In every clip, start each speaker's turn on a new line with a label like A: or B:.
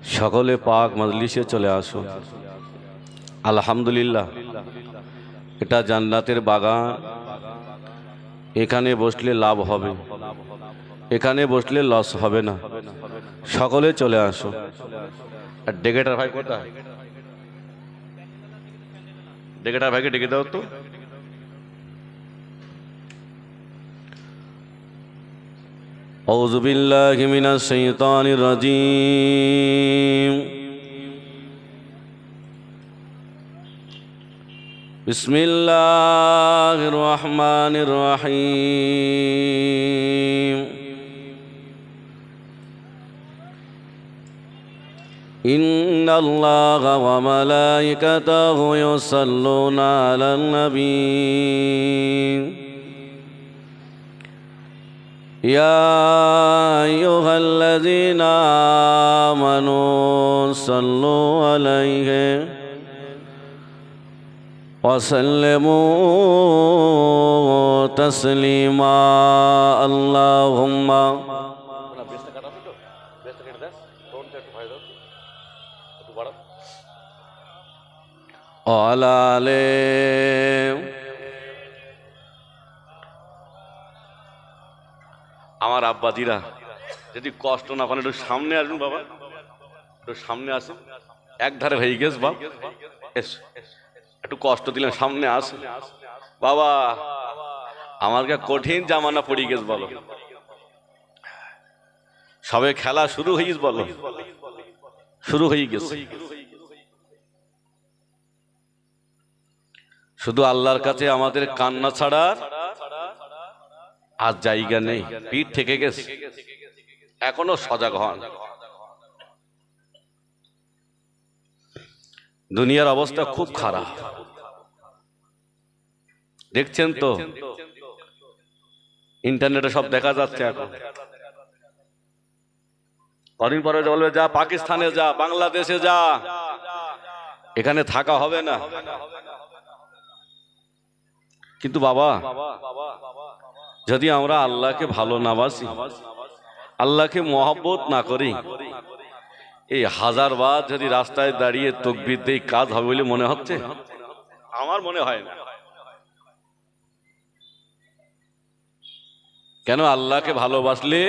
A: সকলে পাক মজলিসে চলে আসো। আলহামদুলিল্লাহ, এটা জান্নাতের বাগান। এখানে বসলে লাভ হবে, এখানে বসলে লস হবে না। সকলে চলে আসো। আর ডেকেটার ভাই কোথায়? ডেকেটার ভাইকে ডেকে দাও তো। আউযু বিল্লাহি মিনাশ শাইতানির রাজীম। বিসমিল্লাহির রহমানির রহিম। ইন্নাল্লাহা ওয়া মালাইকাতাহু ইউসাল্লুনা আলান নবী। يا أيها الذين آمنوا صلوا عليه وسلموا تسليما اللهم وعلى آله। আমার আব্বাজিরা যদি কষ্ট না করেন একটু সামনে আসুন বাবা, একটু সামনে আসুন। এক ধারে হয়ে গেছ বাবা, একটু কষ্ট দিলেন, সামনে আসুন বাবা। আমার কে কঠিন জামানা পড়ে গেছে বলো, সবে খেলা শুরু হয়ে গেছে বলো, শুরু হয়ে গেছে। শুধু আল্লাহর কাছে আমাদের কান্না ছাড়া আর জায়গা নেই। পিঠ থেকে গেছে, এখনো সজাগ হন। দুনিয়ার অবস্থা খুব খারাপ, দেখছেন তো, ইন্টারনেটে সব দেখা যাচ্ছে। এখন কদিন পরে বলবে যা পাকিস্তানে যা, বাংলাদেশে যা, এখানে থাকা হবে না। কিন্তু বাবা, যদি আমরা আল্লাহকে ভালো না বাসি, আল্লাহকে মহব্বত না করি, এই হাজার বার যদি রাস্তায় দাঁড়িয়ে তাকবীর দেই কাজ হবে বলে মনে হচ্ছে? আমার মনে হয় না। কেন? আল্লাহকে ভালোবাসলে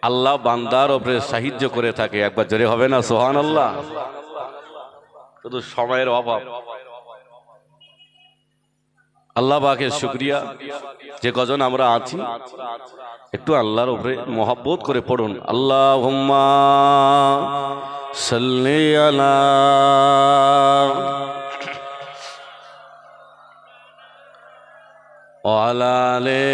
A: আল্লাহ বান্দার উপরে সাহায্য করে থাকে। একবার জোরে হবে না সুবহানাল্লাহ? শুধু সময়ের অভাব। আল্লাহ পাকের শুকরিয়া যে কজন আমরা আছি, একটু আল্লাহর উপরে মহব্বত করে পড়ুন। আল্লাহুম্মা সাল্লি আলা ওয়া আলা আলি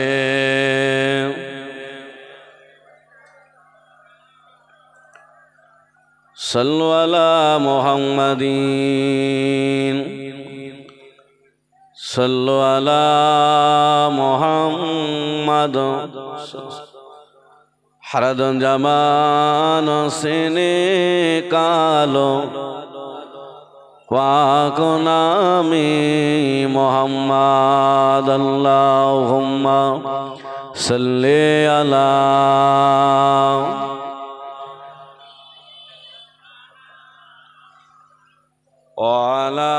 A: সাল্লু আলা মুহাম্মাদিন সাল্লু আলা মুহাম্মাদ। হরদম জামান সিনে কালো পাক নামে মুহাম্মাদ। আল্লাহুম্মা সাল্লি আলা ওয়া আলা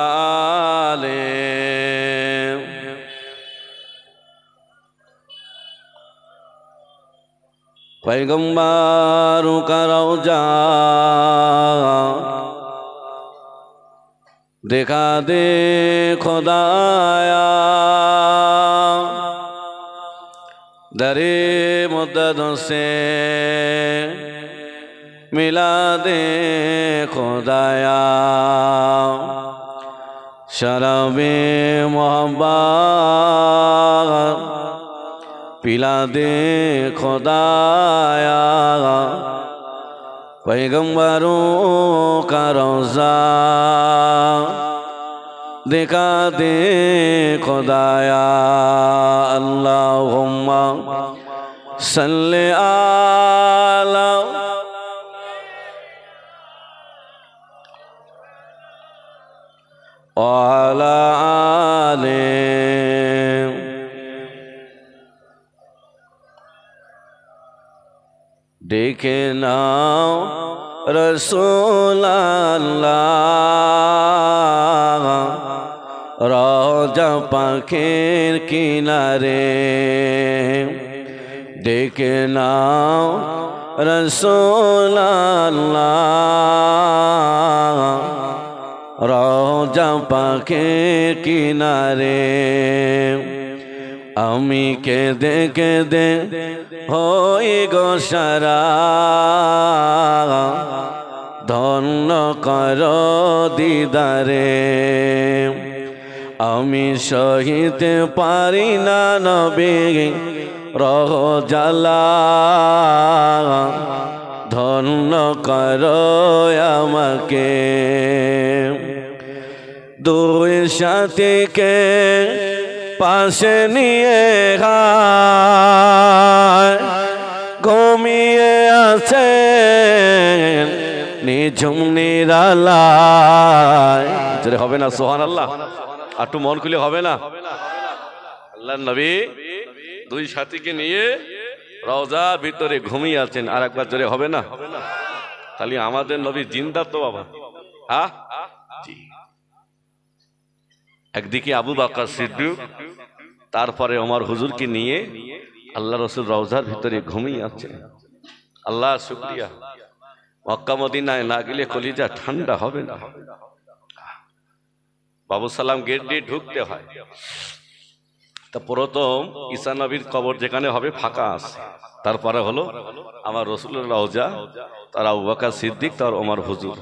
A: আলি पैगंबर का रौजा देखा दे खुदाया, दरे मुद्दत से मिला दे खुदाया। शराबे मोहब्बत पिला दे खुदाया, पैगंबरों का रोज़ा दिखा दे खुदाया। अल्लाहुम्मा सल्ले आला व अला आले। देखे नाओ রসুল আল্লাহ রওজা পাখির কিনারে দেখে নাও রসুল আল্লাহ রওজা পাখির কিনারে আমি কেঁদে কেঁদে হই গো সারা ধন্য কর দিদারে আমি সহিতে পারি না নবী রওজা ধন্য কর আমাকে দুই সাথীকে পাশে নিয়ে ঘুমিয়ে আছে নিঝুম নিরালায় হবে না সুবহানাল্লাহ একটু মন খুলে হবে না আল্লাহর নবী দুই সাথীকে নিয়ে রওজার ভিতরে ঘুমিয়ে আছেন আর একবার জোরে হবে না তাহলে আমাদের নবী জিন্দা তো বাবা হ্যাঁ একদিকে আবু বকর সিদ্দিক তারপরে ওমর হুজুরকে নিয়ে আল্লাহ রাসূল রওজার ভিতরে ঘুমিয়ে আছেন আল্লাহ শুকরিয়া মক্কা মদিনায় না গেলে কলিজা ঠান্ডা হবে না বাবু সালাম গেট দিয়ে ঢুকতে হয় তা প্রথম ঈসা নবীর কবর যেখানে হবে ফাঁকা আছে তারপরে হলো আমার রাসূলের রওজা তার আবু বকর সিদ্দিক তার ওমর হুজুর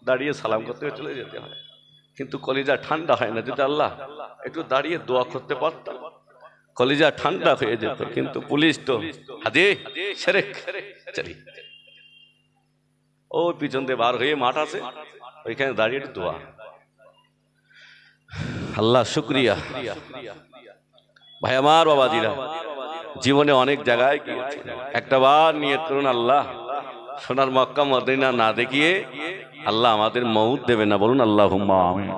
A: দাঁড়িয়ে সালাম করতে চলে যেতে হয় কিন্তু কলিজা ঠান্ডা হয় না যদি আল্লাহ একটু দাঁড়িয়ে দোয়া করতে পারতাম কলিজা ঠান্ডা হয়ে যেত কিন্তু পুলিশ তো হাজি শেরেক চলি ও পিছন দিয়ে বার হয়ে মাঠ আছে ওইখানে দাঁড়িয়ে একটু দোয়া আল্লাহ শুকরিয়া ভাই আমার বাবাজিরা জীবনে অনেক জায়গায় গিয়েছি একটা বার নিয়ত করুন আল্লাহ সোনার মক্কা মদিনা না দেখিয়ে আল্লাহ আমাদের মউত দেবে না বলুন আল্লাহুম্মা আমিন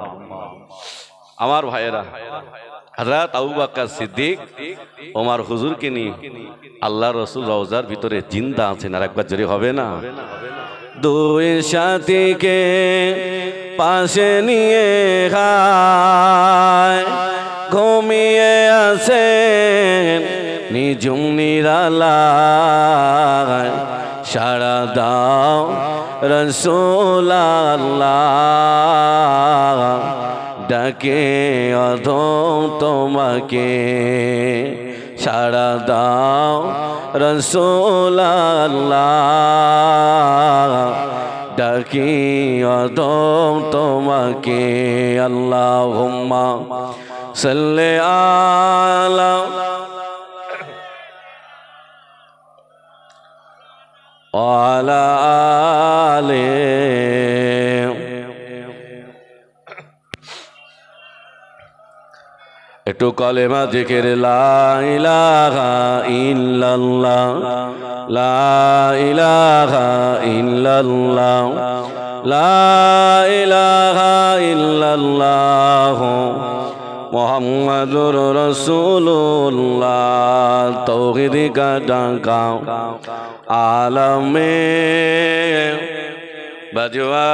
A: আমার ভাইয়েরা হযরত আবু বকর সিদ্দিক ওমর হুজুরকে নিয়ে আল্লাহর রাসূল রওজার ভিতরে জিন্দা আছেন আর একবার জোরে হবে না দুই সাথীকে পাশে নিয়ে ঘুমিয়ে আছেন নিঝুম নিরালায় সাড়া দাও রসুল আল্লাহ ডাকে অধম তোমাকে সাড়া দাও রসুল আল্লাহ ডাকি অধম তোমাকে আল্লাহুম্মা সাল্লি আলা ওয়ালা আলি একটু কলেমা জিকির লা ইলাহা ইল্লাল্লাহ লা ইলাহা ইল্লাল্লাহ লা ইলাহা ইল্লাল্লাহ মুহাম্মাদুর রাসূলুল্লাহ তাওহীদ का डाका आलमे बजवा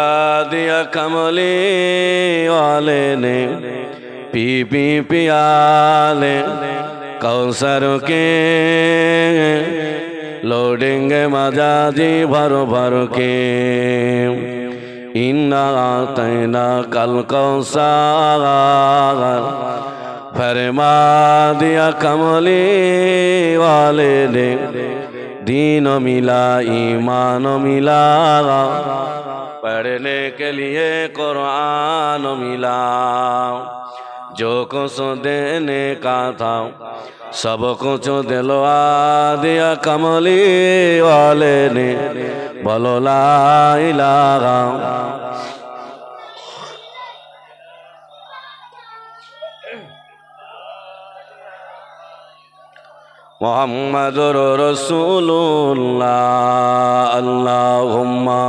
A: दिया कमली वाले ने पी पी पियाले कौसर के लोडेंगे मजाजी भर भर के इन्ना आतैना कल कौसर फरमा दिया कमली वाले ने दीन मिला ईमान मिला पढ़ने के लिए कुरान मिला जो कुछ देने का था सब कुछ दिलवा दिया कमली वाले ने बोलो ला इलाहा मुहम्मदुर रसूलुल्लाह अल्लाहुम्मा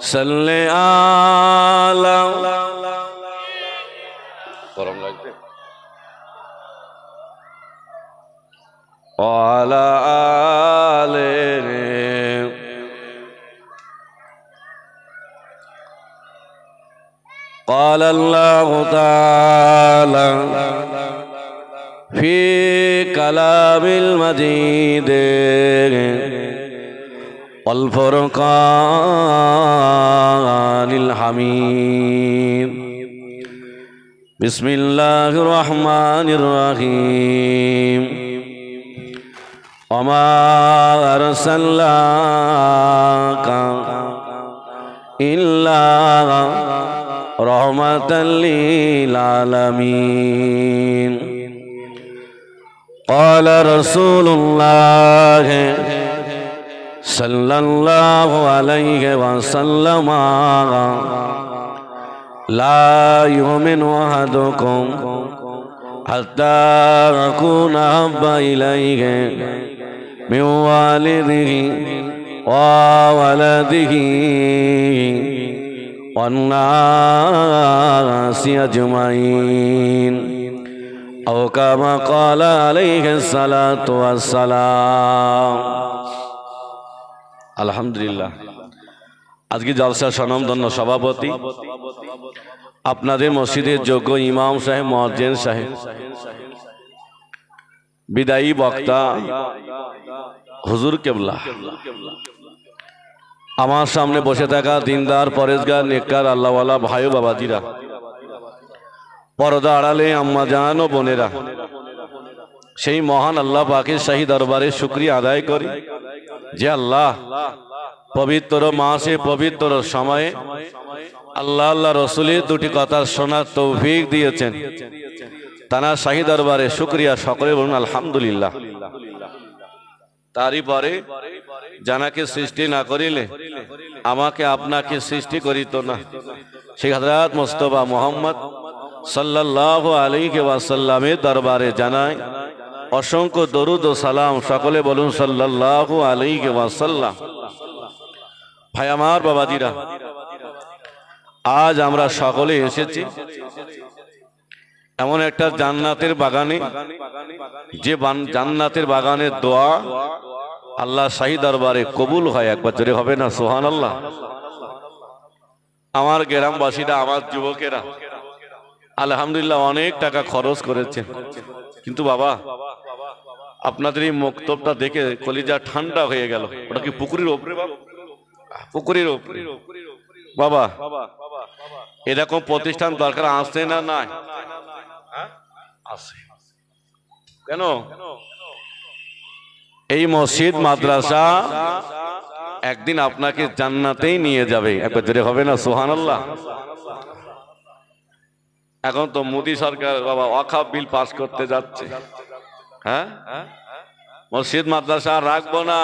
A: सल्ली आला गरम লাগবে ওয়ালা আলিহি قال الله تعالى في كلام المجيد والفرقان الحميد بسم الله الرحمن الرحيم وما أرسلناك إلا رحمة للعالمين قال رسول الله صلى الله عليه وسلم لا يؤمن أحدكم حتى أكون أحب إليه من والده وولده والناس أجمعين أو كما قال عليه الصلاة والسلام আলহামদুলিল্লাহ। আজকে জলসা স্বনামধন্য সভাপতি আপনাদের মসজিদের যোগ্য ইমাম সাহেব, মুয়াজ্জিন সাহেব, বিদায়ী বক্তা হুজুর কেবলা, আমার সামনে বসে থাকা দিনদার, পরেজগার, নেককার, আল্লাহওয়ালা ভাই ও বাবাজিরা, পর্দা আড়ালে আম্মা জান ও বোনেরা, সেই মহান আল্লাহ পাকের শাহী দরবারে শুকরিয়া আদায় করি যে আল্লাহ পবিত্র মাসে পবিত্র সময়ে আল্লাহ আল্লাহ রসুলের দুটি কথা শোনার তৌফিক দিয়েছেন। তারা শাহী দরবারে শুকরিয়া, সকলে বলুন আলহামদুলিল্লাহ। তারই পরে জানাকে সৃষ্টি না করিলে আমাকে আপনাকে সৃষ্টি করিত না, সেই হযরত মুস্তাফা মুহাম্মদ সাল্লাল্লাহু আলাইহি ওয়াসাল্লামের দরবারে জানাই অসংখ্য দরুদ ও সালাম। সকলে বলুন সাল্লাল্লাহু আলাইহি ওয়াসাল্লাম। ভাই আমার, বাবাজিরা, আজ আমরা সকলে এসেছি এমন একটা জান্নাতের বাগানে, যে জান্নাতের বাগানের দোয়া আল্লাহ শাহী দরবারে কবুল হয়। একবার জোরে হবে না সুবহানাল্লাহ? আমার গ্রামবাসীরা, আমার যুবকেরা আলহামদুলিল্লাহ অনেক টাকা খরচ করেছে, কিন্তু বাবা আপনাদের এই মক্তবটা দেখে কলিজা ঠান্ডা হয়ে গেল। ওটা কি পুকুরের ওপরে? বাবা পুকুরের ওপরে বাবা, এরকম প্রতিষ্ঠান দরকার আছে না? নাই আছে। কেন? এই মসজিদ মাদ্রাসা একদিন আপনাকে জান্নাতেই নিয়ে যাবে। একবার জোরে হবে না সুবহানাল্লাহ? এখন তো মোদী সরকার বাবা ওয়াকফ বিল পাস করতে যাচ্ছে। হ্যাঁ, মসজিদ মাদ্রাসা আর রাখবো না,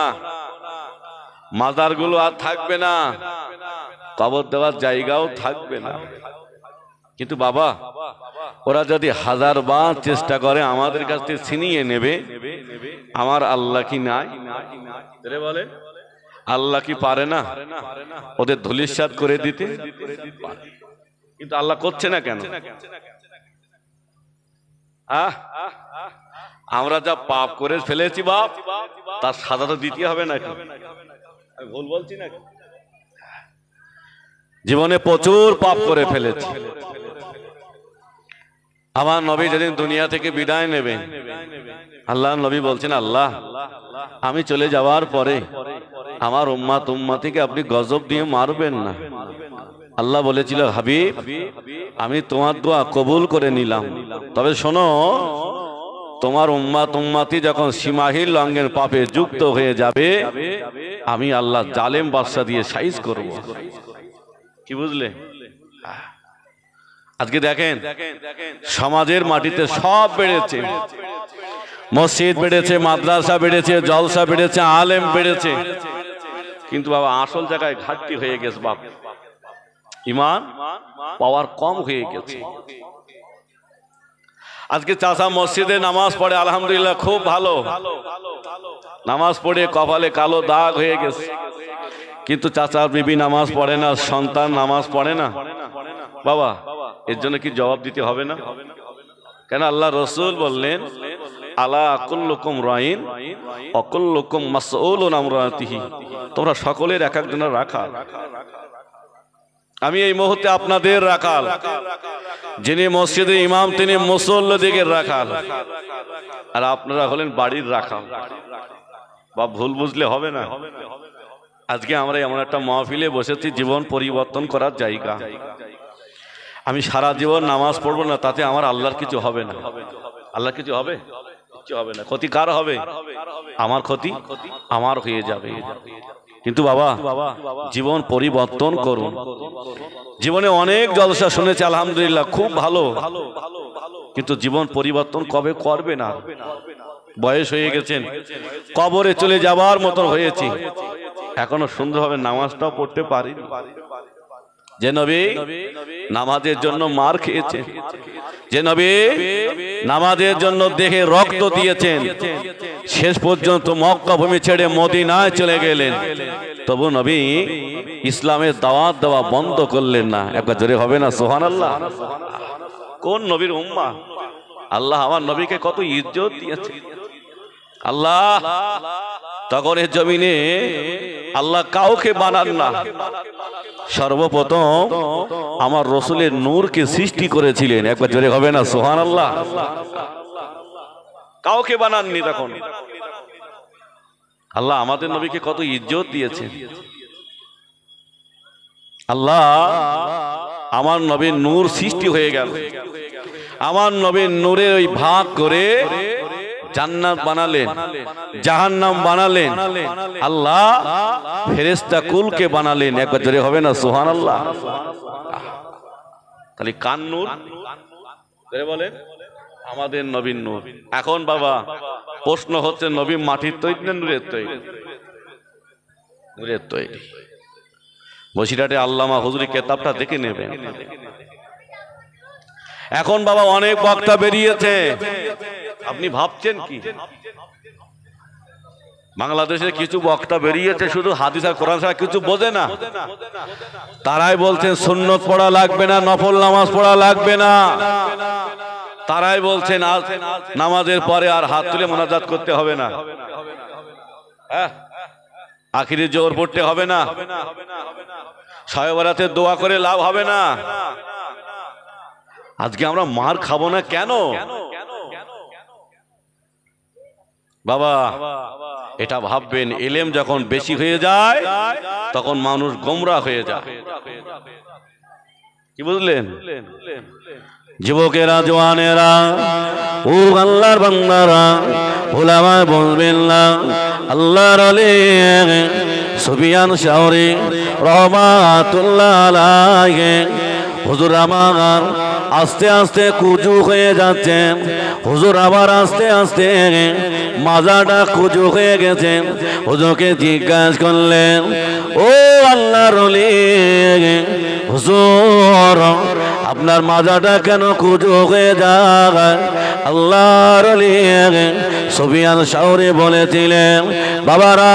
A: মাজারগুলো আর থাকবে না, কবর দেওয়ার জায়গাও থাকবে না। কিন্তু বাবা ওরা যদি 1000 বার চেষ্টা করে আমাদের কাছ থেকে ছিনিয়ে নেবে, আমার আল্লাহ কি নাই? বলে আল্লাহ কি পারে না ওদের ধূলিসাৎ করে দিতে? কিন্তু আল্লাহ করছে না কেন? আমরা যা পাপ করে ফেলেছি বাপ, তার সাজা তো দিতে হবে নাকি? ভুল বলছি নাকি? জীবনে প্রচুর পাপ করে ফেলেছি। আমার নবী যেদিন দুনিয়া থেকে বিদায় নেবেন, আল্লাহ নবী বলছেন, আল্লাহ আমি চলে যাওয়ার পরে আমার উম্মাত উম্মতিকে আপনি গজব দিয়ে মারবেন না। আল্লাহ বলেছিল, হাবিব আমি তোমার দোয়া কবুল করে নিলাম, তবে শোনো তোমার উম্মাত উম্মতি যখন সীমাহীন লঙ্ঘনের পাপে যুক্ত হয়ে যাবে, আমি আল্লাহ জালেম বাদশা দিয়ে সাইজ করব। কি বুঝলে? আজকে দেখেন সমাজের মাটিতে সব বেড়েছে, মসজিদ বেড়েছে, মাদ্রাসা বেড়েছে, জলসা বেড়েছে, আলেম বেড়েছে, কিন্তু বাবা আসল জায়গায় ঘাটতি হয়ে গেছে। বাপ ঈমান পাওয়ার কম হয়ে গেছে। আজকে চাচা মসজিদে নামাজ পড়ে, আলহামদুলিল্লাহ খুব ভালো, নামাজ পড়ে কপালে কালো দাগ হয়ে গেছে, কিন্তু চাচার বিবি নামাজ পড়ে না, সন্তান নামাজ পড়ে না। বাবা এর জন্য কি জবাব দিতে হবে না? কেন? আল্লাহ রসুল বললেন, আলা কুল্লুকুম রাইন ওয়া কুল্লুকুম মাসউলুন আন রাইতিহি, তোমরা সকলের এক একজনের রাখা। আমি এই মুহূর্তে আপনাদের রাখাল, যিনি মসজিদের ইমাম তিনি মুসল্লিদের রাখাল, আর আপনারা হলেন বাড়ির রাখাল। বা ভুল বুঝলে হবে না। আজকে আমরা এমন একটা মাহফিলে বসেছি জীবন পরিবর্তন করার জায়গা। আমি সারা জীবন নামাজ পড়বো না, তাতে আমার আল্লাহর কিছু হবে না। আল্লাহর কিছু হবে? কিছু হবে না। ক্ষতি কার হবে? আমার ক্ষতি আমার হয়ে যাবে। কিন্তু বাবা জীবন পরিবর্তন করুন। জীবনে অনেক জলসা শুনেছি আলহামদুলিল্লাহ, খুব ভালো, কিন্তু জীবন পরিবর্তন কবে করবে না? বয়স হয়ে গেছেন, কবরে চলে যাবার মতন হয়েছি, এখনো সুন্দরভাবে নামাজটাও পড়তে পারি। যে নবী নামাজের জন্য মার খেয়েছেন, যে নবী নামাজের জন্য দেহে রক্ত দিয়েছেন, শেষ পর্যন্ত মক্কা ভূমি ছেড়ে মদিনায় চলে গেলেন, তবু নবী ইসলামের দাওয়াত দেওয়া বন্ধ করলেন না। একবার জোরে হবে না সুবহানাল্লাহ? কোন নবীর উম্মা? আল্লাহ আমার নবীকে কত ইজ্জত দিয়েছে। আল্লাহ তখন এই জমিনে আল্লাহ কাউকে বানান না, সর্বপ্রথম আমার রসুলের নূরকে সৃষ্টি করেছিলেন। একবার জোরে হবে না সুবহানাল্লাহ? কাউকে বানাননি তখন। আল্লাহ আমাদের নবীকে কত ইজ্জত দিয়েছেন। আল্লাহ আমার নবীর নূর সৃষ্টি হয়ে গেল, আমার নবীর নূরের ওই ভাগ করে জান্নাত বানালেন, জাহান্নাম বানালেন, আল্লাহ ফেরেশতা কুলকে বানালেন। একবার জোরে হবে না সুবহানাল্লাহ? খালি কান নূর বলেন আমাদের নবীর নূর। এখন বাবা প্রশ্ন হচ্ছে, নবী মাটির তৈরি না নূরের তৈরি? নূরের তৈরি। বসিরহাটে আল্লামা হুজুরি কেতাবটা দেখে নেবেন। এখন বাবা অনেক বক্তা বেরিয়েছে, আপনি ভাবছেন কি বাংলাদেশে কিছু বক্তা বেরিয়েছে শুধু হাদিস আর কোরআন ছাড়া কিছু বোঝে না। তারাই বলছেন সুন্নত পড়া লাগবে না, নফল নামাজ পড়া লাগবে না। তারাই বলছেন আজ নামাজের পরে আর হাত তুলে মোনাজাত করতে হবে না, আখিরি জোহর পড়তে হবে না, শবে বরাতে দোয়া করে লাভ হবে না। আজকে আমরা মার খাবো না কেন? বাবা এটা ভাববেন, ইলম যখন বেশি হয়ে যায় তখন মানুষ গোমরাহ হয়ে যায়। কি বুঝলেন? যুবকেরা, জওয়ানেরা, ও আল্লাহর বান্দারা, ওলামায়ে বলবেন না, আল্লাহর ওলি সুফিয়ান শাওরি রাহমাতুল্লাহ আলাইহি হুজুর আমার আস্তে আস্তে কুজু হয়ে যাচ্ছেন, হুজুর আবার আস্তে আস্তে মাজাটা কুজু হয়ে গেছে। হুজুরকে জিজ্ঞাসা করলেন, ও আল্লাহর ওলি হুজুর আপনার মাজাটা কেন কুজু হয়ে যায়? আল্লাহর ওলি সুফিয়ান শাওরি বলেছিলেন, বাবারা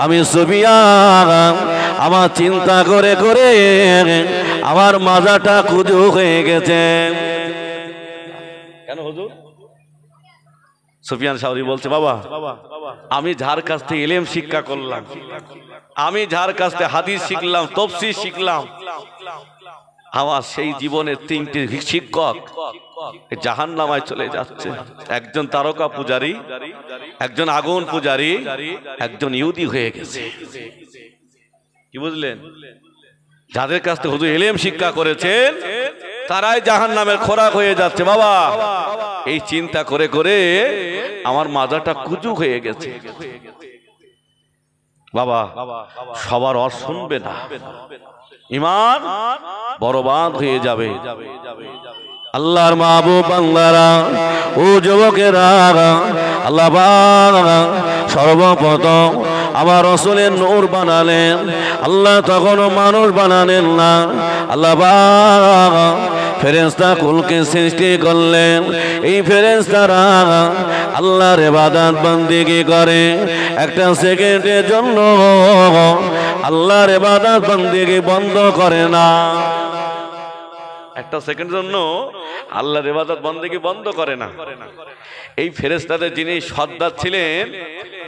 A: আমি সুফিয়ান আমার চিন্তা করে করে আমার মাজাটা কুজু হয়ে গেছে। কেন হুজুর? সুফিয়ান শাওরি বলছে, বাবা আমি যার কাছ থেকে ইলম শিক্ষা করলাম, আমি যার কাছ থেকে হাদিস শিখলাম, তাফসীর শিখলাম, আমার সেই জীবনের তিনটি শিক্ষক জাহান্নামায় চলে যাচ্ছে। একজন তারকা পূজারী, একজন আগুন পূজারী, একজন ইহুদি হয়ে গেছে। কি বুঝলেন? যাদের কাছ থেকে হুজুর ইলম শিক্ষা করেছেন তারাই জাহান্নামের খোরাক হয়ে যাচ্ছে। বাবা এই চিন্তা করে করে আমার মাজাটা কুজু হয়ে গেছে। বাবা সবার ওয়াজ শুনবে না, ঈমান বরবাদ হয়ে যাবে। আল্লাহর মাহবুব বান্দারা, ও যুবকেরা, আল্লাহ পাক সর্বপ্রথম আমার রাসূলের নূর বানালেন। আল্লাহ তখনও মানুষ বানালেন না, আল্লাহ পাক ফেরেশতা কুলকে সৃষ্টি করলেন। এই ফেরেশতারা আল্লাহর ইবাদত বন্দেগী করে, একটা সেকেন্ডের জন্য আল্লাহর ইবাদত বন্দেগী বন্ধ করে না। একটা সেকেন্ডের জন্য আল্লাহর ইবাদত বন্দেগী বন্ধ করে না। এই ফেরেশতাদের যিনি সর্দার ছিলেন,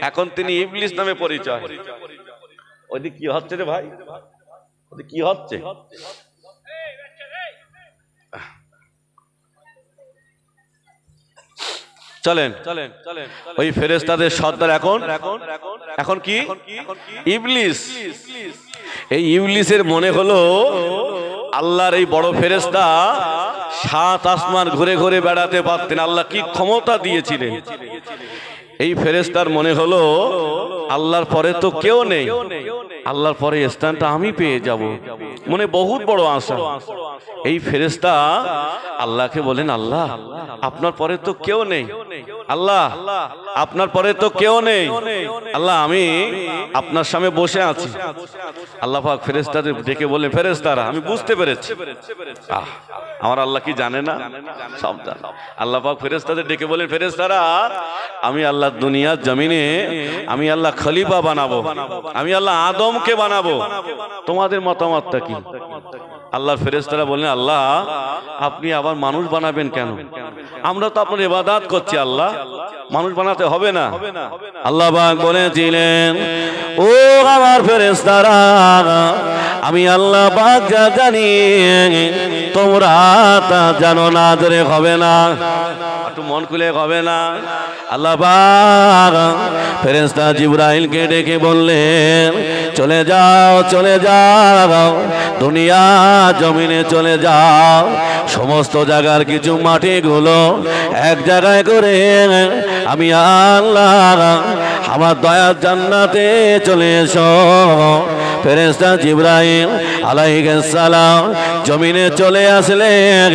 A: এখন তিনি ইবলিস নামে পরিচয়। ওইদিকে কি হচ্ছে রে ভাই? কি হচ্ছে? চলেন ওই ফেরেশতাদের সর্দার এখন কি ইবলিস। এই ইবলিসের মনে হলো আল্লাহর এই বড় ফেরেশতা 7 আসমান ঘুরে ঘুরে বেড়াতে পারতেন, আল্লাহ কি ক্ষমতা দিয়েছিলেন। এই ফেরেশতার মনে হলো আল্লাহর পরে তো কেউ নেই, আল্লাহর পরে স্থানটা আমি পেয়ে যাব, মনে বহুত বড় আশা। এই ফেরেশতা আল্লাহকে বলেন, আল্লাহ আপনার পরে তো কেউ নেই, আল্লাহ আপনার পরে তো কেউ নেই, আল্লাহ আমি আপনার সামনে বসে আছি। আল্লাহ পাক ফেরেশতাদের ডেকে বলেন, ফেরেশতারা আমি বুঝতে পেরেছি, আমার আল্লাহ কি জানে না, সব জানে। আল্লাহ পাক ফেরেশতাদের ডেকে বলেন, ফেরেশতারা আমি আল্লাহ দুনিয়ার জমিনে আমি আল্লাহ খলিফা বানাবো, আমি আল্লাহ আদমকে বানাবো, তোমাদের মতামতটা কি? আল্লাহর ফেরেশতারা বললেন, আল্লাহ আপনি আবার মানুষ বানাবেন কেন? আমরা তো আপনার ইবাদত করছি, আল্লাহ মানুষ বানাতে হবে না। আল্লাহ পাক বলেছিলেন, ও আমার ফেরেশতারা আমি আল্লাহ পাক যা জানি তোমরা তা জানো না, ধরে হবে না, একটু মন খুলে হবে না। আল্লাহ পাক ফেরেশতা জিবরাইলকে ডেকে বললেন, চলে যাও চলে যাও দুনিয়া জমিনে চলে যাও, সমস্ত জায়গার কিছু মাটিগুলো এক জায়গায় করে আমি আল্লাহ আমার দয়ার জান্নাতে চলে এসো। ফেরেশতা জিবরাইল আলাইহিস সালাম জমিনে চলে আসলেন,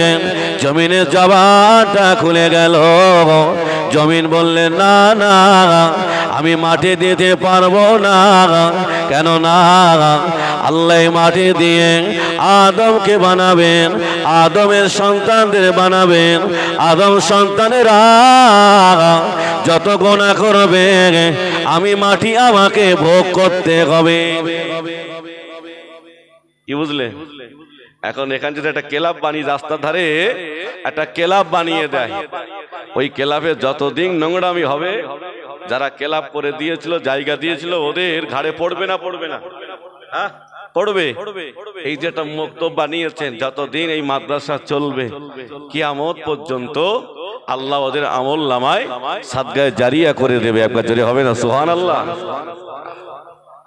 A: জমিনে জবানটা খুলে গেল। জমিন বললেন, না না আমি মাটি দিতে পারবো না, কেন না আল্লাহ মাটি দিয়ে আদমকে বানাবেন, আদমের সন্তানদের বানাবেন, আদম সন্তানেরা যত গুনাহ করবে আমি মাটি আমাকে ভোগ করতে হবে। কি বুঝলে? এখন এখান থেকে একটা ক্লাব বানিয়ে রাস্তার ধারে একটা ক্লাব বানিয়ে দেয়, ওই ক্লাবে যতদিন নোংরামি হবে যারা ক্লাব করে দিয়েছিল, জায়গা দিয়েছিল, ওদের ঘাড়ে পড়বে না পড়বে না? হ্যাঁ পড়বে। এই যে একটা মক্তব বানিয়েছেন, যতদিন এই মাদ্রাসা চলবে কিয়ামত পর্যন্ত আল্লাহ ওদের আমল নামায় সাদগায়ে জারিয়া করে দেবে। একবার জোরে হবে না সুবহানাল্লাহ?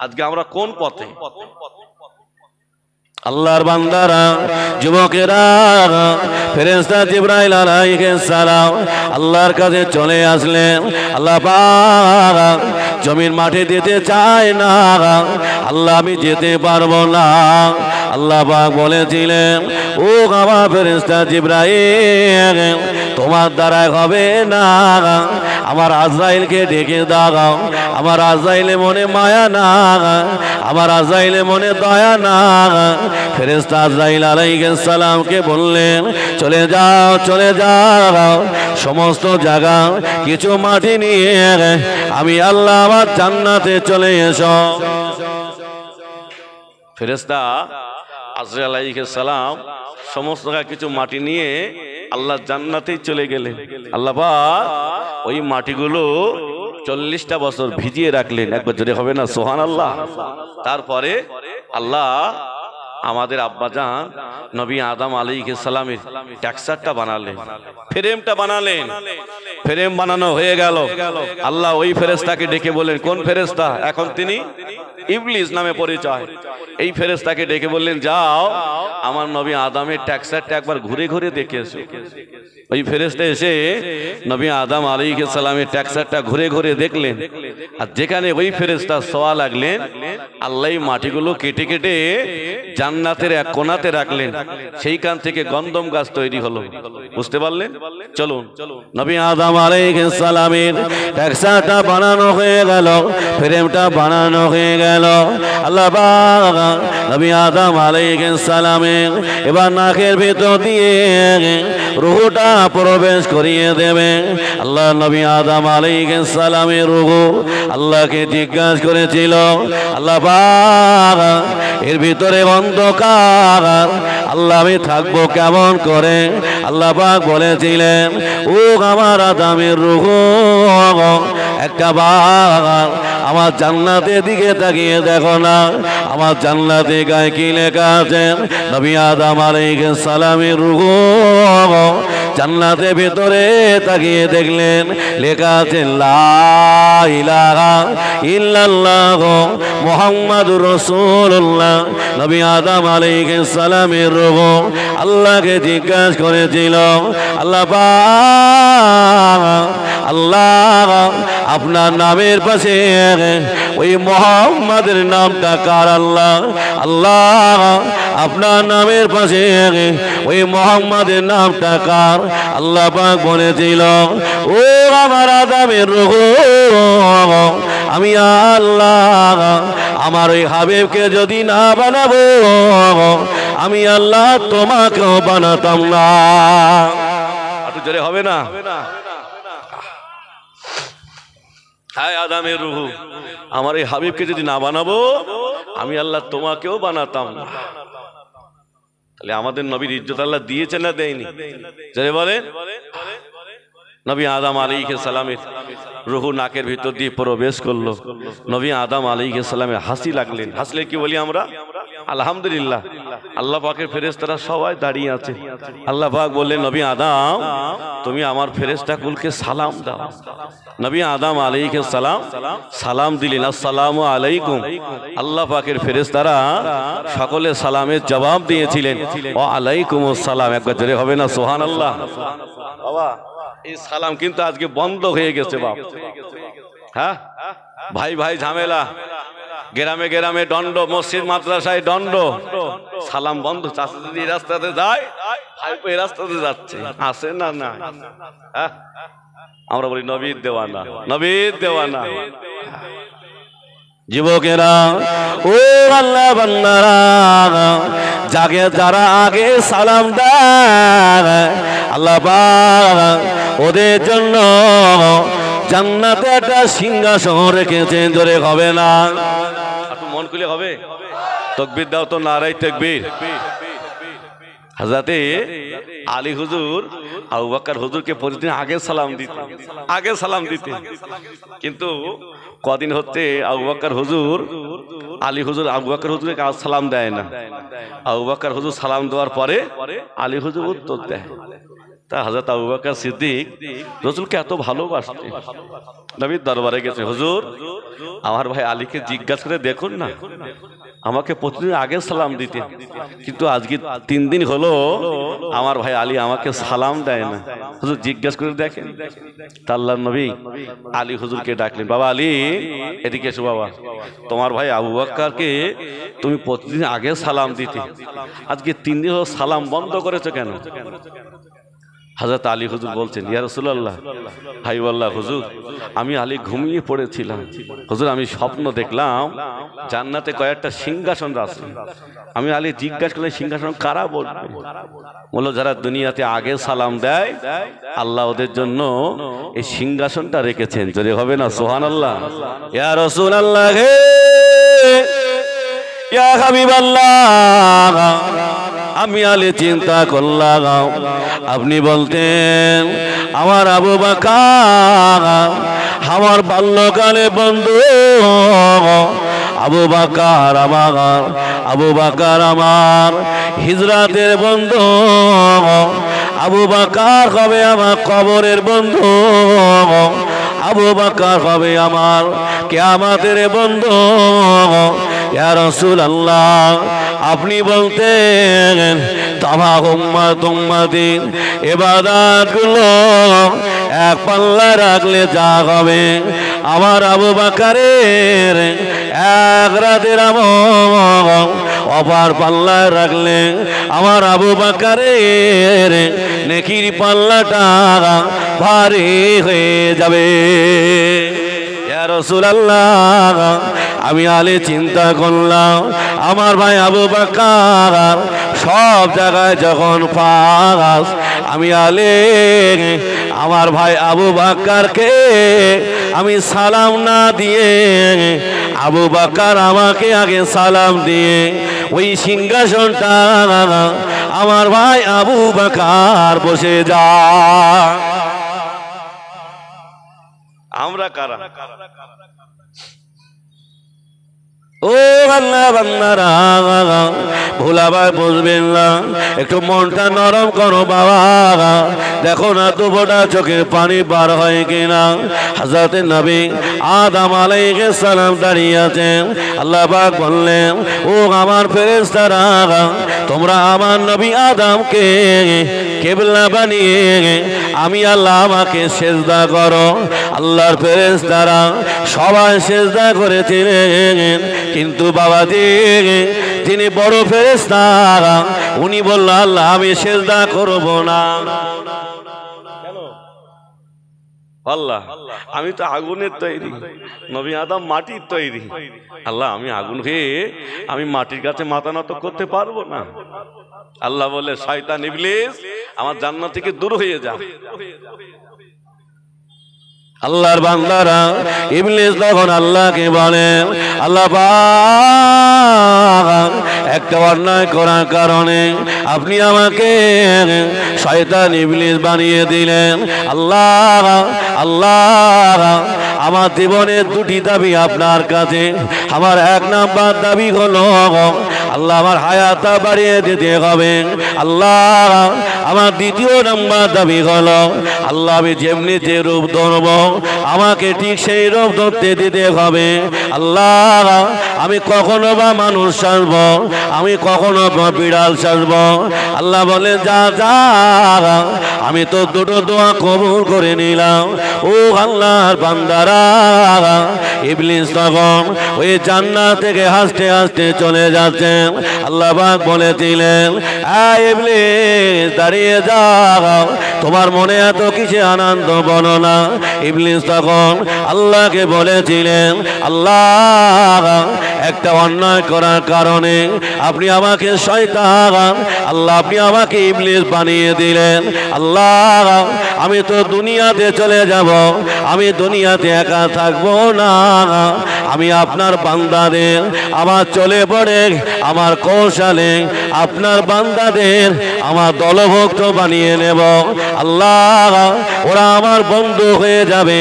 A: আজকে আমরা কোন পথে? আল্লাহর বান্দারা, যুবকেরা, ফেরেশতা জিবরাইল আলাইহিস সালাম আল্লাহর কাছে চলে আসলেন। আল্লাহ পাক জমিন মাটি দিতে চায় না, আল্লাহ আমি যেতে পারবো না। আল্লাহ পাক বলেছিলেন, ও আমার ফেরেশতা জিবরাইল তোমার দ্বারা হবে না, আমার আজরাইলকে ডেকে দাও। আমার আজরাইলে মনে মায়া না, আমার আজরাইলে মনে দয়া না। ফেরেশতা আজরাইল আলাইহিস সালামকে বললেন, চলে যাও চলে যাও সমস্ত জায়গা কিছু মাটি নিয়ে আমি আল্লাহ আমার জান্নাতে চলে এসো। ফেরেশতা আজরাইল আলাইহিস সালাম সমস্ত কিছু মাটি নিয়ে আল্লাহ জান্নাতেই চলে গেলেন। আল্লাহ পাক ওই মাটিগুলো 40টা বছর ভিজিয়ে রাখলেন। একবার জোরে হবে না সুবহানাল্লাহ? তারপরে আল্লাহ আমাদের আব্বাজান নবী আদম আলাইহিস সালামের টেক্সচারটা বানালেন, ফ্রেমটা বানালেন। ফ্রেম বানানো হয়ে গেল। আল্লাহ ওই ফেরেশতাকে ডেকে বললেন, কোন ফেরেশতা? এখন তিনি ইবলিস নামে পরিচয়। এই ফেরেশতাকে ডেকে বললেন, যাও আমার নবী আদমের টেক্সচারটা একবার ঘুরে ঘুরে দেখে এসো। ওই ফেরেশতা এসে নবী আদম আলাইহিস সালামের টেক্সচারটা ঘুরে ঘুরে দেখলেন। আর যেখানে ওই ফেরেশতা শোয়া লাগলেন, আল্লাহ মাটিগুলো কেটে কেটে জান্নাতের এক কোণাতে রাখলেন। সেইখান থেকে গন্ধম গাছ তৈরি হলো। বুঝতে পারলেন? চলুন, নবী আদম আলাইহিস সালামের টেক্সচারটা বানানো হয়ে গেল, ফ্রেমটা বানানো হয়ে গেল। আল্লাহ পাক নবী আদম আলাইহিস সালামের এবার নাকের ভেতর দিয়ে রূহটা
B: প্রবেশ করিয়ে দেবে। আল্লাহ নবী আদম আলাইহিস সালামের রূহ আল্লাহকে জিজ্ঞাসা করেছিল, আল্লাহ পাক এর ভিতরে অন্ধকার, আল্লাহ আমি থাকবো কেমন করে? আল্লাহ পাক বলেছিলেন, ও আমার আদমের রূহ একটা বার আমার জান্নাতের দিকে তাকিয়ে দেখো না, আমার জান্নাতে গায়ে কি লেখা আছে? নবী আদম আলাইহিস সালামের রূহ জান্নাতের ভিতরে তাকিয়ে দেখলেন, লেখা আছে লা ইলাহা ইল্লাল্লাহ মুহাম্মাদুর রাসূলুল্লাহ। নবী আদম আলাইহিস সালামের রূহ আল্লাহকে জিজ্ঞাসা করেছিল, আল্লাহ পাক আল্লাহ আপনার নামের পাশে ওই মুহাম্মাদের নামটা কার? আল্লাহ আল্লাহ আপনার নামের পাশে ওই মুহাম্মাদের নামটা কার? আল্লাহ পাক বলেছিল, ও আমার আদমের রূহ আমি আল্লাহ আমার ওই হাবিবকে যদি না বানাবো আমি আল্লাহ তোমাকেও বানাতাম না।
A: একটু জোরে হবে না? হায় আদমের রূহ, আমার এই হাবিবকে যদি না বানাবো আমি আল্লাহ তোমাকেও বানাতাম না। তাহলে আমাদের নবীর ইজ্জত আল্লাহ দিয়েছে না দেয়নি? জোরে বলে। নবী আদম আলাইহিস সালামের রূহ নাকের ভিতর দিয়ে প্রবেশ করলো। নবী আদম আলাইহিস সালামের হাসি লাগলেন। হাসলে কি বলি আমরা? আলহামদুলিল্লাহ। আল্লাহ পাকের ফেরেশতারা সবাই দাঁড়িয়ে আছে। আল্লাহ পাক বললেন, নবী আদম তুমি আমার ফেরেশতা কুলকে সালাম দাও। নবী আদম আলাইহিস সালাম সালাম দিলেন, আসসালামু আলাইকুম। আল্লাহ পাকের ফেরেশতারা সকলে সালামের জবাব দিয়েছিলেন, ওয়া আলাইকুমুস সালাম। একবার জোরে হবে না সুবহানাল্লাহ? বাবা এই সালাম কিন্তু আজকে বন্ধ হয়ে গেছে বাপ। হ্যাঁ ভাই ভাই ঝামেলা, গ্রামে গ্রামে দণ্ড, মসজিদ মাদ্রাসায় দণ্ড, সালাম বন্ধ। চাচা যদি এই রাস্তাতে যায়, ভাইপো এই রাস্তাতে যাচ্ছে, আসে না না। হ্যাঁ আমরা বলি নবীর দেওয়ানা, নবীর দেওয়ানা।
B: যুবকেরা ও আল্লাহ বান্দারা, যাকে যারা আগে সালাম দেয় আল্লাহ পাক ওদের জন্য জান্নাতে একটা সিংহাসন রেখেছেন। জোরে হবে না?
A: একটু মন খুলে হবে। তাকবীর দাও তো, নারায়ে তাকবীর। হযরতে আলী হুজুর আবু বকর হুজুরকে প্রতিদিন আগে সালাম দিতেন, আগে সালাম দিতেন। কিন্তু কদিন হচ্ছে আবু বকর হুজুর, আলী হুজুর আবু বকর হুজুরকে আজ সালাম দেয় না। আবু বকর হুজুর সালাম দেওয়ার পরে আলী হুজুর উত্তর দেয়। তা হযরত আবু বকর সিদ্দিক রাসূলকে এত ভালোবাসতেন, নবীর দরবারে গেছে, হুজুর আমার ভাই আলীকে জিজ্ঞাসা করে দেখুন না, আমাকে প্রতিদিন আগে সালাম দিতে, কিন্তু আজকে 3 দিন হলো আমার ভাই আলী আমাকে সালাম দেয় না, হুজুর জিজ্ঞাসা করে দেখেন। তা আল্লাহর নবী আলী হুজুরকে ডাকলেন, বাবা আলী এদিকে এসো বাবা, তোমার ভাই আবু বকরকে তুমি প্রতিদিন আগে সালাম দিতে, আজকে 3 দিন হলো সালাম বন্ধ করেছো কেন? হযরত আলী হুজুর বলছেন, ইয়া রাসূলুল্লাহ, হাই আল্লাহ হুজুর, আমি আলী ঘুমিয়ে পড়েছিলাম, হুজুর আমি স্বপ্ন দেখলাম জান্নাতে কয়েকটা সিংহাসন আছে, আমি আলী জিজ্ঞাসা করলাম সিংহাসন কারা বলবে? বলল যারা দুনিয়াতে আগে সালাম দেয় আল্লাহ ওদের জন্য এই সিংহাসনটা রেখেছেন। যদি হবে না সুবহানাল্লাহ? ইয়া রাসূলুল্লাহ হে ইয়া হাবিবাল্লাহ, আমি আলী চিন্তা করলাম আপনি বলতেন আমার আবু বকর আমার বাল্যকালে বন্ধু, আবু বকর আমার হিজরাতের বন্ধু, আবু বকর হবে আমার কবরের বন্ধু, আবু বকর হবে আমার কিয়ামতের বন্ধু। ইয়া রাসূলুল্লাহ আপনি বলতেন তামাম উম্মতি ইবাদতগুলো এক পাল্লায় রাখলে যা হবে আমার আবু বকরের এক রাতের আমল অপার পাল্লায় রাখলে আমার আবু বকরের নেকির পাল্লাটা ভারী হয়ে যাবে। ইয়া রাসূলুল্লাহ আমি আলী চিন্তা করলাম আমার ভাই আবু বকর
B: সব জায়গায় যখন পাস, আমি আমার ভাই আবু বকরকে আমি সালাম না দিয়ে, আবু বকর আমাকে আগে সালাম দিয়ে ওই সিংহাসনটা আমার ভাই আবু বকর বসে যা।
A: আমরা কারা?
B: ও আল্লাহ বান্দারা, ভোলাবার বুঝবেন না, একটু মনটা নরম করো বাবা। দেখো না দুবোটা চোখের পানি বার হয় কিনা। হযরত নবী আদম আলাইহিস সালাম দাঁড়িয়ে আছেন। আল্লাহ পাক বললেন, ও আমার ফেরেশতারা, তোমরা আমার নবী আদমকে কিবলা বানিয়ে আমি আল্লাহ আমাকে সিজদা করো। আল্লাহর ফেরেশতারা সবাই সিজদা করেছিলেন, কিন্তু বাবাজি যিনি বড় ফেরেশতা উনি বলল, আল্লাহ আমি সিজদা করব না।
A: আল্লাহ আমি তো আগুনের তৈরি, নবী আদম মাটির তৈরি। আল্লাহ আমি আগুন খেয়ে আমি মাটির কাছে মাথা নত করতে পারবো না। আল্লাহ বলে, শয়তান ইবলিস আমার জান্নাত থেকে দূর হয়ে যা।
B: আল্লাহর বান্দারা, ইবলিস তখন আল্লাহকে বলে, আল্লাহ পাক একটা অন্যায় করার কারণে আপনি আমাকে শয়তান ইবলিস বানিয়ে দিলেন। আল্লাহ আল্লাহ আমার জীবনের দুটি দাবি আপনার কাছে। আমার এক নাম্বার দাবি হলো, আল্লাহ আমার হায়াতটা বাড়িয়ে দিতে হবে। আল্লাহ আমার দ্বিতীয় নাম্বার দাবি হলো, আল্লাহ আমি যেমনি যে রূপ ধরব আমাকে ঠিক সেই রূপ ধরতে দিতে হবে। আল্লাহ আমি কখনো বা মানুষ সাজব, আমি কখনো বা বিড়াল সাজব। আল্লাহ বলে, যা যা, আমি তো দুটো দোয়া কবুল করে নিলাম। ও আল্লাহর বান্দারা, ইবলিস তখন ওই জান্নাত থেকে হাসতে হাসতে চলে যাচ্ছেন। আল্লাহ পাক বলেছিলেন, ইবলিস দাঁড়িয়ে যাও, তোমার মনে এত কিসে আনন্দ বলো না। ইবলিস তখন আল্লাহকে বলেছিলেন, আল্লাহ একটা অন্যায় করার কারণে আপনি আমাকে শয়তান, আল্লাহ আপনি আমাকে ইবলিস বানিয়ে দিলেন। আল্লাহ আমি তো দুনিয়াতে চলে যাব, আমি দুনিয়াতে একা থাকবো না, আমি আপনার বান্দাদের আমার চলে পড়ে আমার কৌশলে আপনার বান্দাদের আমার দলভুক্ত বানিয়ে নেব। আল্লাহ ওরা আমার বন্ধু হয়ে যাবে,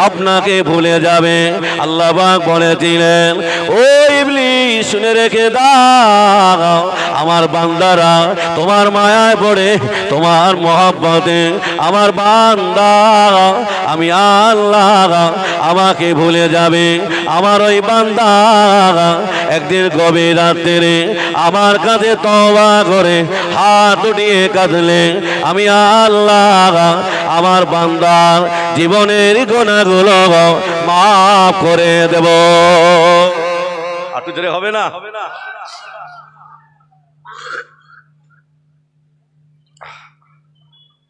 B: আপনাকে ভুলে যাবে। আল্লাহ পাক বলেছিলেন, ও ইবলিস শুনে রেখে দাও, আমার বান্দারা তোমার মায়ায় পড়ে তোমার মহব্বতে আমার বান্দা আমি আল্লাহ আমাকে ভুলে যাবে। আমার ওই বান্দা একদিন গভীর রাত্রে আমার কাছে তওবা করে হাত উঠিয়ে কাঁদলে আমি আল্লাহ আমার বান্দার জীবনের গুনাহগুলো মাফ করে দেব।
A: একটু জোরে হবে না?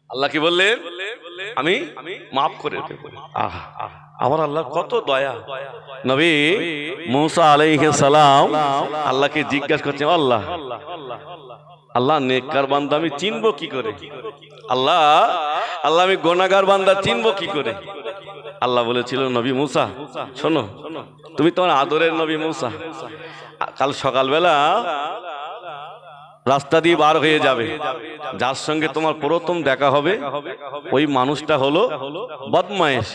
A: আল্লাহ কি বললেন? আমি মাফ করে দেব। আমার আল্লাহ কত দয়া। নবী মুসা আলাইহিস সালাম আল্লাহকে জিজ্ঞাসা করছে, আল্লাহ আল্লাহ নেককার বান্দা আমি চিনবো কি করে? আল্লাহ আল্লাহ আমি গুনাহগার বান্দা চিনবো কি করে? আল্লাহ বলেছিল, নবী মুসা শোনো, তুমি তোমার আদরের নবী মুসা কাল সকালবেলা রাস্তা দিয়ে বার হয়ে যাবে, যার সঙ্গে তোমার প্রথম দেখা হবে ওই মানুষটা হলো বদমাইশ,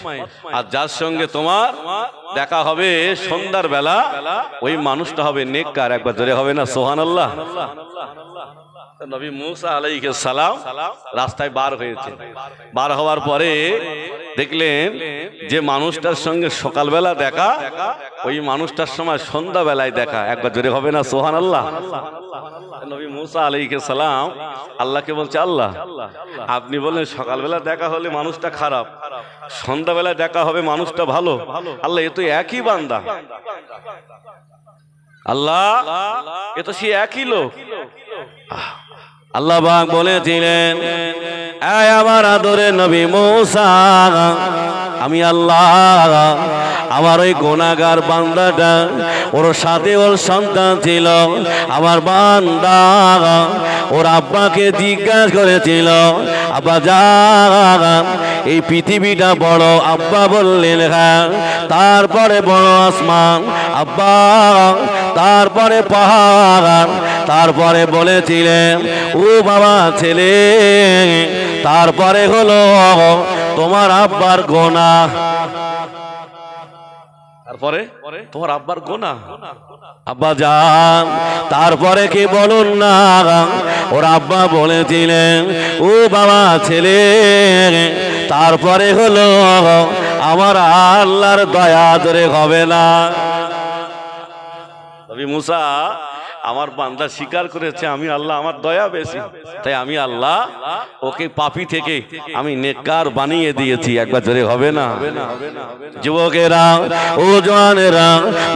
A: আর যার সঙ্গে তোমার দেখা হবে সন্ধ্যার বেলা ওই মানুষটা হবে নেককার। একবার জোরে হবে না সুবহানাল্লাহ? নবী মুসা আলাইহিস সালাম রাস্তায় বার হয়েছে। বার হওয়ার পরে দেখলেন যে মানুষটার সঙ্গে সকালবেলা দেখা ওই মানুষটার সময় সন্ধ্যাবেলায় দেখা। একবার জোরে হবে না সুবহানাল্লাহ? নবী মুসা আলাইহিস সালাম আল্লাহকে বলছে, আল্লাহ আপনি বলেন সকালবেলা দেখা হলে মানুষটা খারাপ, সন্ধ্যাবেলায় দেখা হবে মানুষটা ভালো। আল্লাহ এ তো একই বান্দা, আল্লাহ এ তো সে একই লোক।
B: আল্লাহ পাক বলেছিলেন, এই আমার আদরের নবী মুসা আমি আল্লাহ আমার ওই গুনাহগার বান্দাটা, ওর সাথে ওর সন্তান ছিল। আমার বান্দা ওর আব্বাকে জিজ্ঞাসা করেছিল, আব্বা জান এই পৃথিবীটা বড়? আব্বা বললেন হ্যাঁ। তারপরে বড় আসমান আব্বা, তারপরে পাহাড়, তারপরে বলেছিলেন ও বাবা ছেলে, তারপরে হলো তোমার আব্বার গোনাহ।
A: তারপরে তোমার আব্বার গোনাহ।
B: আব্বা জান তারপরে কি বলুন না, ওর আব্বা বলেছিলেন ও বাবা ছেলে, তারপরে হলো আমার আল্লাহর দয়া ধরে হবে না।
A: নবী মুসা আমার বান্দা স্বীকার করেছে আমি আল্লাহ, আমার দয়া বেশি, তাই আমি আল্লাহ ওকে পাপী থেকে আমি নেককার বানিয়ে দিয়েছি। একবার ধরে হবে না?
B: যুবকেরা ও জওয়ানেরা,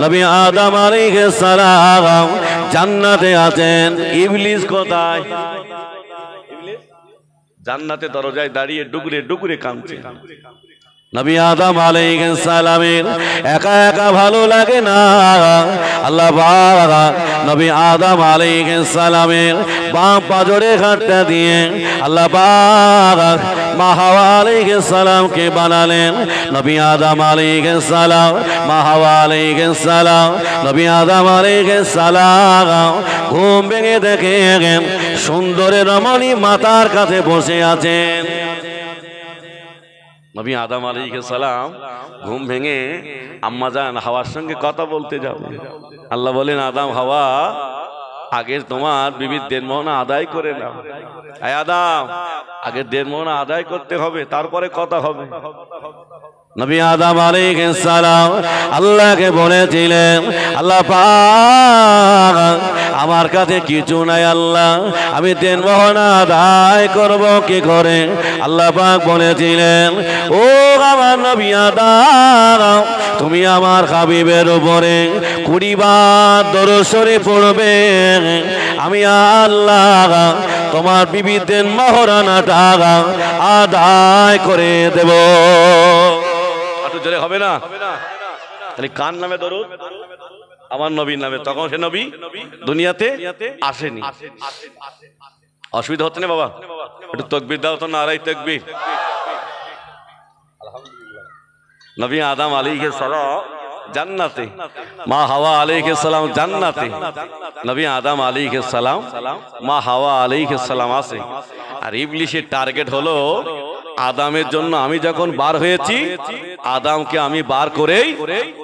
B: নবী আদম আলাইহিস সালাম জান্নাতে আছেন, ইবলিস কোথায়?
A: জান্নাতে দরজায় দাঁড়িয়ে ডুগরে ডুগরে কাঁদছে।
B: নবী আদম আলাইহিস সালামের একা একা ভালো লাগে না। আল্লাহ পাক নবী আদম আলাইহিস সালামের বাম পাজরে হাতটা দিয়ে আল্লাহ পাক মা হাওয়া আলাইহিস সালামকে বানালেন। নবী আদম আলাইহিস সালাম, মা হাওয়া আলাইহিস সালাম, নবী আদম আলাইহিস সালাম ঘুম ভেঙে দেখেন সুন্দরী রমণী মাতার কাছে বসে আছেন।
A: নবী আদম আলাইহিস সালাম ঘুম ভেঙে আম্মাজান হাওয়ার সঙ্গে কথা বলতে যাবে। আল্লাহ বলেন আদম হাওয়া আগে তোমার বিবির দেনমোহনা আদায় করে নাও। আয় আদম আগে দেনমোহনা আদায় করতে হবে, তারপরে কথা হবে।
B: নবী আদম আলাইহিস সালাম আল্লাহকে বলেছিলেন আল্লাহ পাক আমার কাছে কিছু নাই আল্লাহ, আমি দেনমোহনা আদায় করব কি করে? আল্লাহ পাক বলেছিলেন ও আমার নবী আদম, তুমি আমার হাবিবের উপরে 20 বার দরুদ শরীফ পড়বে, আমি আল্লাহ তোমার বিবির দেনমোহনাটা আদায় করে দেব।
A: জোরে হবে না? তাহলে কার নামে দরুদ? আমার নবীর নামে। তখন সে নবী দুনিয়াতে আসেনি। অসুবিধা হচ্ছে না বাবা? একটু তাকবীর দাও তো, নারায়ে তাকবীর। নবী আদম আলাইহিস সালাম জান্নাতে, মা হাওয়া আলাইহিস সালাম জান্নাতে, নবী আদম আলাইহিস সালাম, মা হাওয়া আলাইহিস সালাম আছে। আর ইবলিসের টার্গেট হলো আদামের জন্য আমি যখন বার হয়েছি আদামকে আমি বার করেই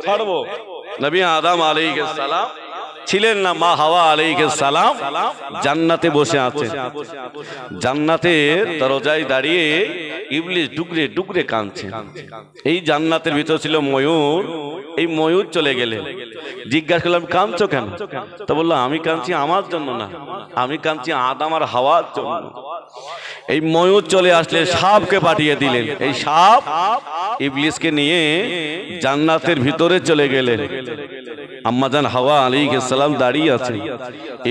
A: ছাড়বো। নবী আদম আলাইহিস সালাম ছিলেন না, মা হাওয়া আলাইহিস সালাম জান্নাতে বসে আছেন। জান্নাতের দরজায় দাঁড়িয়ে ইবলিস ডুগরে ডুগরে কাঁদছে। এই জান্নাতের ভিতর ছিল ময়ূর, এই ময়ূর চলে গেলে জিজ্ঞাসা করলাম কাঁদছো কেন? তো বললো আমি কাঁদছি আমার জন্য না, আমি কাঁদছি আদম আর হাওয়ার জন্য। এই ময়ূর চলে আসলে সাপকে পাঠিয়ে দিলেন, এই সাপ ইবলিসকে নিয়ে জান্নাতের ভিতরে চলে গেলেন। আম্মাজান হাওয়া আলাইহিস সালাম দাঁড়িয়ে আছে,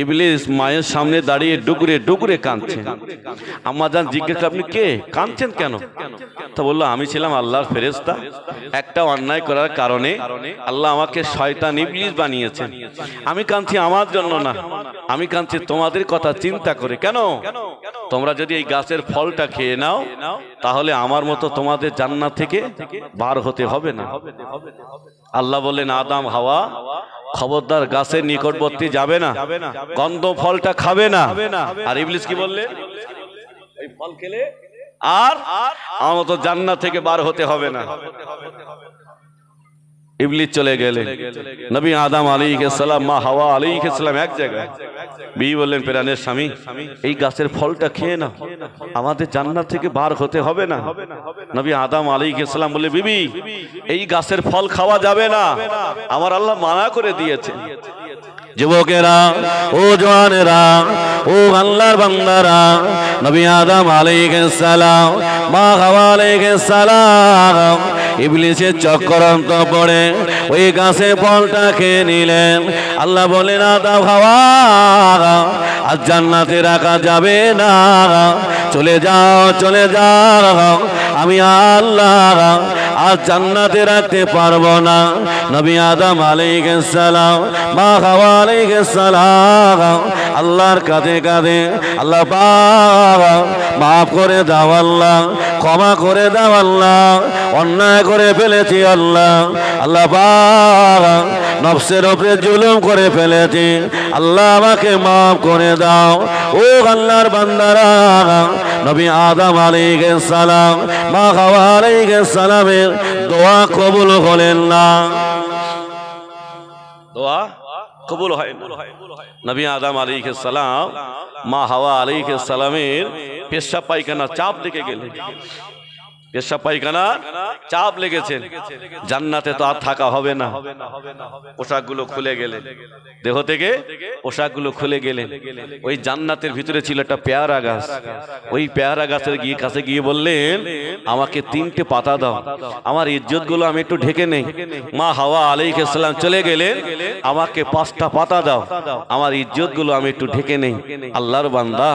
A: ইবলিস মায়ের সামনে দাঁড়িয়ে ডুগরে ডুগরে কাঁদছেন। আম্মাজান জিজ্ঞাসা আপনি কে, কাঁদছেন কেন? তো বললো আমি ছিলাম আল্লাহর ফেরেশতা, একটা অন্যায় করার কারণে আল্লাহ আমাকে শয়তান ইবলিস বানিয়েছেন। আমি কাঁদছি আমার জন্য না, আমি কাঁদছি তোমাদের কথা চিন্তা করে। কেন? তোমরা যদি এই গাছের ফলটা খেয়ে নাও তাহলে আমার মতো তোমাদের জান্নাত থেকে বার হতে হবে না। আল্লাহ বললেন আদম হাওয়া খবরদার গাছের নিকটবর্তী যাবে না, গন্ধ ফলটা খাবে না। আর ইবলিস কি বললেন? এই ফল খেলে আর আমার মতো জান্নাত থেকে বার হতে হবে না। ইবলিস চলে গেলেন। নবী আদম আলাইহিস সালাম, মা হাওয়া আলাইহিস সালাম এক জায়গায়। বিবি বললেন প্রাণের স্বামী এই গাছের ফলটা খেয়ে নাও, আমাদের জান্নাত থেকে বার হতে হবে না। নবী আদম আলাইহিস সালাম বলে বিবি এই গাছের ফল খাওয়া যাবে না, আমার আল্লাহ মানা করে দিয়েছে।
B: যুবকেরা ও জওয়ানেরা ও আল্লাহর বান্দারা, নবী আদম আলাইহিস সালাম, মা হাওয়া আলাইহিস সালাম ইবলিসের চক্রান্ত পড়ে ওই গাছের ফলটা খেয়ে নিলেন। আল্লাহ বলেন আদম হাওয়া আজ জান্নাতে রাখা যাবে না, চলে যাও চলে যাও, আমি আল্লাহ আর জান্নাতে রাখতে পারবো না। নবী আদম আলাইহিস সালাম, মা হাওয়া আলাইহিস সালাম আল্লাহর কাঁধে কাঁধে, আল্লাহ পাক মাফ করে দাও আল্লাহ, ক্ষমা করে দাও আল্লাহ, অন্যায় করে ফেলেছি আল্লাহ, আল্লাহ পাক নফসের উপরে জুলুম করে ফেলেছি আল্লাহ, আমাকে মাফ করে দাও। ও আল্লাহর বান্দারা, নবী আদম আলাইহিস সালাম, মা হাওয়া আলাইহিস সালামের দোয়া কবুল হলেন না,
A: দোয়া কবুল হয় না। নবী আদম আলাইহিস সালাম, মা হাওয়া আলাইহিস সালামের পেশাব পায়খানা চাপ লেগে গেলেন, পেশাব পায়খানা চাপ লেগেছে, জান্নাতে তো আর থাকা হবে না। পোশাকগুলো খুলে গেলেন, দেহ থেকে পোশাকগুলো খুলে গেলেন। ওই জান্নাতের ভিতরে ছিল একটা পেয়ারা গাছ, ওই পেয়ারা গাছের কাছে গিয়ে বললেন, আমাকে 3টে পাতা দাও, আমার ইজ্জত গুলো আমি একটু ঢেকে নেই। মা হাওয়া আলাইহিস সালাম চলে গেলেন, আমাকে 5টা পাতা দাও, আমার ইজ্জত গুলো আমি একটু ঢেকে নেই। আল্লাহর বান্দা,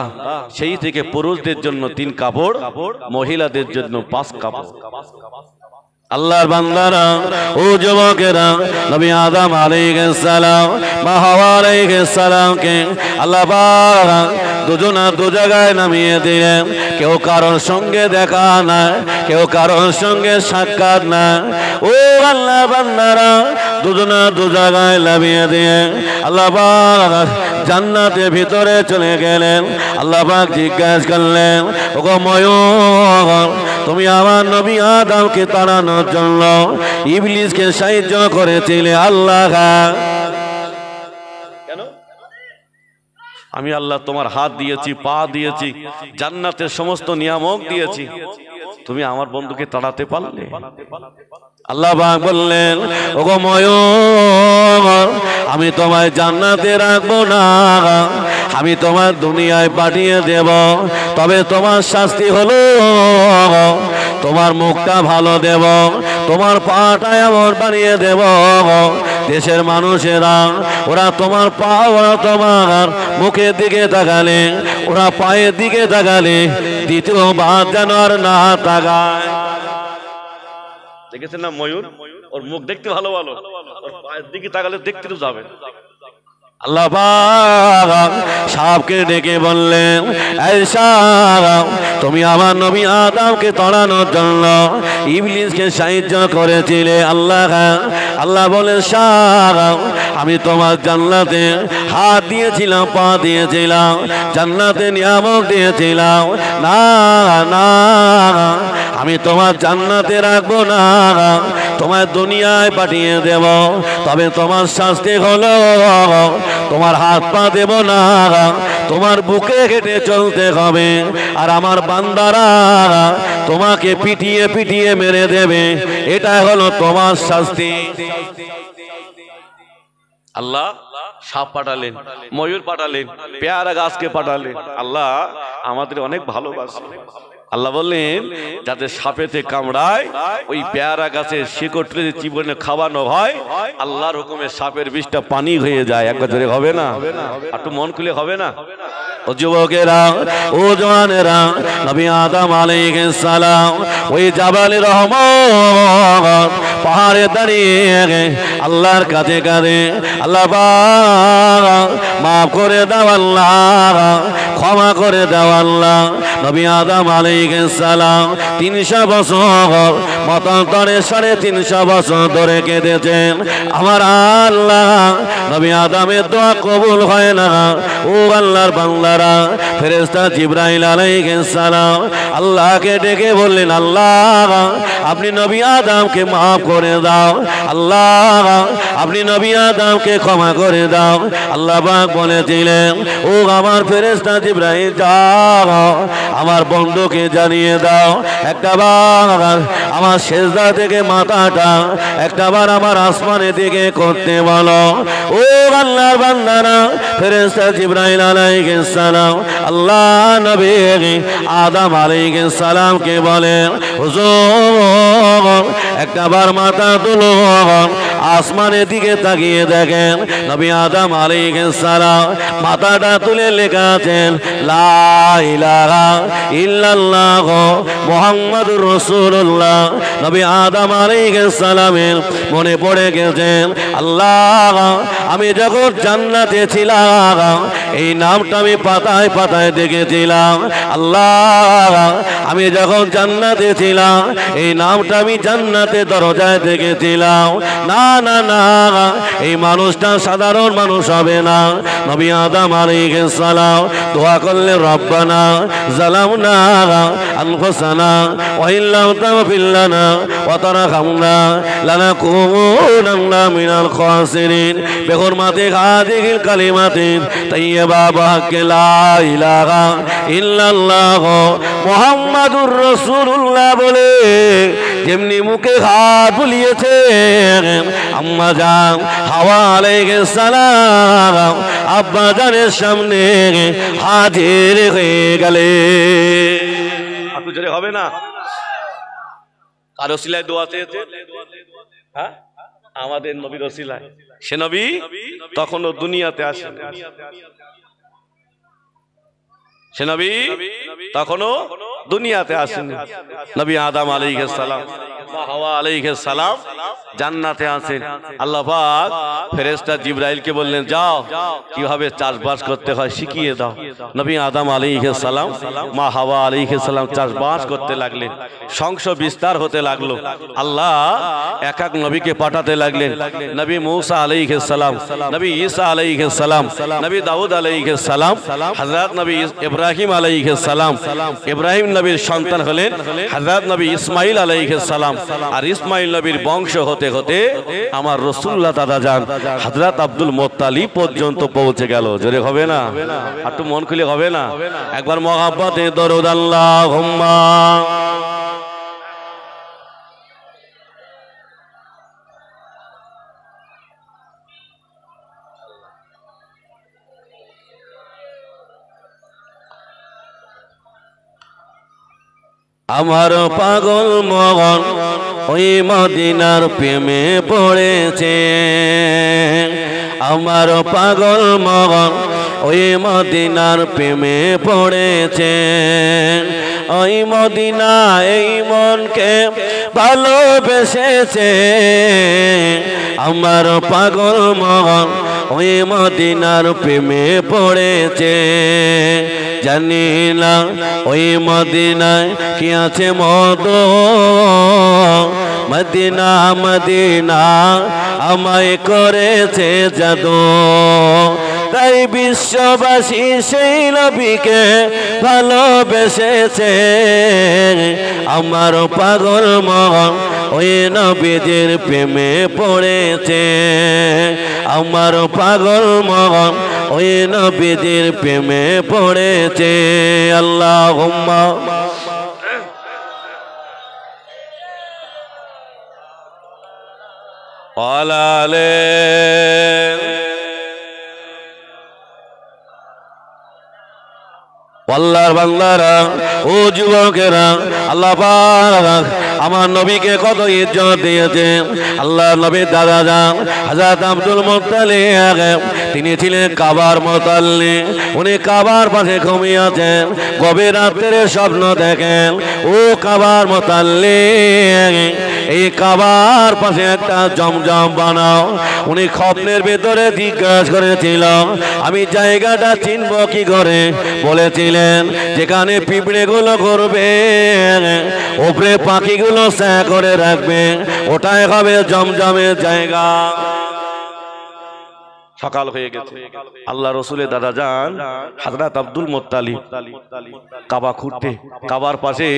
A: সেই থেকে পুরুষদের জন্য 3 কাপড়, মহিলাদের জন্য 5 কাপড়।
B: আল্লাহর বান্দারা, ও যুবকেরা, নবী আদম আলাইহিস সালাম, মা হাওয়া আলাইহিস সালামকে আল্লাহ পাক দুজনা দু জায়গায় নামিয়ে দিলেন। কেউ কারোর সঙ্গে দেখা না, কেউ কারোর সঙ্গে সাক্ষাৎ না। ও আল্লাহ বান্দারা, দুজনা দু জায়গায় নামিয়ে দিয়ে আল্লাহ পাক জান্নাতের ভিতরে চলে গেলেন। আল্লাহ পাক জিজ্ঞাসা করলেন, ওগো ময়ূর, তুমি আমার নবী আদমকে তাড়ানোর জন্য ইবলিসকে সাহায্য করেছিলে আল্লাহ,
A: কেন? আমি আল্লাহ তোমার হাত দিয়েছি, পা দিয়েছি, জান্নাতের সমস্ত নিয়ামক দিয়েছি, তুমি আমার বন্ধুকে তাড়াতে পারলে?
B: আল্লাহ পাক বললেন, ওগো ময়ূর, আমি তোমায় জান্নাতে রাখবো না, আমি তোমার দুনিয়ায় পাঠিয়ে দেব। তবে তোমার শাস্তি হলো, তোমার মুখটা ভালো দেব, তোমার পাটা এমন বানিয়ে দেব, দেশের মানুষেরা ওরা তোমার পা, ওরা তোমার মুখের দিকে তাকালে, ওরা পায়ের দিকে তাকালে দ্বিতীয়বার যেন আর না তাকায়।
A: দেখেছেন না ময়ূর, ওর মুখ দেখতে ভালো ভালো, ওর পায়ের দিকে তাকালে দেখতে তো যাবে।
B: আল্লাহ পাক সাপকে ডেকে বললেন, এই সাপ, তুমি আমার নবী আদমকে তাড়ানোর জন্য ইবলিসকে সাহায্য করেছিলে আল্লাহ। আল্লাহ বলেন, সাপ, আমি তোমার জান্নাতে হাত দিয়েছিলাম, পা দিয়েছিলাম, জান্নাতে নিয়ামক দিয়েছিলাম, না না, আমি তোমার জান্নাতে রাখবো না, তোমার দুনিয়ায় পাঠিয়ে দেব। তবে তোমার শাস্তি হলো, তোমার হাত পা দেব না, তোমার বুকে হেঁটে চলতে হবে, আর আমার বান্দারা তোমাকে পিটিয়ে পিটিয়ে মেরে দেবে। এটা হলো তোমার শাস্তি।
A: আল্লাহ সাপ পাঠালেন, ময়ূর পাঠালেন, পেয়ারা গাছকে পাঠালেন। আল্লাহ আমাদের অনেক ভালোবাসে। আল্লাহ বললেন, যাতে সাপেতে কামড়ায় ওই পেয়ারা গাছের শিকড় তুলে জীবনে খাওয়ানো হয়, আল্লাহর হুকুমে সাপের বিষটা পানি হয়ে যায়। একবার ধরে হবে না? একটু মন খুলে হবে না?
B: ও যুবকেরা, ও জওয়ানেরা, নবী আদম আলাইহিস সালাম ওই জাবালে রহমত পাহাড়ে দাঁড়িয়ে আল্লাহর কাছে কাঁদে, আল্লাহ পাক মাফ করে দাও আল্লাহ, ক্ষমা করে দাও আল্লাহ। নবী আদম আলাইহিস সালাম 300 বছর মতান্তরে 350 বছর ধরে কেঁদেছেন। আমার আল্লাহ, নবী আদমের দোয়া কবুল হয় না। ও আল্লাহর বান্দারা, ফেরেশতা জিবরাইল আলাইহিস সালাম আল্লাহকে ডেকে বললেন, আল্লাহ, আপনি নবী আদমকে মাফ করে দাও, আল্লাহ, আপনি নবী আদমকে ক্ষমা করে দাও। আল্লাহ পাক বলেছিলেন, ও আমার ফেরেশতা জিবরাইল, যাও আমার বন্ধুকে জানিয়ে দাও, একটাবার আমার সেজদা থেকে মাথাটা একটাবার আমার আসমানের দিকে করতে বলো। ও আল্লাহর বান্দারা, ফেরেশতা জিবরাইল আলাইহিস সালাম আল্লাহ নবী আদম আলাইহিস সালামকে বলেন, হুজুর, একটাবার মাথা তুলুন, আসমানের দিকে তাকিয়ে দেখেন নবী আদম আলাইহিস সালাম মাথাটা তুলে লেখা আছেন লা ইলাহা ইল্লাল্লাহ মুহাম্মাদুর রাসূলুল্লাহ। নবী আদম আলাইহিস সালামের মনে পড়ে গেছেন আল্লাহ আমি যখন জান্নাতে ছিলাম এই নামটা আমি পাতায় পাতায় দেখেছিলাম। আল্লাহ আমি যখন জান্নাতে ছিলাম এই নামটা আমি জান্নাতে দরজায় দেখেছিলাম। না না না এই মানুষটা সাধারণ মানুষ হবে না। নবী আদম আলাইহিস সালাম দোয়া করলেন রব্বানা যালামনা আনফুসানা ওয়া ইল্লাম তাগফির লানা ওয়া তারহামনা লানাকুনান্না মিনাল খাসিরিন বিহুরমাতি হাযিহিল কালিমাতিন তাইয়্যিবা বিহাক্কি লা ইলাহা ইল্লাল্লাহ মুহাম্মাদুর রাসূলুল্লাহ বলে যেমনি মুখে হাত বুলিয়েছেন আম্মা জান হাওয়া আলাইহিস সালাম আব্বা জানের সামনে হাজির হয়ে গেলে।
A: একটু জোরে হবে না? কার ওসিলায় দোয়া চেয়েছে? হ্যাঁ আমাদের নবীর ওসিলায়। সে নবী তখনও দুনিয়াতে আসেন, সে নবী তখনও দুনিয়াতে আসেন। নবী আদম আলাইহিস সালাম মা হাওয়া আলাইহিস সালাম জান্নাতে আছেন। আল্লাহ পাক ফেরেশতা জিবরাইলকে বললেন যাও কিভাবে চাষবাস করতে হয় শিখিয়ে দাও। নবী আদম আলাইহিস সালাম মা হাওয়া আলাইহিস সালাম চাষবাস করতে লাগলেন, বংশ বিস্তার হতে লাগলো। আল্লাহ এক এক নবীকে পাঠাতে লাগলেন। নবী মূসা আলাইহিস সালাম, নবী ঈসা আলাইহিস সালাম, নবী দাউদ আলাইহিস সালাম, হযরত নবী ইব্রাহিম আলাইহিস সালাম। ইব্রাহিম নবীর সন্তান হলেন হযরত নবী ইসমাইল আলাইহিস সালাম। আর ইসমাইল নবীর বংশ হতে হতে আমার রাসূলুল্লাহ দাদা যান হযরত আব্দুল মুত্তালিব পর্যন্ত পৌঁছে গেল। জোরে হবে না? একটু মন খুলে হবে না? একবার মহব্বতে দরুদ আল্লাহুম্মা
B: আমার পাগল মগন ওই মদিনার প্রেমে পড়েছে। আমার পাগল মগন ওই মদিনার প্রেমে পড়েছে। ওই মদিনা এই মনকে ভালোবেসেছে। আমার পাগল মগন ওই মদিনার প্রেমে পড়েছে। জানি না ওই মদিনায় কি আছে মতো, মদিনা মদিনা আমায় করেছে জাদু। তাই বিশ্ববাসী সেই নবীকে ভালোবেসেছে। আমার পাগল মন ওই নবীদের প্রেমে পড়েছে। আমার পাগল মন ওই নবীদের প্রেমে পড়েছে। আল্লাহুম্মা
A: আলালে
B: আল্লাহর বান্দারা ও যুবকেরা, আল্লাহ পাক আমার নবীকে কত ইজ্জত দিয়েছে। আল্লাহ নবীর দাদা যান হযরত আব্দুল মুত্তালিব, তিনি ছিলেন কাবার মুতাল্লি। উনি কাবার পাশে ঘুমিয়ে আছেন। গভীর রাত্রে স্বপ্ন দেখেন ও কাবার মুতাল্লি এই কাবার পাশে একটা জমজম বানাও। উনি স্বপ্নের ভেতরে জিজ্ঞাসা করেছিল আমি জায়গাটা চিনব কি করে? বলেছিলেন যেখানে পিঁপড়ে গুলো করবে, উপরে পাখিগুলো সা করে রাখবে, ওটাই হবে জমজমের জায়গা।
A: সকাল হয়ে গেছে। আল্লাহ রসুলের দাদা যান হযরত আব্দুল মুত্তালিব কাবা খুঁড়তে, কাবার পাশে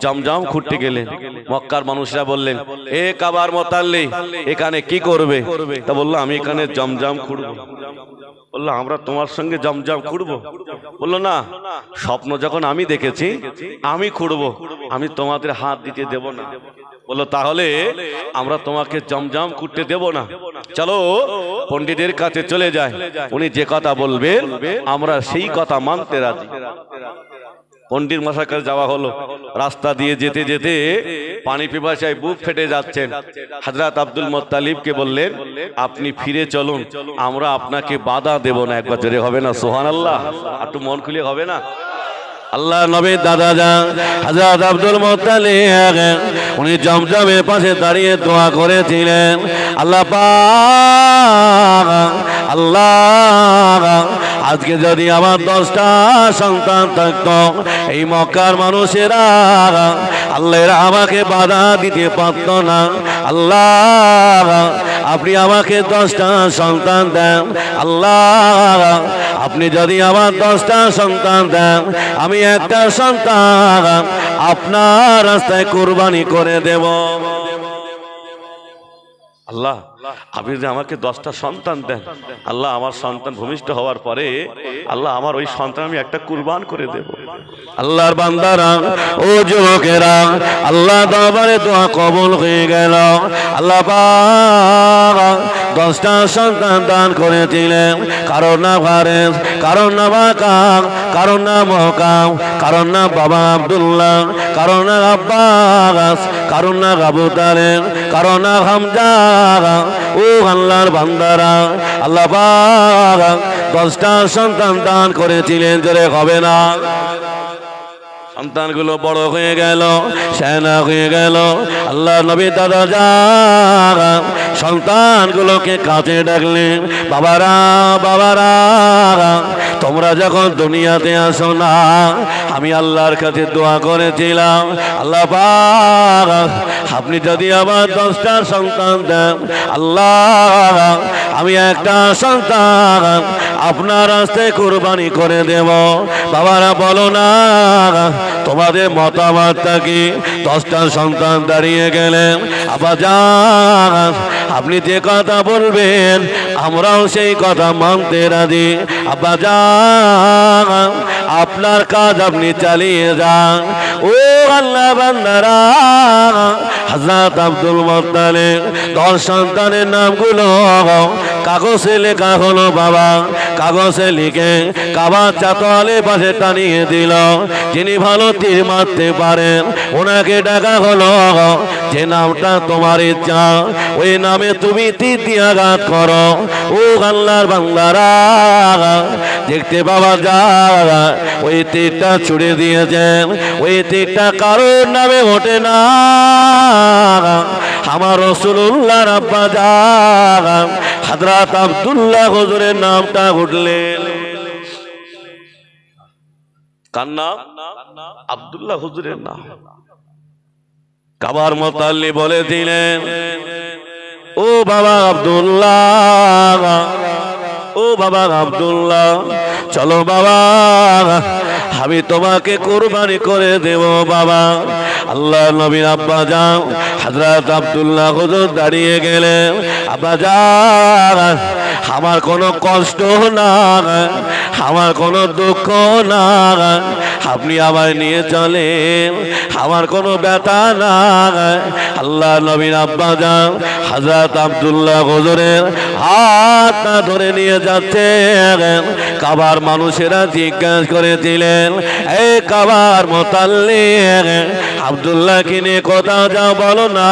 A: জমজম খুঁড়তে গেলেন। মক্কার মানুষরা বললেন এ কাবার মুত্তালিব এখানে কি করবে? তা বললো আমি এখানে জমজম খুঁড়বো। বললো আমরা তোমার সঙ্গে জমজম খুঁড়বো? বললো না, স্বপ্ন যখন আমি দেখেছি আমি খুঁড়বো, আমি তোমাদের হাত দিতে দেব না। বললো তাহলে আমরা তোমাকে জমজম খুঁড়তে দেব না, চলো পণ্ডিতের কাছে চলে যায়, উনি যে কথা বলবেন আমরা সেই কথা মানতে রাজি। পণ্ডিত মশাইয়ের কাছে যাওয়া হলো। রাস্তা দিয়ে যেতে যেতে পানি পিপাসায় বুক ফেটে যাচ্ছেন। হযরত আব্দুল মুত্তালিবকে বললেন, আপনি ফিরে চলুন, আমরা আপনাকে বাধা দেব না। একবার জোরে হবে না সুবহানাল্লাহ? একটু মন খুলে হবে না?
B: আল্লাহ নবীর দাদা যান হযরত আব্দুল মুত্তালিব উনি জমজমের পাশে দাঁড়িয়ে দোয়া করেছিলেন, আল্লাহ পাক, আল্লাহ আজকে যদি আমার 10টা সন্তান থাকতো, এই মক্কার মানুষেরা আল্লাহ আমাকে বাধা দিতে পারত না। আল্লাহ আপনি আমাকে 10টা সন্তান দেন। আল্লাহ আপনি যদি আমার 10টা সন্তান দেন, আমি একটা সন্তান আপনার রাস্তায় কুরবানি করে দেব।
A: আল্লাহ আপনি যদি আমাকে 10টা সন্তান দেন, আল্লাহ আমার সন্তান ভূমিষ্ঠ হওয়ার পরে আল্লাহ আমার ওই সন্তান আমি একটা কুরবান করে দেব।
B: আল্লাহর বান্দারা ও যুবকেরা, আল্লাহ দরবারে দোয়া কবুল হয়ে গেল। আল্লাহ পাক 10টা সন্তান দান করেছিলেন। কারণ না ফারেস, কারণ না মাকাম, কারণ না মহকাম, কারণ না বাবা আব্দুল্লাহ, কারণ না আব্বাস, কারণ না আবু তালেব, কারণ না হামজা। ও আল্লাহর বান্দারা, আল্লাহ পাক 10টা সন্তান দান করেছিলেন। জোরে হবে না? সন্তানগুলো বড় হয়ে গেল, সেনা হয়ে গেল। আল্লাহ নবী দাদা যান সন্তানগুলোকে কাছে ডাকলেন, বাবারা, বাবারা তোমরা যখন দুনিয়াতে আসো না, আমি আল্লাহর কাছে দোয়া করেছিলাম, আল্লাহ পাক আপনি যদি আমার 10টা সন্তান দেন, আল্লাহ আমি একটা সন্তান আপনার রাস্তায় কুরবানি করে দেব। বাবারা বলো না তোমাদের মতামতটা কি? 10টা সন্তান দাঁড়িয়ে গেলেন। আব্বা জান আপনি যে কথা বলবেন আমরাও সেই কথা মানতে রাজি। আব্বা জান আপনার কাজ আপনি চালিয়ে যান। ও আল্লাহ বান্দারা, হযরত আব্দুল মুত্তালিব 10 সন্তানের নামগুলো কাগজে লেখা হলো। বাবা কাগজে লিখে কাবার চাতালে পাশে টানিয়ে দিল। যিনি ভালো তীর মারতে পারেন ওনাকে ডাকা হলো। যে নামটা তোমার ইচ্ছা ওই নামে তুমি তীর দিয়ে আঘাত করো। ও আল্লাহর বান্দারা দেখতে বাবা যা ওই তীরটা ছুড়ে দিয়েছেন, ওই তীরটা কারোর নামে ওঠে না, আমার রাসূলুল্লাহর আব্বা জান হযরত আব্দুল্লাহ হুজুরের নামটা উঠলেন।
A: কার নাম? আব্দুল্লাহ হুজুরের নাম।
B: কাবার মুতাল্লি বলে দিলেন, ও বাবা আব্দুল্লাহ, ও বাবা আব্দুল্লাহ চলো বাবা আমি তোমাকে কুরবানি করে দেব। বাবা আল্লাহ নবীর আব্বা জান হযরত আব্দুল্লাহ হুজুর দাঁড়িয়ে গেলেন। আব্বা জান আমার কোনো কষ্ট না, আমার কোনো দুঃখ না, আপনি আমায় নিয়ে চলেন, আমার কোনো ব্যথা না। আল্লাহ নবীর আব্বা জান হযরত আব্দুল্লাহ হুজুরের হাতটা ধরে নিয়ে যাচ্ছে। কাবার মানুষেরা জিজ্ঞাসা করেছিলেন, এই কাবার মুতাল্লিব আব্দুল্লাহকে নিয়ে কোথাও যাও বলো না,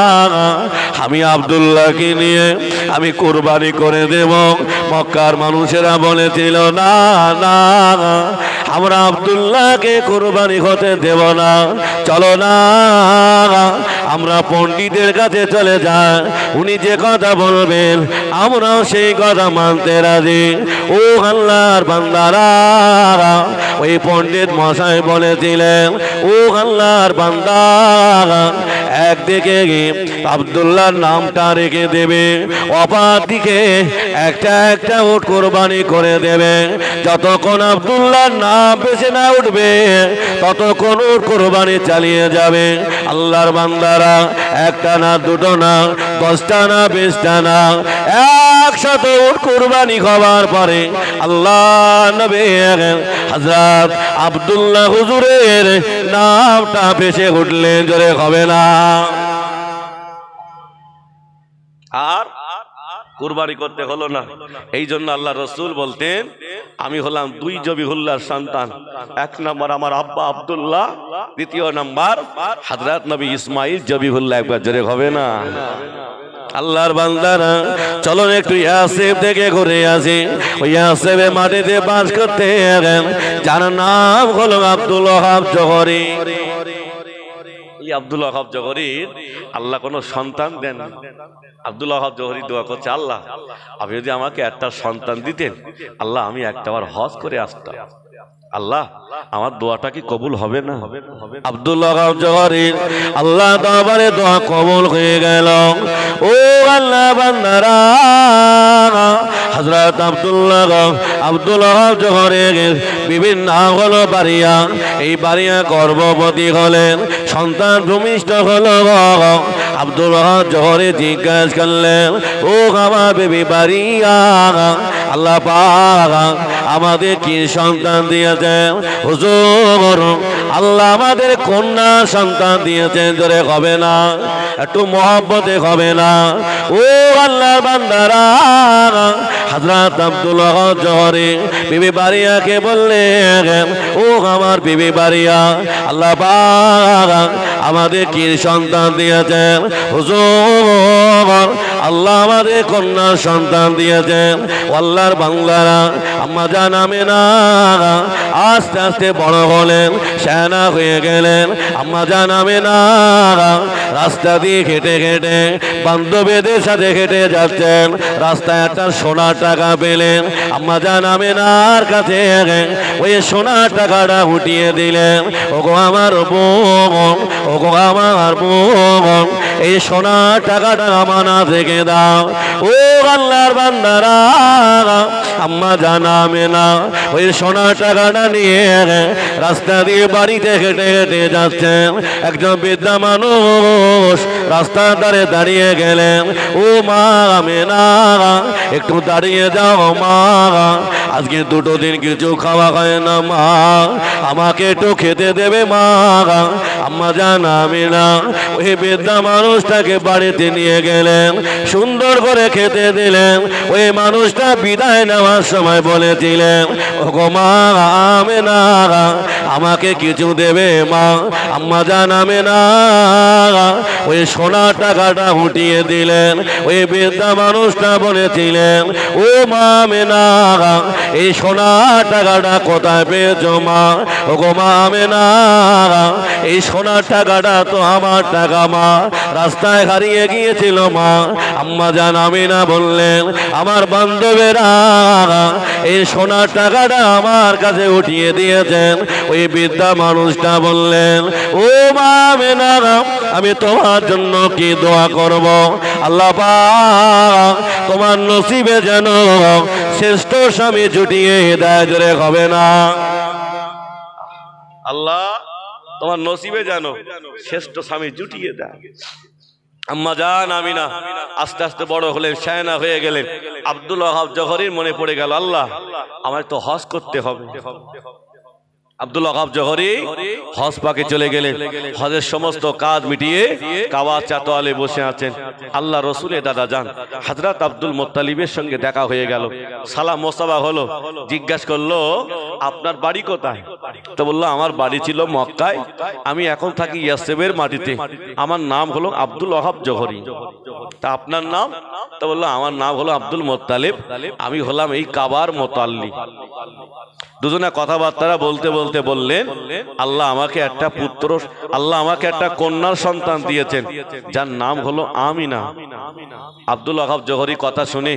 B: আমি আব্দুল্লাহকে নিয়ে আমি কুরবানি করে দেব। মক্কার মানুষেরা বলেছিল, না না আমরা আব্দুল্লাহকে কুরবানি হতে দেব না, চলো না আমরা পণ্ডিতের কাছে চলে যাই, উনি যে কথা বলবেন আমরাও সেই কথা মানতে রাজি। ও আল্লাহর বান্দারা, ওই পণ্ডিত মশাই বলেছিলেন, ও আল্লাহর বান্দা একদিকে আব্দুল্লাহর নামটা রেখে দেবে, অপর দিকে একটা একটা উট কোরবানি করে দেবে। যতক্ষণ আব্দুল্লাহর নাম বেশি না উঠবে ততক্ষণ উট কোরবানি চালিয়ে যাবে। আল্লাহর বান্দারা একটা না, দুটো না, 10টা না, 20টা না, 100 উট কোরবানি হবার পরে আল্লাহ নবী হযরত আব্দুল্লাহ হুজুরের নামটা ভেসে উঠলেন। জোরে হবে না?
A: আর কুরবানি করতে হলো না। এই জন্য আল্লাহ রসুল বলতেন, আমি হলাম দুই জবিহুল্লাহর সন্তান। এক নম্বর আমার আব্বা আব্দুল্লাহ, দ্বিতীয় নম্বর হযরত নবী ইসমাইল জবিহুল্লাহ। একবার জোরে হবে না? আল্লাহর বান্দারা, চলো একটু ইয়াসেব থেকে ঘুরে আসি। ওই ইয়াসেবে মাটিতে বাস করতে গেলেন যার নাম হলো আব্দুল ওয়াহাব জোহরি। এই আব্দুল ওয়াহাব জোহরির আল্লাহ কোনো সন্তান দেন। আব্দুল ওয়াহাব জোহরি দোয়া করছে, আল্লাহ আপনি যদি আমাকে একটা সন্তান দিতেন, আল্লাহ আমি একটাবার হজ করে আসতাম। আল্লাহ আমার দোয়াটা কি কবুল হবে না? আব্দুল ওয়াহাব জোহরির আল্লাহ দরবারে দোয়া কবুল হয়ে গেল। ও আল্লাহ বান্দারা, হযরত আব্দুল ওয়াহাব জোহরির বিভিন্ন হলো বাড়িয়া। এই বাড়িয়া গর্ভবতী হলেন, সন্তান ভূমিষ্ঠ হলো। আব্দুল ওয়াহাব জোহরি জিজ্ঞাসা করলেন, ও আমার বেবি বাড়িয়া, আল্লাহ পাক আমাদের কি সন্তান দিয়েছেন? হুজুর আল্লাহ আমাদের কন্যা সন্তান দিয়েছেন। জোরে হবে না? একটু মহব্বতে হবে না? ও আল্লাহর বান্দারা, হযরত আব্দুল ওয়াহাব জোহরি বিবি বাড়িয়াকে বললেন, ও আমার বিবি বাড়িয়া, আল্লাহ পাক আমাদের কি সন্তান দিয়েছেন? হুজুর আল্লাহ আমাদের কন্যা সন্তান দিয়েছেন। আল্লাহর বান্দারা, আম্মা জান আমেনা আস্তে আস্তে বড় হলেন, সেনা হয়ে গেলেন। আম্মা জান আমেনা রাস্তা দিয়ে হেঁটে হেঁটে বান্ধবীদের সাথে হেঁটে যাচ্ছেন। রাস্তায় একটা সোনার টাকা পেলেন। আম্মা জান আমেনার কাছে ওই সোনার টাকাটা উঠিয়ে দিলেন। ওগো আমার বোন, ওগো আমার বোন, এই সোনার টাকাটা আমানা থেকে দাও। ও আল্লাহর বান্দারা, আম্মা জান আমেনা ওই সোনার টাকাটা নিয়ে রাস্তা দিয়ে বাড়িতে হেঁটে হেঁটে যাচ্ছেন। একজন বৃদ্ধা মানুষ রাস্তার ধারে দাঁড়িয়ে গেলেন। ও মা আমেনা, একটু দাঁড়িয়ে যাও মা, আজকে দুটো দিন কিছু খাওয়া হয় না মা, আমাকে একটু খেতে দেবে মা। আম্মা জান আমেনা ওই বৃদ্ধা মানুষটাকে বাড়িতে নিয়ে গেলেন, সুন্দর করে খেতে দিলেন। ওই মানুষটা বিদায় নেওয়ার সময় বলেছিলেন, ওগো মা আমেনা আমাকে কিছু দেবে মা। আম্মা জান আমেনা ওই সোনার টাকাটা উঠিয়ে দিলেন। ওই বৃদ্ধা মানুষটা বলেছিলেন, ও মা আমেনা এই সোনার টাকাটা কোথায় পেয়েছো মা? ওগো মা আমেনা এই সোনার টাকাটা তো আমার টাকা মা, রাস্তায় হারিয়ে গিয়েছিল মা। আম্মা জান আমেনা বললেন, আমার বান্ধবীরা এই সোনার টাকাটা আমার কাছে উঠিয়ে দিয়েছেন। ওই বৃদ্ধা মানুষটা বললেন, ও মা আমেনা আমি তোমার জন্য কি দোয়া করব? আল্লাহ পাক তোমার নসিবে যেন শ্রেষ্ঠ স্বামী জুটিয়ে দেয়। জোরে হবে না? আল্লাহ তোমার নসিবে যেন শ্রেষ্ঠ স্বামী জুটিয়ে দেয়। আম্মা জান আমিনা আস্তে আস্তে বড় হলেন, শায়না হয়ে গেলেন। আব্দুল ওয়াহাব জোহরির মনে পড়ে গেল, আল্লাহ আমার তো হজ করতে হবে। আব্দুল ওয়াহাব জোহরি হজ পাকে চলে গেলেন। হজের সমস্ত কাজ মিটিয়ে কাবা চাতোয়ালে বসে আছেন। আল্লাহ রসুলের দাদা যান হযরত আব্দুল মুত্তালিবের সঙ্গে দেখা হয়ে গেল। সালাম মোসাফা হলো। জিজ্ঞাসা করলো, আপনার বাড়ি কোথায়? তো বললো, আমার বাড়ি ছিল মক্কায়, আমি এখন থাকি ইয়াসেবের মাটিতে। আমার নাম হলো আব্দুল ওয়াহাব জোহরি। তা আপনার নাম? তো বললো, আমার নাম হলো আব্দুল মুত্তালিব, আমি হলাম এই কাবার মুতাল্লি। দুজনে কথাবার্তা বলতে বলতে বললেন, আল্লাহ আমাকে একটা পুত্র, আল্লাহ আমাকে একটা কন্যার সন্তান দিয়েছেন যার নাম হলো আমিনা। আব্দুল ওয়াহাব জোহরি কথা শুনে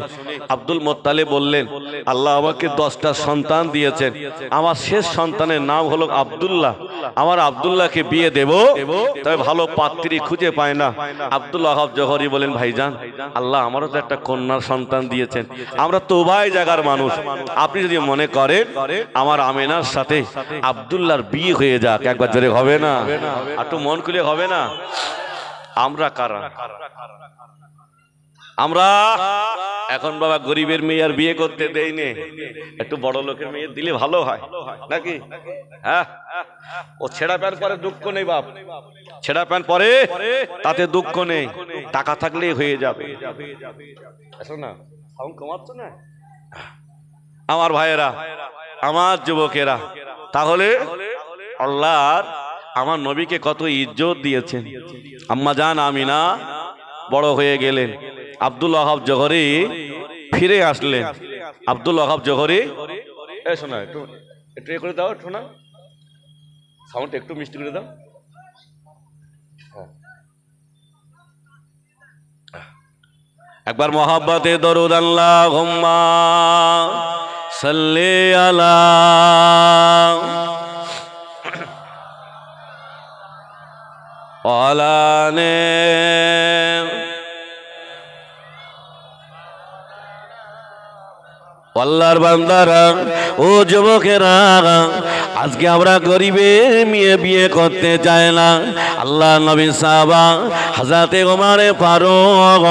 A: আব্দুল মুত্তালিব বললেন, আল্লাহ আমাকে 10টা সন্তান দিয়েছেন, আমার শেষ সন্তানের নাম হলো আব্দুল্লাহ। আমার আব্দুল্লাহকে বিয়ে দেব, তবে ভালো পাত্রী খুঁজে পায় না। আব্দুল ওয়াহাব জোহরি বলেন, ভাইজান আল্লাহ আমারও তো একটা কন্যার সন্তান দিয়েছেন, আমরা তো উভয় জায়গার মানুষ, আপনি যদি মনে করেন আমার আমেনার সাথে আব্দুল্লাহর বিয়ে হয়ে যাক, একবার জোরে হবে না? একটু মন খুলে হবে না? আমরা কারা? আমরা এখন বাবা গরিবের মেয়ে আর বিয়ে করতে দেই নে, একটু বড় লোকের মেয়ে দিলে ভালো হয় নাকি? হ্যাঁ, ও ছেঁড়া প্যান্ট পরে দুঃখ নেই বাপ, ছেঁড়া প্যান্ট পরে তাতে দুঃখ নেই, টাকা থাকলে হয়ে যাবে। না সাউন্ড কমাচ্ছ না আমার ভাইয়েরা, আমার যুবকেরা, তাহলে আল্লাহর আমার নবীকে কত ইজ্জত দিয়েছেন। আম্মা জান আমিনা বড় হয়ে গেলেন, আব্দুল ওয়াহাব জোহরি ফিরে আসলেন। আব্দুল ওয়াহাব জোহরি, শোনা একটু একটু এ করে দাও, শোনা সাউন্ড একটু মিষ্টি করে দাও। একবার মোহাব্বতে দরুদ আল্লাহুম্মা সাল্লি আলা ওয়ালানে আল্লাহর বান্দারা ও যুবকেরা, আজকে আমরা গরিবের মেয়ে বিয়ে করতে চাই না। আল্লাহ নবী সাহাবা হযরতে ওমরে ফারুক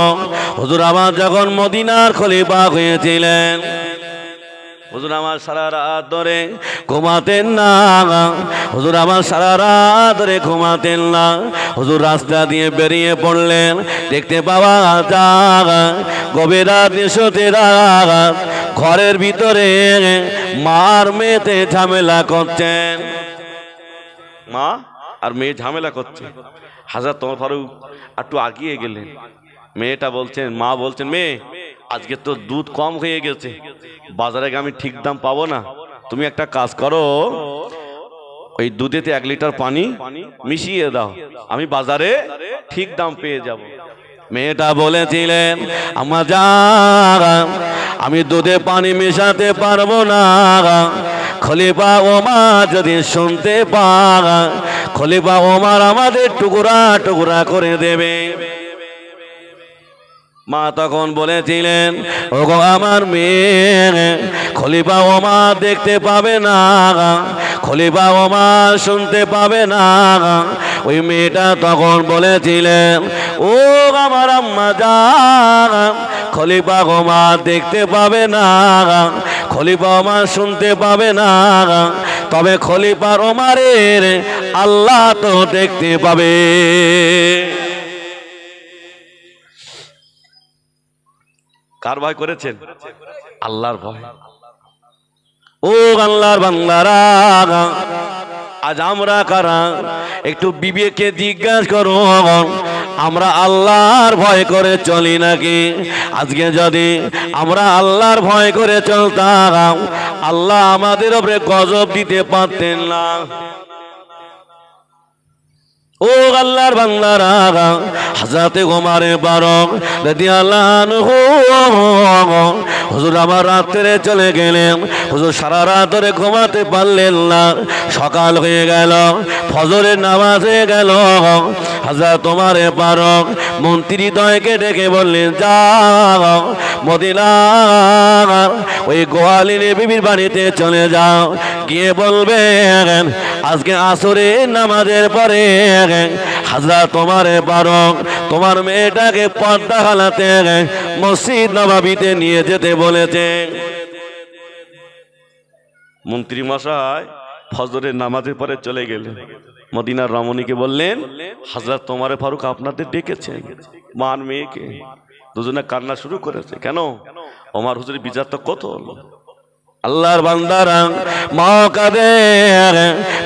A: হুজুর আমার যখন মদিনার খলিফা হয়েছিলেন, হুজুর আমার সারা রাত ধরে ঘুমাতেন না, হুজুর আমার সারা রাত ধরে ঘুমাতেন না। হুজুর রাস্তা দিয়ে বেরিয়ে পড়লেন, দেখতে পাওয়া যায় গভীর রাত নিশোতে রাত ঘরের ভিতরে মার মেয়েতে ঝামেলা করছেন, মা আর মেয়ে ঝামেলা করছে। হযরত ওমর ফারুক একটু আগিয়ে গেলেন, মেয়েটা বলছেন, মা বলছেন, মেয়ে আজকে তো দুধ কম হয়ে গেছে, বাজারে গিয়ে আমি ঠিক দাম পাবো না, তুমি একটা কাজ করো, ওই দুধেতে 1 লিটার পানি মিশিয়ে দাও, আমি বাজারে ঠিক দাম পেয়ে যাব। মেয়েটা বলেছিলেন, আম্মা জান আমি দুধে পানি মেশাতে পারবো না, খলিফা ওমর যদি শুনতে পায় খলিফা ওমর আমাদের টুকরা টুকরা করে দেবে। মা তখন বলেছিলেন, ওগো আমার মেয়ে, খলিফা ওমর দেখতে পাবে না, খলিফা ওমর শুনতে পাবে না। ওই মেয়েটা তখন বলেছিলেন, ও আমার আম্মা জান, খলিফা ওমর দেখতে পাবে না, খলিফা ওমর শুনতে পাবে না, তবে খলিফা ওমরের আল্লাহ তো দেখতে পাবে। কার ভয় করেছেন? আল্লাহর ভয়। ও আল্লাহর বান্দারা, আজ আমরা কারা একটু বিবেকে জিজ্ঞাসা করো, আমরা আল্লাহর ভয় করে চলি নাকি? আজকে যদি আমরা আল্লাহর ভয় করে চলতাম, আল্লাহ আমাদের উপরে গজব দিতে পারতেন না। ও আল্লাহর বান্দারা, হযরতে ওমর ফারুক রাদিয়াল্লাহু আনহু হুজুর আমার রাত্রে চলে গেলেন, হুজুর সারা রাত ধরে ঘুমাতে পারলেন না। সকাল হয়ে গেল, ফজরের নামাজ হয়ে গেল। হযরত ওমর ফারুক মন্ত্রী দ্বয়কে ডেকে বললেন, যাও মদিনার ওই গোয়ালিনী বিবির বাড়িতে চলে যাও, গিয়ে বলবেন আজকে আসরের নামাজের পরে হযরত ওমর ফারুক তোমার মেয়েটাকে পর্দা হালাতে মসজিদ নববীতে নিয়ে যেতে বলেছে। মন্ত্রী মশাই ফজরের নামাজের পরে চলে গেলেন, মদিনার রমণীকে বললেন, হযরত ওমর ফারুক আপনাদের ডেকেছেন, মান মেয়েকে। দুজনে কান্না শুরু করেছে। কেন? ওমর হুজুরের বিচার তো কত হলো। আল্লাহর বান্দারা, মা কাঁদে,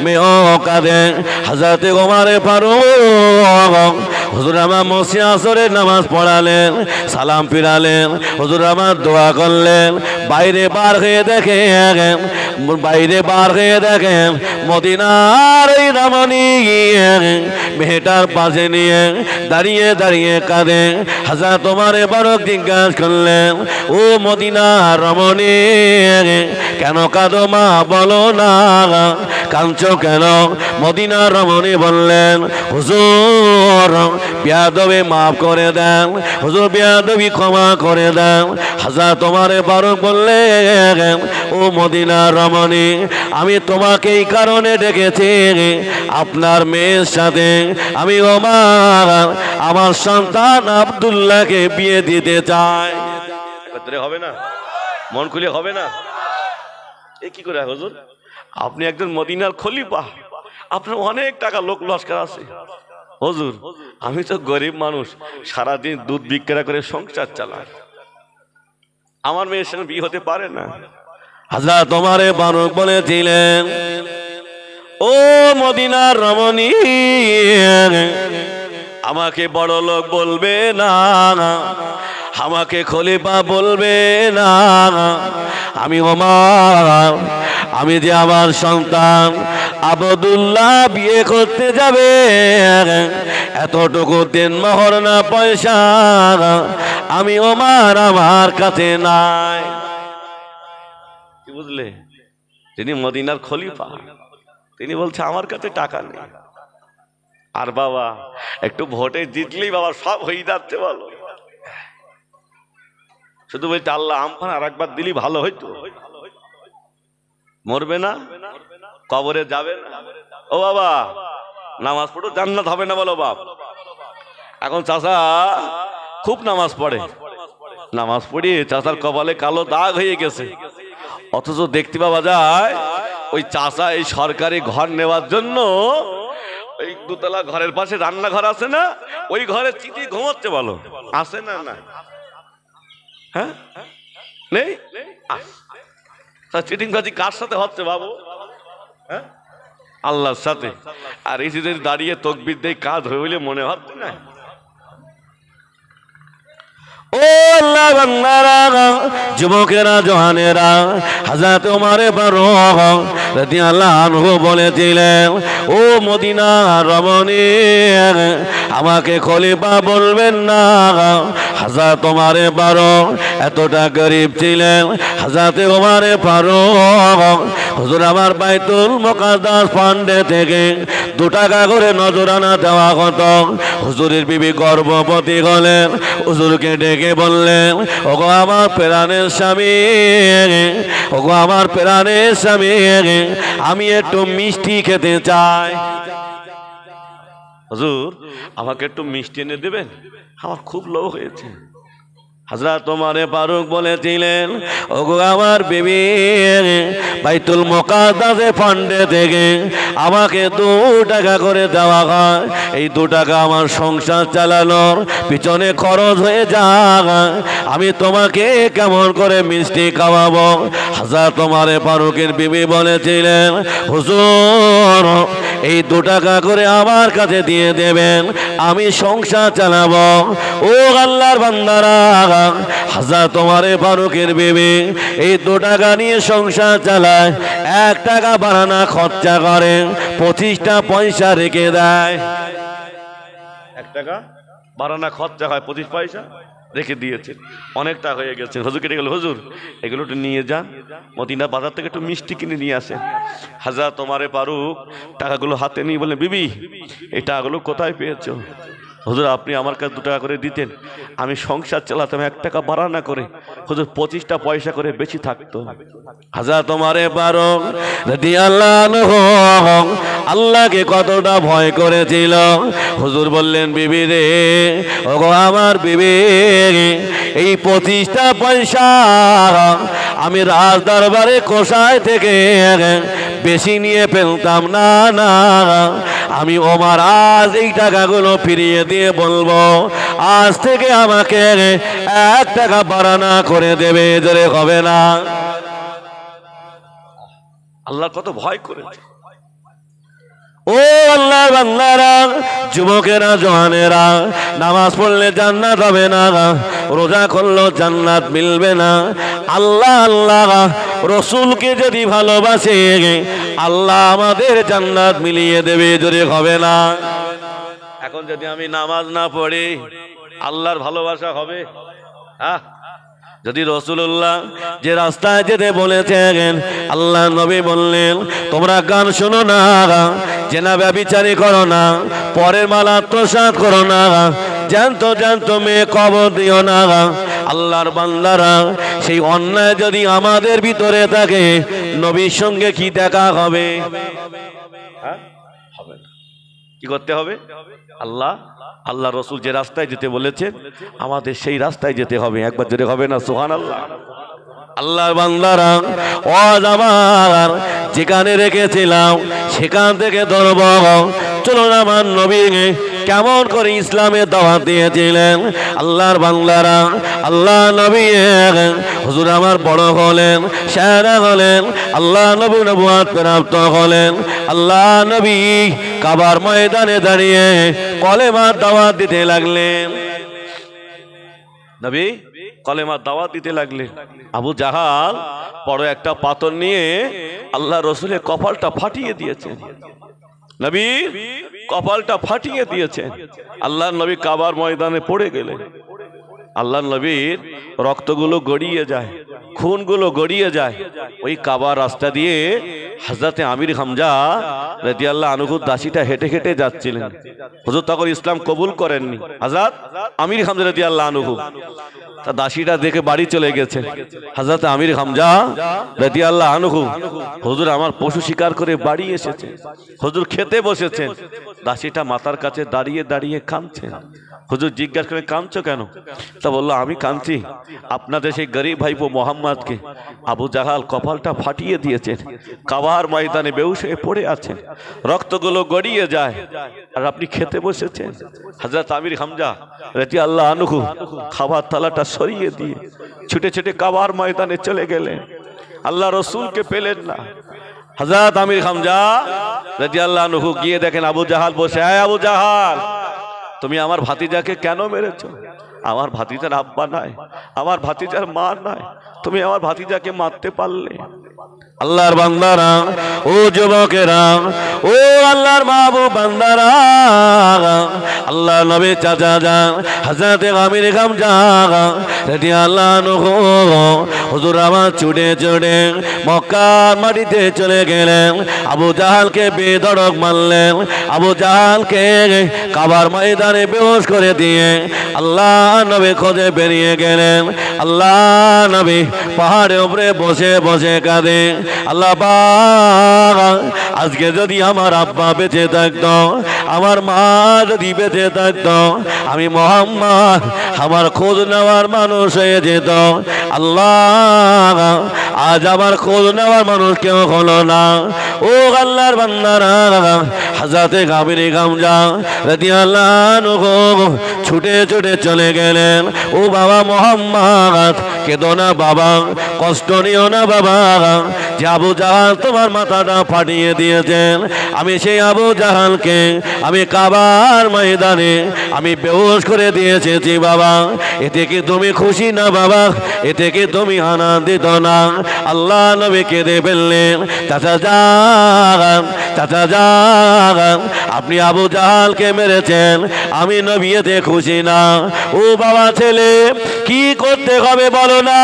A: মেয়েও কাঁদে। হযরতে ওমর ফারুক হুজুর আমার মসজিদে আসরের নামাজ পড়ালেন, সালাম ফিরালেন, হুজুর আমার দোয়া করলেন। বাইরে বার হয়ে দেখেন, মদিনার এই রমণী মেয়েটার পাশে নিয়ে দাঁড়িয়ে দাঁড়িয়ে কাঁদে। হযরত ওমর ফারুক জিজ্ঞাসা করলেন, ও মদিনার রমণী কেন কাঁদো মা, বলো না
B: কাঁদছো কেন? মদিনার রমণী বললেন, হুজুর বিয়াদবি মাফ করে দেন, হুজুর বিয়াদবি ক্ষমা করে দেন। হযরত ওমর ফারুক বললেন, ও মদিনার রমণী, আমি তোমাকে এই কারণে ডেকেছি, আপনার মেয়ের সাথে আমি ওমর আমার সন্তান আব্দুল্লাহকে বিয়ে দিতে চাই।
A: হবে না? মন খুলে হবে না? এ কি করে হুজুর? আপনি একজন মদিনার খলিফা, আপনার অনেক টাকা লোক লস্কর আছে। হুজুর আমি তো গরিব মানুষ, সারাদিন দুধ বিক্রি করে সংসার চালাই, আমার মেয়ের সঙ্গে বিয়ে হতে পারে না।
B: হযরত ওমর ফারুক বলেছিলেন, ও মদিনার রমণী, আমাকে বড় লোক বলবে না, আমাকে খলিফা বলবে না। আমি ওমর, আমি যে আমার সন্তান আব্দুল্লাহ বিয়ে করতে যাবে, এতটুকু দেন মোহর না পয়সা আমি ওমর আমার কাছে নাই।
A: কি বুঝলে? তিনি মদিনার খলিফা, তিনি বলছে আমার কাছে টাকা নেই। আর বাবা একটু ভোটে জিতলেই বাবা সব হয়ে যাচ্ছে, বলো। শুধু বলতে আল্লাহ আমফান আর একবার দিলি ভালো হইতো। মরবে না, কবরে যাবে না। ও বাবা নামাজ পড়ো, জান্নাত হবে না বলো বাপ। এখন চাচা খুব নামাজ পড়ে, নামাজ পড়িয়ে চাচার কপালে কালো দাগ হয়ে গেছে, অথচ দেখতে পাওয়া যায় ওই চাচা এই সরকারি ঘর নেওয়ার জন্য ওই দুতলা ঘরের পাশে রান্নাঘর আছে না, ওই ঘরে চিঠি ঘুমাচ্ছে, বলো আছে না? না, হ্যাঁ নেই। চিটিং বাজি কার সাথে হচ্ছে বাবু? হ্যাঁ আল্লাহর সাথে। আর এই যে দাঁড়িয়ে তকবির দিয়ে কাজ হইলে মনে হচ্ছে না।
B: ও আল্লাহ বান্দারা, যুবকেরা, জওয়ানেরা, হযরত ওমর ফারুক রাদিয়াল্লাহু আনহু বলেছিলেন, ও মদিনার রমণী, আমাকে খলিফা বলবেন না। হযরত ওমর ফারুক এতটা গরিব ছিলেন, হযরত ওমর ফারুক হুজুর আমার বাইতুল মুকাদ্দাস ফান্ডে থেকে 2 টাকা করে নজরানা দেওয়া হতো। হুজুরের বিবি গর্ভবতী হলেন, হুজুরকে ডেকে বললেন, ওগো আমার প্রাণের স্বামী, ওগো আমার প্রাণের স্বামী, আমি একটু মিষ্টি খেতে চাই।
A: হুজুর আমাকে একটু মিষ্টি এনে দেবেন, আমার খুব লোভ হয়েছে।
B: হযরত ওমর ফারুক বলেছিলেন, ওগো আমার বিবি, বাইতুল মুকাদ্দাসে ফান্ডে থেকে আমাকে 2 টাকা করে দেওয়া হয়, এই 2 টাকা আমার সংসার চালানোর পিছনে খরচ হয়ে যায়, আমি তোমাকে কেমন করে মিষ্টি খাওয়াবো? হযরত ওমর ফারুকের বিবি বলেছিলেন, হুজুর এই 2 টাকা করে আমার কাছে দিয়ে দেবেন, আমি সংসার চালাবো। ও আল্লাহর বান্দারা, হযরত ওমর ফারুকের বিবি এই 2 টাকা নিয়ে সংসার চালায়, 1 টাকা বাড়ানা খরচা করে, 25টা পয়সা রেখে দেয়।
A: 1 টাকা বাড়ানা খরচা হয়, 25 পয়সা রেখে দিয়েছেন। অনেকটা হয়ে গেছে। হুজুর কেটে গেল, হুজুর এগুলো একটু নিয়ে যান, মদিনা বাজার থেকে একটু মিষ্টি কিনে নিয়ে আসেন। হযরত ওমর ফারুক টাকাগুলো হাতে নিয়ে বললেন, বিবি এই টাকাগুলো কোথায় পেয়েছো? হুজুর আপনি আমার কাছে 2 টাকা করে দিতেন, আমি সংসার চালাতাম, 1 টাকা বাড়ানা করে, হুজুর 25টা পয়সা করে বেশি থাকতো।
B: হযরত ওমর ফারুক রাদিয়াল্লাহু আনহু আল্লাহকে কতটা ভয় করেছিল। হুজুর বললেন, বিবি রে, ওগো আমার বিবি, এই 25টা পয়সা আমি রাজ দরবারে কোষায় থেকে বেশি নিয়ে ফেলতাম না। না, আমি ওমর আজ এই টাকাগুলো ফিরিয়ে দিয়ে বলবো, আজ থেকে আমাকে 1 টাকা বাড়ানা করে দেবে, জোরে হবে না?
A: আল্লাহ কত ভয় করেছে।
B: ও আল্লাহর বান্দারা, যুবকেরা, জওয়ানেরা, নামাজ পড়লে জান্নাত হবে না, রোজা করলেও জান্নাত মিলবে না। আল্লাহ আল্লাহ রসুলকে যদি ভালোবাসে, আল্লাহ আমাদের জান্নাত মিলিয়ে দেবে, জোরে হবে না?
A: এখন যদি আমি নামাজ না পড়ি, আল্লাহর ভালোবাসা হবে? হ্যাঁ,
B: যদি রাসূলুল্লাহ যে রাস্তায় যেতে বলেছেন, আল্লাহ নবী বললেন তোমরা গান শোনো না, জেনা ব্যভিচারী করো না, পরের মাল আত্মসাৎ করো না, জ্যান্ত জ্যান্ত মেয়ে কবর দিও না। আল্লাহর বান্দারা, সেই অন্যায় যদি আমাদের ভিতরে থাকে, নবীর সঙ্গে কি দেখা হবে? হবে না। কি করতে হবে? আল্লাহ রসুল যে রাস্তায় যেতে বলেছেন, আমাদের সেই রাস্তায় যেতে হবে। একবার জোরে হবে না সুবহানাল্লাহ? আল্লাহর বান্দারা, ওয়াজ আমার যেখানে রেখেছিলাম সেখান থেকে ধরব। চলুন আমার নবী কেমন করে ইসলামের দাওয়াত দিয়েছিলেন। আল্লাহর বান্দারা, আল্লাহ নবী হুজুর আমার বড় হলেন, শায়রা হলেন, আল্লাহ নবী নবুয়ত প্রাপ্ত হলেন। আল্লাহ নবী কাবার ময়দানে দাঁড়িয়ে কলেমার দাওয়াত দিতে লাগলেন। নবী কলেমার দাওয়াত দিতে লাগলেন। আবু জাহাল বড় একটা পাথর নিয়ে আল্লাহ রসুলের কপালটা ফাটিয়ে দিয়েছেন। নবী কপালটা ফাটিয়ে দিয়েছেন। আল্লাহ নবী কাবার ময়দানে পড়ে গেলেন। আল্লাহ নবীর রক্তগুলো গড়িয়ে যায়, খুনগুলো গড়িয়ে যায়। ওই কাবার রাস্তা দিয়ে হযরতে আমির হামজা রাদিয়াল্লাহু আনহু দাসীটা হেঁটে হেঁটে যাচ্ছিলেন। হুজুর তখন ইসলাম কবুল করেননি। হযরত আমির হামজা রাদিয়াল্লাহু আনহু তা দাসীটা দেখে বাড়ি চলে গেছে। হযরত আমির হামজা রাদিয়াল্লাহু আনহু, হুজুর আমার পশু শিকার করে বাড়ি এসেছে, হুজুর খেতে বসেছেন। দাসীটা মাথার কাছে দাঁড়িয়ে দাঁড়িয়ে কাঁদছেন। হুজুর জিজ্ঞাসা করে কাঁদছো কেন? তা বললো আমি কাঁদছি আপনাদের সেই গরিব ভাইপো মোহাম্মদকে আবু জাহাল কপালটা ফাটিয়ে দিয়েছেন, কাবার ময়দানে বেহুশ হয়ে পড়ে আছেন, রক্তগুলো গড়িয়ে যায়, আর আপনি খেতে বসেছেন। হযরত আমির হামজা রাদিয়াল্লাহু আনহু খাবার থালাটা সরিয়ে দিয়ে ছুটে ছুটে কাবার ময়দানে চলে গেলেন। আল্লাহ রসুলকে পেলেন না। হযরত আমির হামজা রাদিয়াল্লাহু আনহু গিয়ে দেখেন আবু জাহাল বসে। আয় আবু জাহাল, তুমি আমার ভাতিজাকে কেন মেরেছো? আমার ভাতিজার আব্বা নাই, আমার ভাতিজার মা নাই, তুমি আমার ভাতিজাকে মারতে পারলে? আল্লাহর বান্দারা, ও যুবকেরা, ও আল্লাহর মাহবুব বান্দারা, আল্লাহ নবী চাচা যান হযরতে আমির হামজা রাদিয়াল্লাহু আনহু হুজুর আমার ছুটে ছুটে মক্কার মাটিতে চলে গেলেন। আবু জাহালকে বেধড়ক মারলেন। আবু জাহালকে কাবার ময়দানে বেহুশ করে দিয়ে আল্লাহ নবী খোঁজে বেরিয়ে গেলেন। আল্লাহ নবী পাহাড়ের উপরে বসে বসে কাঁদে, আল্লাহ পাক, আজকে যদি আমার আব্বা বেঁচে থাকতো, আমার মা যদি বেঁচে থাকতো, আমি মুহাম্মদ আমার খোঁজ নেওয়ার মানুষ হয়ে যেত। আল্লাহ, আজ আমার খোঁজ নেওয়ার মানুষ কেউ হলো না। ও আল্লাহর বান্দারা, হযরতে আমির হামজা রাদিয়াল্লাহু আনহু ছুটে ছুটে চলে গেলেন। ও বাবা মুহাম্মদ, কেঁদো না বাবা, কষ্ট নিও না বাবা, যে আবু জাহাল তোমার মাথাটা ফাটিয়ে দিয়েছেন, আমি সেই আবু জাহালকে আমি কাবার ময়দানে আমি বেহুশ করে দিয়েছি বাবা। এতে কি তুমি খুশি না বাবা? এতে কি তুমি আনন্দিত না? আল্লাহ নবী কেঁদে ফেললেন। চাচা যান, চাচা যান, আপনি আবু জাহালকে মেরেছেন, আমি নবী এতে খুশি না। ও বাবা ছেলে, কি করতে হবে বলো না?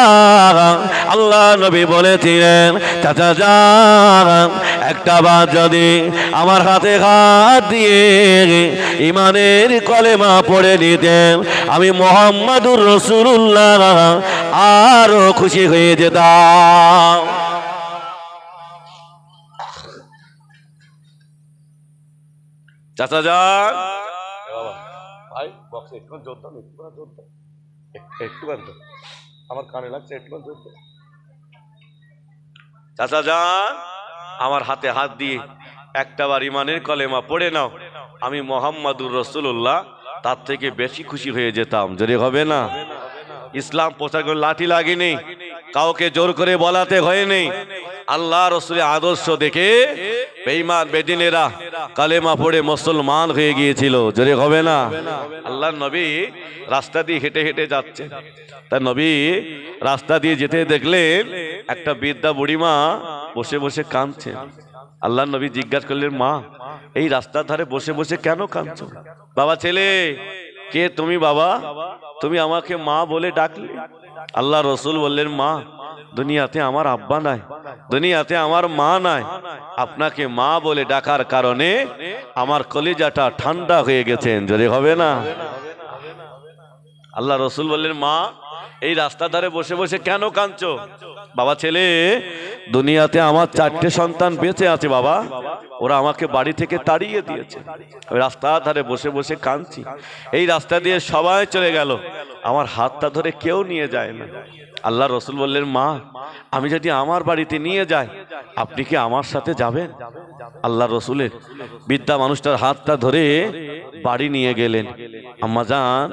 B: আল্লাহ নবী বলেছিলেন, চাচা যান, একটা বার যদি আমার হাতে হাত দিয়ে ইমানের কলেমা পড়ে নিতেন, আমি মুহাম্মাদুর রাসূলুল্লাহ আরো খুশি হয়ে যেতাম। চাচা যান, ভাই বক্সে একটু জোর দাও, একটু আমার কানে লাগছে, একটু জোর দাও। চাচা যান, আমার হাতে হাত দিয়ে একটা বার ইমানের কলেমা পড়ে নাও, আমি মুহাম্মাদুর রাসূলুল্লাহ তার থেকে বেশি খুশি হয়ে যেতাম। যদি হবে না, ইসলাম প্রচার করে লাঠি লাগেনি, কাউকে জোর করে বলাতে হয়নি। আল্লাহ রসুলের আদর্শ দেখে বেঈমান বেদিনেরা কালেমা পড়ে মুসলমান হয়ে গিয়েছিল। যদি হবে না, আল্লাহ নবী রাস্তা দিয়ে হেঁটে হেঁটে যাচ্ছে, তা নবী রাস্তা দিয়ে যেতে দেখলেন একটা বৃদ্ধা বুড়িমা বসে বসে কাঁদছে। আল্লাহ নবী জিজ্ঞাসা করলেন, মা, এই রাস্তার ধারে বসে বসে কেন কাঁদছো? বাবা ছেলে, কে তুমি? বাবা, তুমি আমাকে মা বলে ডাকলে, আল্লাহ রসুল বললেন, মা দুনিয়াতে আমার আব্বা নাই, দুনিয়াতে আমার মা নাই, আপনাকে মা বলে ডাকার কারণে আমার কলিজাটা ঠান্ডা হয়ে গেছেন। যদি হবে না, আল্লাহ রসুল বললেন, মা এই রাস্তার ধারে বসে বসে কেন কাঁদছো? বাবা ছেলে, দুনিয়াতে আমার 4টে সন্তান বেঁচে আছে বাবা, ওরা আমাকে বাড়ি থেকে তাড়িয়ে দিয়েছে, ওই রাস্তার ধারে বসে বসে কাঁদছি। এই রাস্তা দিয়ে সবাই চলে গেল, আমার হাতটা ধরে কেউ নিয়ে যায় না। আল্লাহ রসুল বললেন, মা আমি যদি আমার বাড়িতে নিয়ে যাই, আপনি কি আমার সাথে যাবেন? আল্লাহ রসুলের বৃদ্ধা মানুষটার হাতটা ধরে বাড়ি নিয়ে গেলেন। আম্মা জান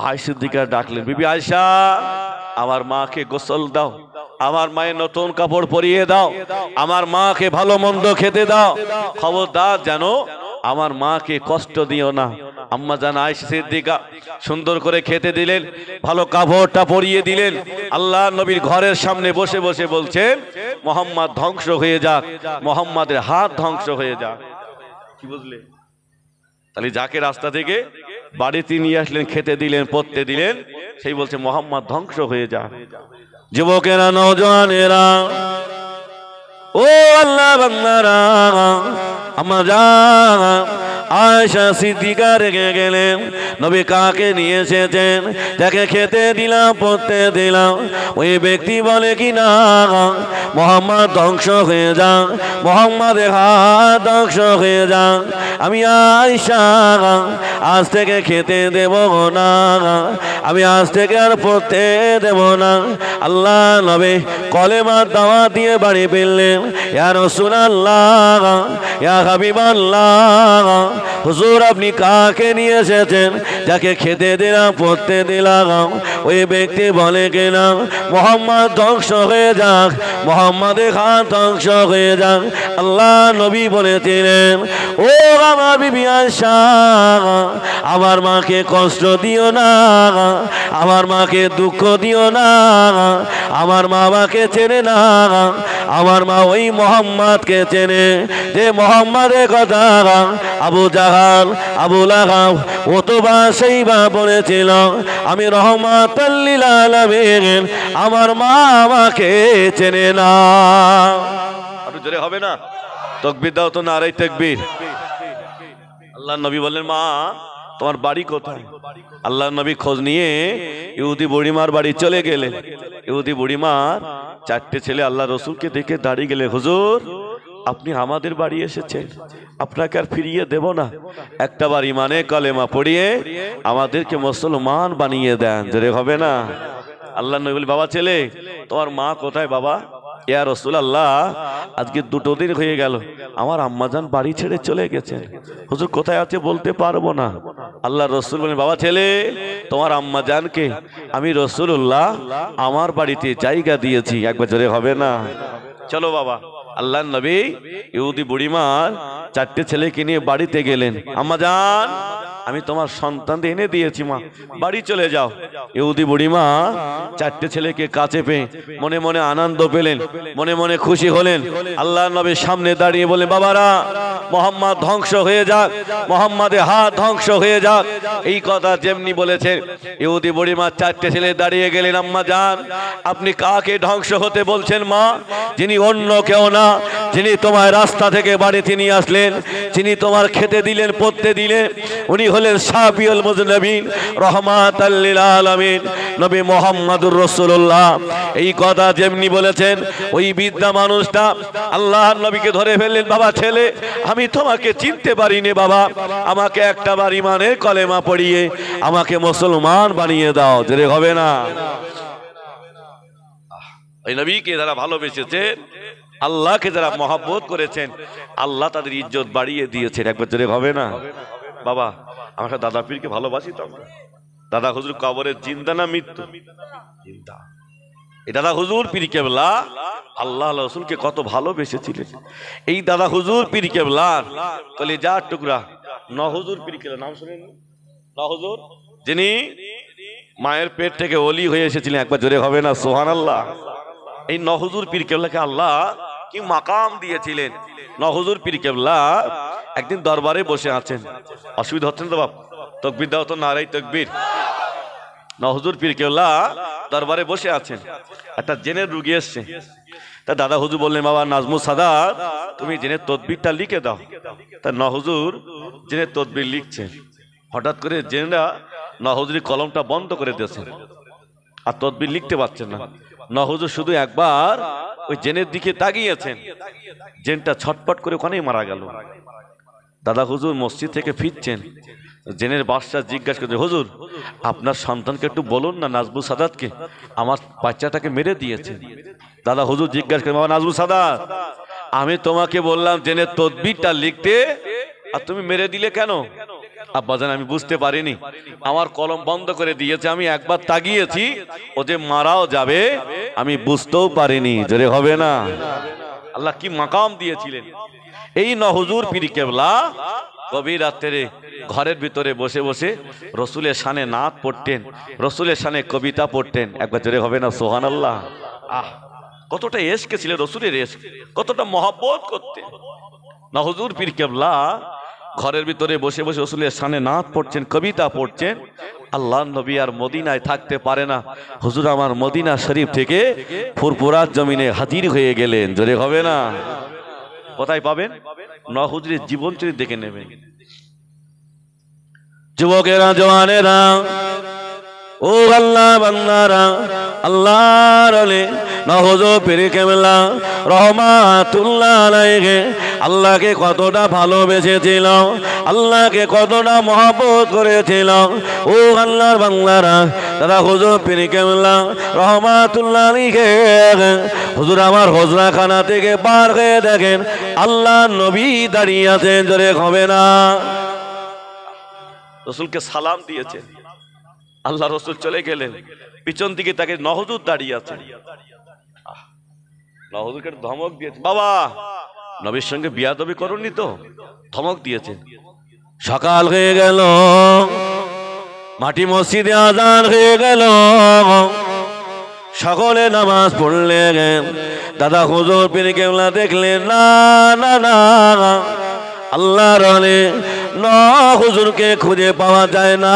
B: আয়েশা সিদ্দিকা ডাকলেন, বিবি আয়েশা, আমার মাকে গোসল দাও, আমার মায়ের নতুন কাপড় পরিয়ে দাও, আমার মাকে ভালো মন্দ খেতে দাও, খবরদার যেন আমার মাকে কষ্ট দিও না। আম্মা জান আয়েশা সিদ্দিকা সুন্দর করে খেতে দিলেন, ভালো কাপড়টা পরিয়ে দিলেন। আল্লাহ নবীর ঘরের সামনে বসে বসে বলছেন, মোহাম্মদ ধ্বংস হয়ে যাক, মোহাম্মদের হাত ধ্বংস হয়ে যাক। কি বুঝলে? তাহলে যাকে রাস্তা থেকে বাড়িতে নিয়ে আসলেন, খেতে দিলেন, পড়তে দিলেন, সেই বলছে মোহাম্মদ ধ্বংস হয়ে যাক। যুবকেরা, নওজওয়ানেরা, ও আল্লাহ বান্দারা, আম্মা জান আয়েশা সিদ্দিকা রেগে গেলেন, নবী কাকে নিয়ে এসেছেন, তাকে খেতে দিলাম, পড়তে দিলাম, ওই ব্যক্তি বলে কি না মোহাম্মদ ধ্বংস হয়ে যাক, মোহাম্মদের হাত ধ্বংস হয়ে যাক। আমি আয়েশা আজ থেকে খেতে দেব না, আমি আজ থেকে আর পড়তে দেব না। আল্লাহ নবী কলেমার দাওয়াত দিয়ে বাড়ি ফিরলেন। ইয়া রাসূলুল্লাহ, ইয়া হাবিবাল্লাহ, হুজুর আপনি কাকে নিয়ে এসেছেন, যাকে খেতে দিলাম, পড়তে দিলাম, ওই ব্যক্তি বলে কিনা মোহাম্মদ ধ্বংস হয়ে যাক, মোহাম্মদের হাত ধ্বংস হয়ে যাক। আল্লাহ নবী বলেছিলেন, ও আমার বিবি আয়েশা, আমার মাকে কষ্ট দিও না, আমার মাকে দুঃখ দিও না, আমার মা আমাকে চেনে না, আমার মা ওই মোহাম্মদকে চেনে যে মোহাম্মদের কথা আবু জাহাল, আবু লাহাব, ওতবা সেইবা বলেছিল আমি রহমাতুল লিল আলামিন, আমার মা আমাকে চেনে না। আরো জোরে হবে না? তাকবীর দাও তো, নারে তাকবীর। আল্লাহ নবী বললেন, মা তোমার বাড়ি কোথায়? আল্লাহ নবী খোঁজ নিয়ে ইহুদি বুড়িমার বাড়ি চলে গেলেন। ইহুদি বুড়িমার 4টে ছেলে আল্লাহ রসুলকে দেখে দাঁড়িয়ে গেলে, হুজুর আপনি আমাদের বাড়ি এসেছেন, আপনাকে আর ফিরিয়ে দেব না, একটা বার ইমানে কলেমা পড়িয়ে আমাদেরকে মুসলমান বানিয়ে দেন। জোরে হবে না? আল্লাহ নবী বলে, বাবা ছেলে তোমার মা কোথায়? বাবা, ইয়া রাসূলুল্লাহ আজকে 2 দিন হয়ে গেল, আমার আম্মাজান বাড়ি ছেড়ে চলে গেছেন, হুজুর কোথায় আছে বলতে পারবো না। আল্লাহ রসুল বলেন, বাবা ছেলে তোমার আম্মাজানকে আমি রাসূলুল্লাহ আমার বাড়িতে জায়গা দিয়েছি। একবার জোরে হবে না? চলো বাবা। আল্লাহ নবী ইহুদি বুড়িমার 4টে ছেলেকে নিয়ে বাড়িতে গেলেন। আম্মাজান আমি তোমার সন্তানদের এনে দিয়েছি, মা বাড়ি চলে যাও। ইহুদি বুড়িমা 4টে ছেলেকে কাছে পেয়ে মনে মনে আনন্দ পেলেন, মনে মনে খুশি হলেন। আল্লাহ নবীর সামনে দাঁড়িয়ে বলে, বাবারা মোহাম্মদ ধ্বংস হয়ে যাক, মোহাম্মদের হাত ধ্বংস হয়ে যাক। এই কথা যেমনি বলেছেন, ইহুদি বুড়িমা 4টে ছেলে দাঁড়িয়ে গেলেন। আম্মা জান আপনি কাকে ধ্বংস হতে বলছেন? মা, যিনি অন্য কেউ না, যিনি তোমার রাস্তা থেকে বাড়িতে নিয়ে আসলেন, যিনি তোমার খেতে দিলেন, পড়তে দিলেন, উনি হলেন শাফিউল মুজনিবিন, রাহমাতাল লিল আলামিন, নবী মুহাম্মদুর রাসূলুল্লাহ। এই কথা যেমনি বলেছেন, ওই বৃদ্ধা মানুষটা আল্লাহর নবীকে ধরে ফেললেন, বাবা ছেলে আমি তোমাকে চিনতে পারিনি, বাবা আমাকে একটা বার ইমানের কলেমা পড়িয়ে আমাকে মুসলমান বানিয়ে দাও। জোরে হবে না? এই নবীকে যারা ভালোবেসেছেন, আল্লাহকে যারা মহব্বত করেছেন, আল্লাহ তাদের ইজ্জত বাড়িয়ে দিয়েছেন। একবার জোরে হবে না? বাবা আমরা দাদা পীরকে ভালোবাসি তো, আমরা দাদা হুজুর কবরে জিন্দা না মৃত্যু? জিন্দা। এই দাদা হুজুর পীর কেবলা আল্লাহ রাসূলকে কত ভালোবেসেছিলেন। এই দাদা হুজুর পীর কেবলার কলিজার টুকরা নহুজুর পীর কেবলা, নাম শুনেন? নহুজুর, যিনি মায়ের পেট থেকে ওলি হয়ে এসেছিলেন। একবার জোরে হবে না? সুবহানাল্লাহ। এই নহুজুর পীর কেবলাকে আল্লাহ কি মাকাম দিয়েছিলেন। নহুজুর পীর কেবলা একদিন দরবারে বসে আছেন, অসুবিধা হচ্ছেন তো বাপ? তাকবীর দাও তো, নারে তাকবীর।
A: হুজুর পীর কেবলা দরবারে বসে আছেন, একটা জেনের রুগী এসছে। তা দাদা হুজুর বললেন, বাবা নাজমুস সাদাত তুমি জেনের তদবিরটা লিখে দাও। তা হুজুর জেনের তদবির লিখছেন। হঠাৎ করে জেনেরা হুজুরি কলমটা বন্ধ করে দিয়েছেন, আর তদবির লিখতে পারছেন না। হুজুর শুধু একবার ওই জেনের দিকে তাকিয়েছেন, জেনটা ছটপট করে ওখানেই মারা গেল। দাদা হুজুর মসজিদ থেকে ফিরছেন, জেনের বাদশা জিজ্ঞাসা করছে, হুজুর আপনার সন্তানকে একটু বলুন না নাজমুস সাদাতকে আমার বাচ্চাটাকে মেরে দিয়েছে। দাদা হুজুর জিজ্ঞাসা করেন, বাবা নাজমুস সাদাত আমি তোমাকে বললাম জেনের তদবিরটা লিখতে, আর তুমি মেরে দিলে কেন? আব্বাজান আমি বুঝতে পারিনি, আমার কলম বন্ধ করে দিয়েছে, আমি একবার তাকিয়েছি ও যে মারাও যাবে আমি বুঝতেও পারিনি। জোরে হবে না? আল্লাহ কি মাকাম দিয়েছিলেন। এই হুজুর পীর কেবলা গভীর রাত্রে ঘরের ভিতরে বসে বসে রসুলের শানে নাত পড়তেন, রসুলের শানে কবিতা পড়তেন। একবার জোরে হবে না সুবহানাল্লাহ? আহ কতটা এশকে ছিল রসুলের, এশক কতটা মহব্বত করতেন। হুজুর পীর কেবলা ঘরের ভিতরে বসে বসে রসুলের শানে নাত পড়ছেন, কবিতা পড়ছেন। আল্লাহ নবী আর মদিনায় থাকতে পারে না, হুজুর আমার মদিনা শরীফ থেকে ফুরফুরার জমিনে হাজির হয়ে গেলেন। জোরে হবে না? কোথায় পাবেন? হুজুরের জীবন চরিত্র দেখে নেবেন।
B: যুবকেরা, জওয়ানেরা, ও আল্লাহ বান্দারা, আল্লাহর ওলি হুজুর পীর কেবলা রহমাতুল্লাহ আলাইহি আল্লাহকে কতটা ভালোবেসেছিল, আল্লাহকে কতটা মহব্বত করেছিল। ও আল্লাহর বান্দারা, দাদা হুজুর পীর কেবলা রহমাতুল্লাহ আলাইহি হুজুর আমার হুজরাখানা থেকে পার হয়ে দেখেন আল্লাহ নবী দাঁড়িয়ে আছেন। জোরে হবে না?
A: রসুলকে সালাম দিয়েছেন, আল্লাহ রসুল চলে গেলেন, পিছন দিকে তাকে হুজুর দাঁড়িয়ে আছেন। হুজুরকে ধমক দিয়েছে, বাবা নবীর সঙ্গে বিয়াদবি করুননি তো, ধমক দিয়েছেন।
B: সকাল হয়ে গেল, মাটি মসজিদে আজান হয়ে গেল, সকলে নামাজ পড়লেন। দাদা হুজুর পীর কেবলা দেখলেন না না না আল্লাহর ওলি হুজুরকে খুঁজে পাওয়া যায় না।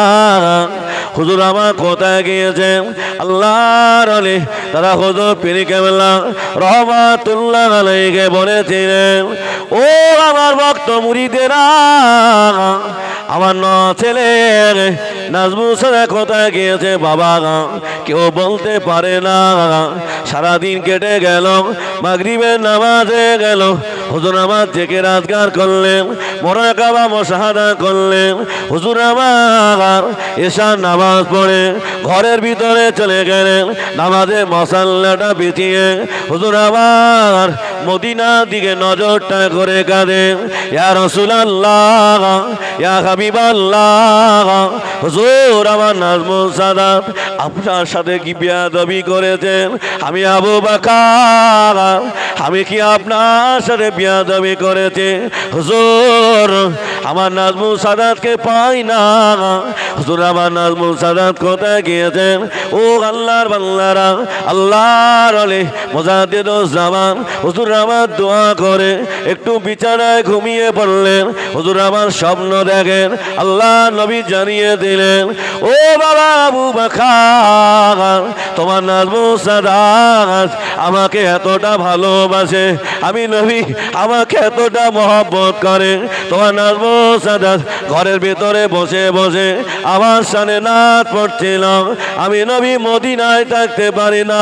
B: হুজুর আমার কোথায় গিয়েছেন? আল্লাহর ওলি দাদা হুজুর পীর কেবলা রহমাতুল্লাহ আলাইহি বলেছিলেন, ও আমার ভক্ত মুরিদেরা, আমার ছেলে নাজমুস সাদাত কোথায় গিয়েছে বাবা? কেউ বলতে পারে না। সারাদিন কেটে গেল, মাগরিবের নামাজে গেল, হুজুর আমার থেকে রাজগার করলেন, মুরাকাবা মুশাহাদা করলেন। হুজুর আমার এশার নামাজ পড়ে ঘরের ভিতরে চলে গেলেন, নামাজের মশাল্লাটা বিছিয়ে হুজুর আমার মদিনার দিকে নজরটা করে কাঁদেন, ইয়া রাসূলুল্লাহ, ইয়া হাবিবাল্লাহ, হুজুর আমার নাজমুস সাদাত আপনার সাথে কি বিয়াদবি করেছেন? আমি আবু বকর, আমি কি আপনার সাথে বিয়াদবি করেছি? হুজুর আমার নাজমুস সাদাতকে পাই না। হুজুর আমার নাজমুস সাদাত কোথায় গিয়েছেন? ও আল্লাহর বান্দারা, আল্লাহর ওলি মুজাদ্দিদুজ জামান হুজুর আমার দোয়া করে একটু বিছানায় ঘুমিয়ে পড়লেন। হুজুর আমার স্বপ্ন দেখেন, আল্লাহ নবী জানিয়ে দিলেন, ও বাবা আবু বকর, তোমার নাজমুস সাদাত আমাকে এতটা ভালোবাসে, আমি নবী আমাকে এতটা মহব্বত করে। তোমার নাজমুস সাদাত ঘরের ভিতরে বসে বসে আমার শানে নাত পড়ছিলাম। আমি নবী মদিনায় থাকতে পারি না,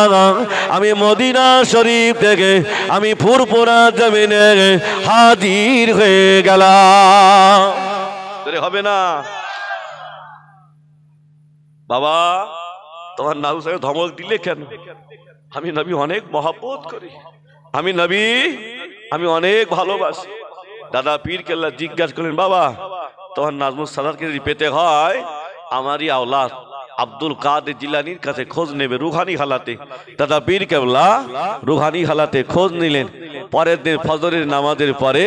B: আমি মদিনা শরীফ থেকে আমি ফুরফুরা জমিনে হাজির হয়ে গেলাম।
A: হবে না? বাবা তোমার নাজমুস সাদাত ধমক দিলে কেন? আমি নবী অনেক মহব্বত করি, আমি নবী আমি অনেক ভালোবাসি। দাদা পীর কেবলা জিজ্ঞাসা করলেন, বাবা তোমার নাজমুস সাদাতকে যদি পেতে হয় আমারই আওলাদ আব্দুল কাদের জিলানীর কাছে খোঁজ নেবে রুহানি হালাতে। দাদা পীর কেবলা রুহানি হালাতে খোঁজ নিলেন। পরের দিন ফজরের নামাজের পরে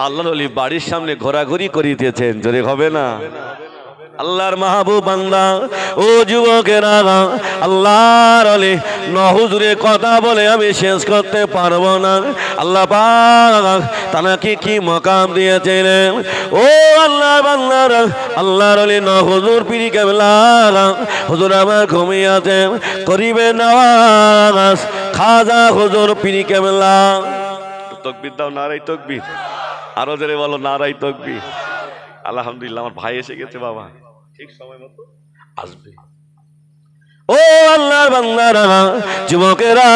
A: আল্লাহর ওলি বাড়ির সামনে ঘোরাঘুরি করিতেছেন। জোরে হবে না?
B: আল্লাহর মাহবুব বান্দা ও যুবকেরা, আল্লাহর ওলি হুজুরে কথা বলে আমি শেষ করতে পারবো না। আল্লাহ পাক তাকে কি মাকাম দিয়েছিলেন। ও আল্লাহর বান্দারা, আল্লাহর ওলি হুজুর পীর কেবলা হুজুর আমার ঘুমিয়ে আছেন, করিবে নওয়াজ খাজা হুজুর পীর কেবলা। তাকবীর দাও, নারাই তাকবীর, আরো জোরে বলো নারাই তাকবীর। আলহামদুলিল্লাহ, আমার ভাই এসে গেছে বাবা, ঠিক সময় মতো আসবে। ও আল্লাহর বান্দারা, যুবকেরা,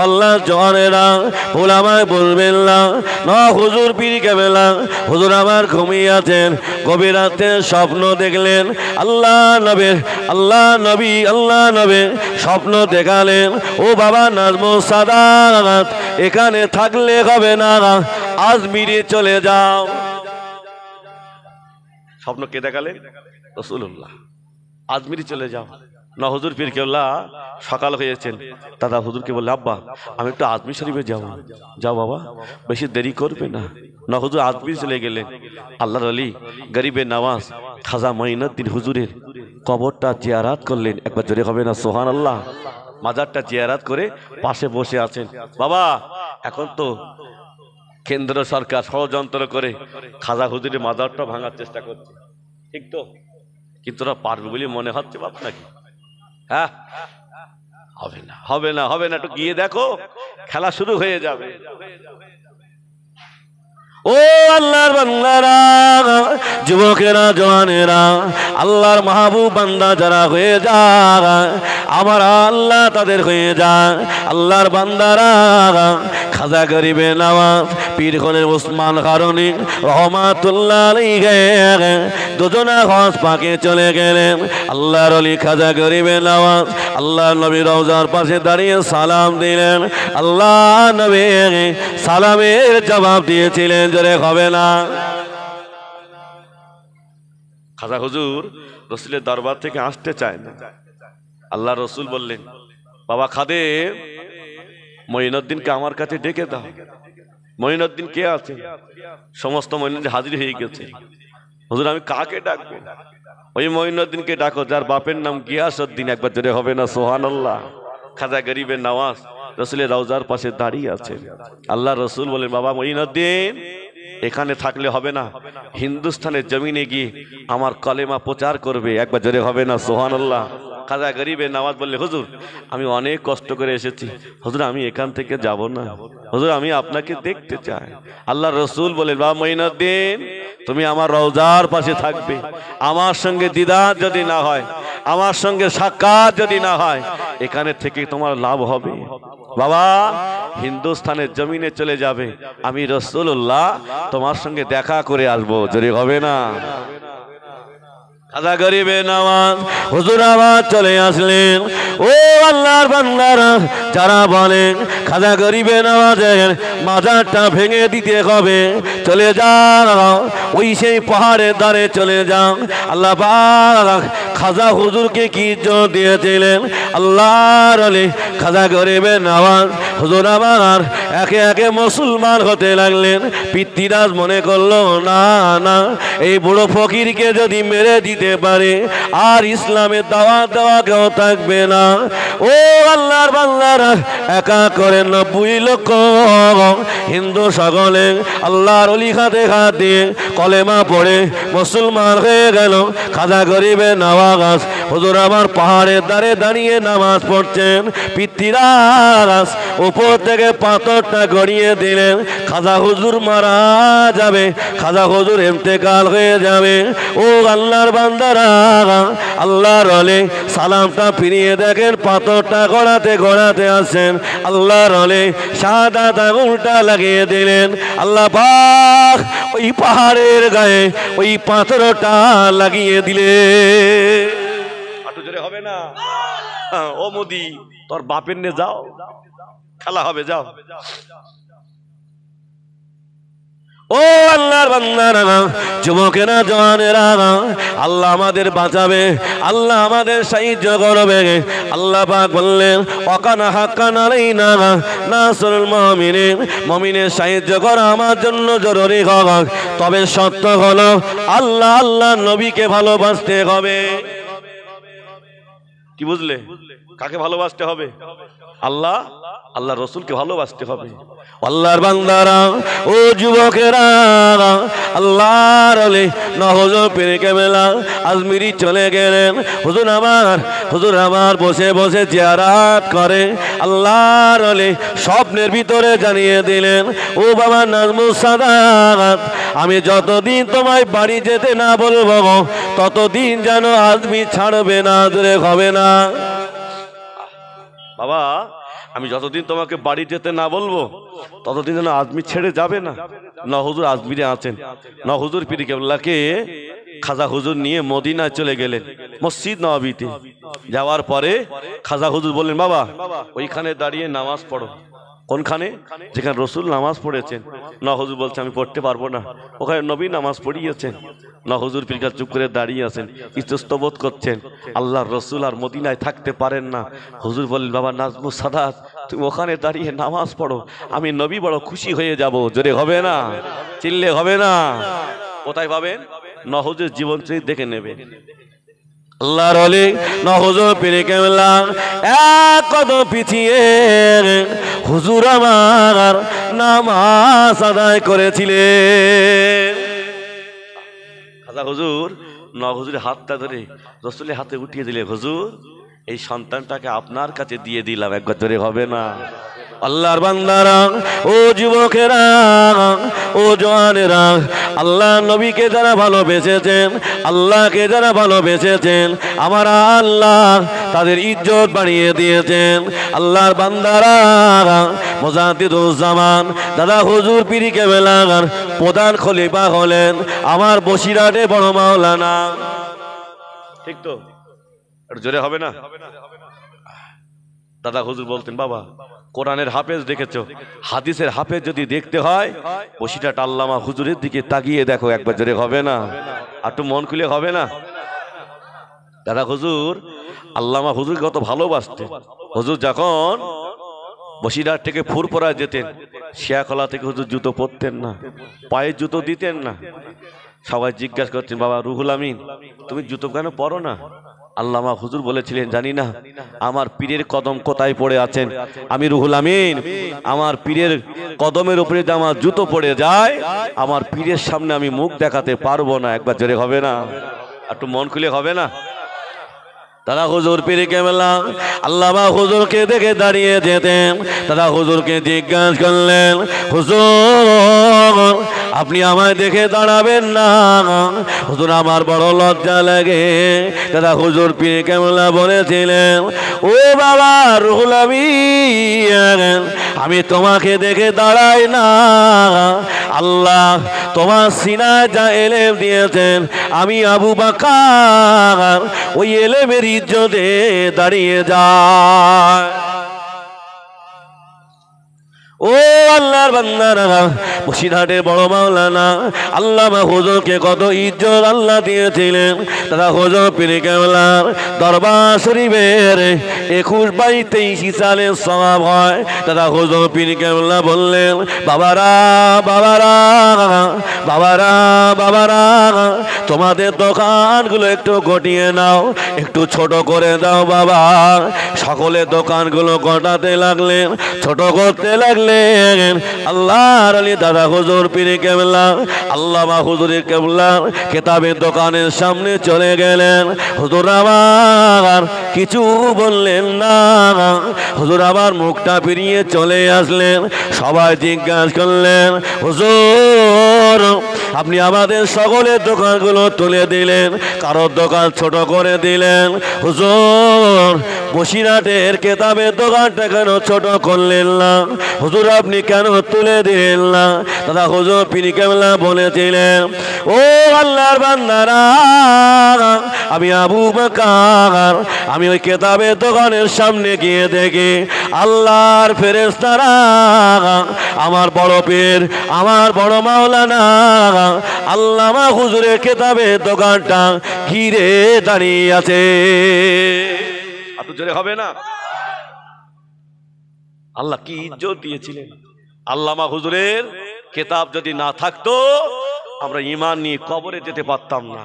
B: আল্লাহ জওয়ানেরা, ভুল আমায় বলবেন না। হুজুর পীর কেবলা হুজুর আমার ঘুমিয়ে আছেন, গভীর রাতে স্বপ্ন দেখলেন। আল্লাহ নবী স্বপ্ন দেখালেন, ও বাবা নাজমুল সাদাত, এখানে থাকলে হবে না, আজমিরে চলে যাও। স্বপ্ন কে দেখালেন? রাসূলুল্লাহ। আজমিরে চলে যাও না। হুজুর পীর কেবলা সকাল হয়েছেন, দাদা হুজুরকে বললে আব্বা আমি একটু আজমির শরীফে যাবো। যাও বাবা, বেশি দেরি করবে না। না হুজুর আজমির চলে গেলেন। আল্লাহর ওলি গরিবে নওয়াজ খাজা মঈনুদ্দিন হুজুরের কবরটা জিয়ারাত করলেন। একবার জোরে হবে না সুবহানাল্লাহ। মাজারটা জিয়ারাত করে পাশে বসে আছেন। বাবা এখন তো কেন্দ্র সরকার ষড়যন্ত্র করে খাজা হুজুরের মাজারটা ভাঙার চেষ্টা করছে, ঠিক তো? কিন্তু ওরা পারবে বলে মনে হচ্ছে বাপ নাকি? হ্যাঁ, হবে না, একটু গিয়ে দেখো, খেলা শুরু হয়ে যাবে। ও আল্লাহর বান্দারা, যুবকেরা, জওয়ানেরা, আল্লাহর মাহবুব বান্দা যারা হয়ে যায়, আমার আল্লাহ তাদের হয়ে যায়। আল্লাহর বান্দারা, খাজা গরিবে নওয়াজ পীর খলিল উসমান কারণী রহমাতুল্লাহ আলাইহি দুজনা হজ পাকে চলে গেলেন। আল্লাহর ওলি খাজা গরিবে নওয়াজ আল্লাহর নবী রওজার পাশে দাঁড়িয়ে সালাম দিলেন। আল্লাহ নবী সালামের জবাব দিয়েছিলেন, জোরে হবে না। খাজা হুজুর রসুলের দরবার থেকে আসতে চায় না। আল্লাহ রসুল বললেন, বাবা খাদেম, মঈনুদ্দিনকে আমার কাছে ডেকে দাও। মঈনুদ্দিন কে আছে? সমস্ত মঈনুদ্দিন হাজির হয়ে গেছে। হুজুর আমি কাকে ডাকবো? ওই মঈনুদ্দিনকে ডাকো যার বাপের নাম গিয়াসউদ্দিন। একবার জোরে হবে না সুবহানাল্লাহ। খাজা গরিবে নওয়াজ রসুলের রওজার পাশে দাঁড়িয়ে আছে। আল্লাহ রসুল বলেন, বাবা মঈনুদ্দিন এখানে থাকলে হবে না, হিন্দুস্তানের জমিনে গিয়ে আমার কলেমা প্রচার করবে। একবার জোরে হবে না সুবহানাল্লাহ। খাজা গরিবে নওয়াজ বললে, হুজুর আমি অনেক কষ্ট করে এসেছি, হুজুর আমি এখান থেকে যাব না, হুজুর আমি আপনাকে দেখতে চাই। আল্লাহ রসুল বলেন, বাবা মঈনুদ্দিন তুমি আমার রওজার পাশে থাকবে। আমার সঙ্গে দিদার যদি না হয়, আমার সঙ্গে সাক্ষাৎ যদি না হয়, এখানে থেকে তোমার লাভ হবে। বাবা হিন্দুস্তানের জমিনে চলে যাবে, আমি রাসূলুল্লাহ তোমার সঙ্গে দেখা করে আসবো। জোরে হবে না। খাজা গরিবে নওয়াজ হুজুর আবার চলে আসলেন। ও আল্লাহর বান্দারা, যারা বলেন খাজা গরিবে নওয়াজের মাজারটা ভেঙে দিতে হবে, চলে যাও ওই সেই পাহাড়ের ধারে চলে যাও। আল্লাহ পাক খাজা হুজুরকে কি ইজ্জত দিয়েছিলেন। আল্লাহর ওলি খাজা গরিবে নওয়াজ হুজুর আবার একে একে মুসলমান হতে লাগলেন। পিতৃরাজ মনে করলো, না না, এই বুড়ো ফকিরকে যদি মেরে দিতে পারে আর ইসলামের দাওয়াত দেওয়া কেউ থাকবে না। ও আল্লাহর বান্দারা, একা করে 90 লক্ষ হিন্দু সকলে আল্লাহর ওলি খাতে হাত দিয়ে কলেমা পড়ে মুসলমান হয়ে গেল। খাজা গরিবে নওয়াজ হুজুর আমার পাহাড়ের ধারে দাঁড়িয়ে নামাজ পড়ছেন। পিতৃরাজ উপর থেকে পাথরটা গড়িয়ে দিলেন। খাজা হুজুর মারা যাবে, খাজা হুজুর ইন্তেকাল হয়ে যাবে। ও আল্লাহর বান্দারা, আল্লাহর ওলি সালামটা ফিরিয়ে দেখেন পাথরটা গড়াতে আসেন। আল্লাহর ওলি শাহাদাত আঙুলটা লাগিয়ে দিলেন। আল্লাহ পাক ওই পাহাড়ের গায়ে ওই পাথরটা লাগিয়ে দিলে। একটু জোরে হবে না? ও মোদি তোর বাপের নে যাও, খেলা হবে, যাও। ও আল্লাহর বান্দারা, যুবকেরা, জওয়ানেরা, আল্লাহ আমাদের বাঁচাবে, আল্লাহ আমাদের সাহায্য করবে। আল্লাহ পাক বললেন ওয়াকানা হাক্কান আলাইনা নাসরুল মুমিনিন, মুমিনের সাহায্য করা আমার জন্য জরুরি হক। তবে সত্য হলো আল্লাহ আল্লাহ নবীকে ভালোবাসতে হবে। কি বুঝলে? কাকে ভালোবাসতে হবে? আল্লাহ আল্লাহ রসুলকে ভালোবাসতে হবে। আল্লাহর বান্দারা, ও যুবকেরা, আল্লাহর ওলি নওজো পীর কেবলা আজমিরি চলে গেলেন। হুজুর আমার বসে বসে জিয়ারাত করে। আল্লাহর ওলি স্বপ্নের ভিতরে জানিয়ে দিলেন, ও বাবা নাজমুস সাদাত, আমি যতদিন তোমায় বাড়ি যেতে না বলবো ততদিন যেন আজমি ছাড়বে না, দূরে হবে না। বাবা, আমি যতদিন তোমাকে বাড়ি যেতে না বলবো ততদিন যেন আজমি ছেড়ে যাবে না। না হুজুর আজমিরে আছেন। না হুজুর পীর কেবলাকে খাজা হুজুর নিয়ে মদিনায় চলে গেলেন, মসজিদ নববীতে। যাওয়ার পরে খাজা হুজুর বললেন, বাবা ওইখানে দাঁড়িয়ে নামাজ পড়ো। কোনখানে? যেখানে রসুল নামাজ পড়েছেন। না হুজুর বলছে আমি পড়তে পারবো না, ওখানে নবী নামাজ পড়িয়েছেন। না হুজুর পীর চুপ করে দাঁড়িয়ে আছেন, ইতস্তবোধ করছেন। আল্লাহর রসুল আর মদিনায় থাকতে পারেন না। হুজুর বললেন, বাবা নাজমুস সাদাত, তুমি ওখানে দাঁড়িয়ে নামাজ পড়ো, আমি নবী বড় খুশি হয়ে যাব। জোরে হবে না, চিল্লে হবে না। কোথায় পাবেন? না হুজুর জীবন চরিত্র দেখে নেবে। আল্লাহর ওলি নওজো পীর কেবলা এক কদম পিছিয়ে হুজুর আমার নামাজ আদায় করেছিলেন। খাজা হুজুর হুজুরের হাতটা ধরে রসুলের হাতে উঠিয়ে দিলে, হুজুর এই সন্তানটাকে আপনার কাছে দিয়ে দিলাম। একবার ধরে হবে না। আল্লাহর বান্দারা, ও যুবকেরা, ও জওয়ানেরা, আল্লাহ নবীকে যারা ভালোবেসেছেন, আল্লাহকে যারা ভালোবেসেছেন, আমার আল্লাহ তাদের ইজ্জত বাড়িয়ে দিয়েছেন। আল্লাহর বান্দারা, মুজাদ্দিদুজ্জামান দাদা হুজুর পীর কেবলার প্রধান খলিফা হলেন আমার বসিরহাটে বড় মাওলানা। ঠিক তো? একটু জোরে হবে না? দাদা হুজুর বলতেন, বাবা কোরআনের হাফেজ দেখেছো, হাদিসের হাফেজ যদি দেখতে হয় বসিরহাট আল্লামা হুজুরের দিকে তাকিয়ে দেখো। একবার জোরে হবে না? একটু মন খুলে হবে না? দাদা হুজুর আল্লামা হুজুর কত ভালোবাসতেন। হুজুর যখন বসিরহাট থেকে ফুরপুরা যেতেন, শিয়াখলা থেকে হুজুর জুতো পরতেন না, পায়ে জুতো দিতেন না। সবাই জিজ্ঞাসা করতেন, বাবা রুহুল আমিন তুমি জুতো কেন পরো না? আল্লামা হুজুর বলেছিলেন, জানি না আমার পীরের কদম কোথায় পড়ে আছেন। আমি রুহুল আমিন, আমার পীরের কদমের উপরে যে আমার জুতো পড়ে যায়, আমার পীরের সামনে আমি মুখ দেখাতে পারবো না। একবার জোরে হবে না? একটু মন খুলে হবে না? দাদা হুজুর পীর কেবলা আল্লামা হুজুরকে দেখে দাঁড়িয়ে যেতেন। দাদা হুজুরকে জিজ্ঞাসা করলেন, হুজুর আপনি আমায় দেখে দাঁড়াবেন না? হুজুর আমার বড় লজ্জা লাগে। দাদা হুজুর পীর কেবলা বলেছিলেন, ও বাবা রুহুল আমিন, আমি তোমাকে দেখে দাঁড়াই না। আল্লাহ তোমার সিনায় যা এলেম দিয়েছেন, আমি আবু বকর ওই এলেমের ইজ্জতে দাঁড়িয়ে যায়। ও আল্লাহর বান্দারা, বসিরহাটের বড় মাওলানা আল্লামা হুজুরকে কত ইজ্জত আল্লাহ দিয়েছিলেন। দাদা হুজুর পীর কেবলার দরবার শরীফের 21-22 সালে সওয়াব হয়। দাদা হুজুর পীর কেবলা বললেন, বাবারা বাবারা বাবারা বাবারা, তোমাদের দোকানগুলো একটু গটিয়ে নাও, একটু ছোট করে দাও বাবা। সকলে দোকানগুলো গটাতে লাগলেন, ছোট করতে লাগলেন। আল্লাহর আলী দাদা হুজুর পীর কেবলা আল্লামা হুজুরের কেবলা কিতাবের দোকানের সামনে চলে গেলেন। হুজুর আবার কিছু বললেন না। হুজুর আবার মুখটা ফিরিয়ে চলে আসলেন। সবাই জিজ্ঞাসা করলেন, হুজুর আপনি আমাদের সকলের দোকানগুলো তুলে দিলেন, কারোর দোকান ছোট করে দিলেন। হুজুর বসিরহাটের কিতাবের দোকানটা কেন ছোট করলেন না? হুজুর আপনি কেন তুলে দিলেন না? দাদা হুজুর পীর কেবলা বলেছিলেন, ও আল্লাহর বান্দারা, আমি আবু বকর আমি ওই কিতাবের দোকানের সামনে গিয়ে দেখি আল্লাহর ফেরেশতারা আমার বড় পীর আমার বড় মাওলানা আল্লামা হুজুরের কিতাবের দোকানটা ঘিরে দাঁড়িয়ে আছে।
A: একটু জোরে হবে না? আল্লাহ কি ইজ্জত দিয়েছিলেন। আল্লামা হুজুরের কিতাব যদি না থাকতো আমরা ঈমান নিয়ে কবরে যেতে পারতাম না।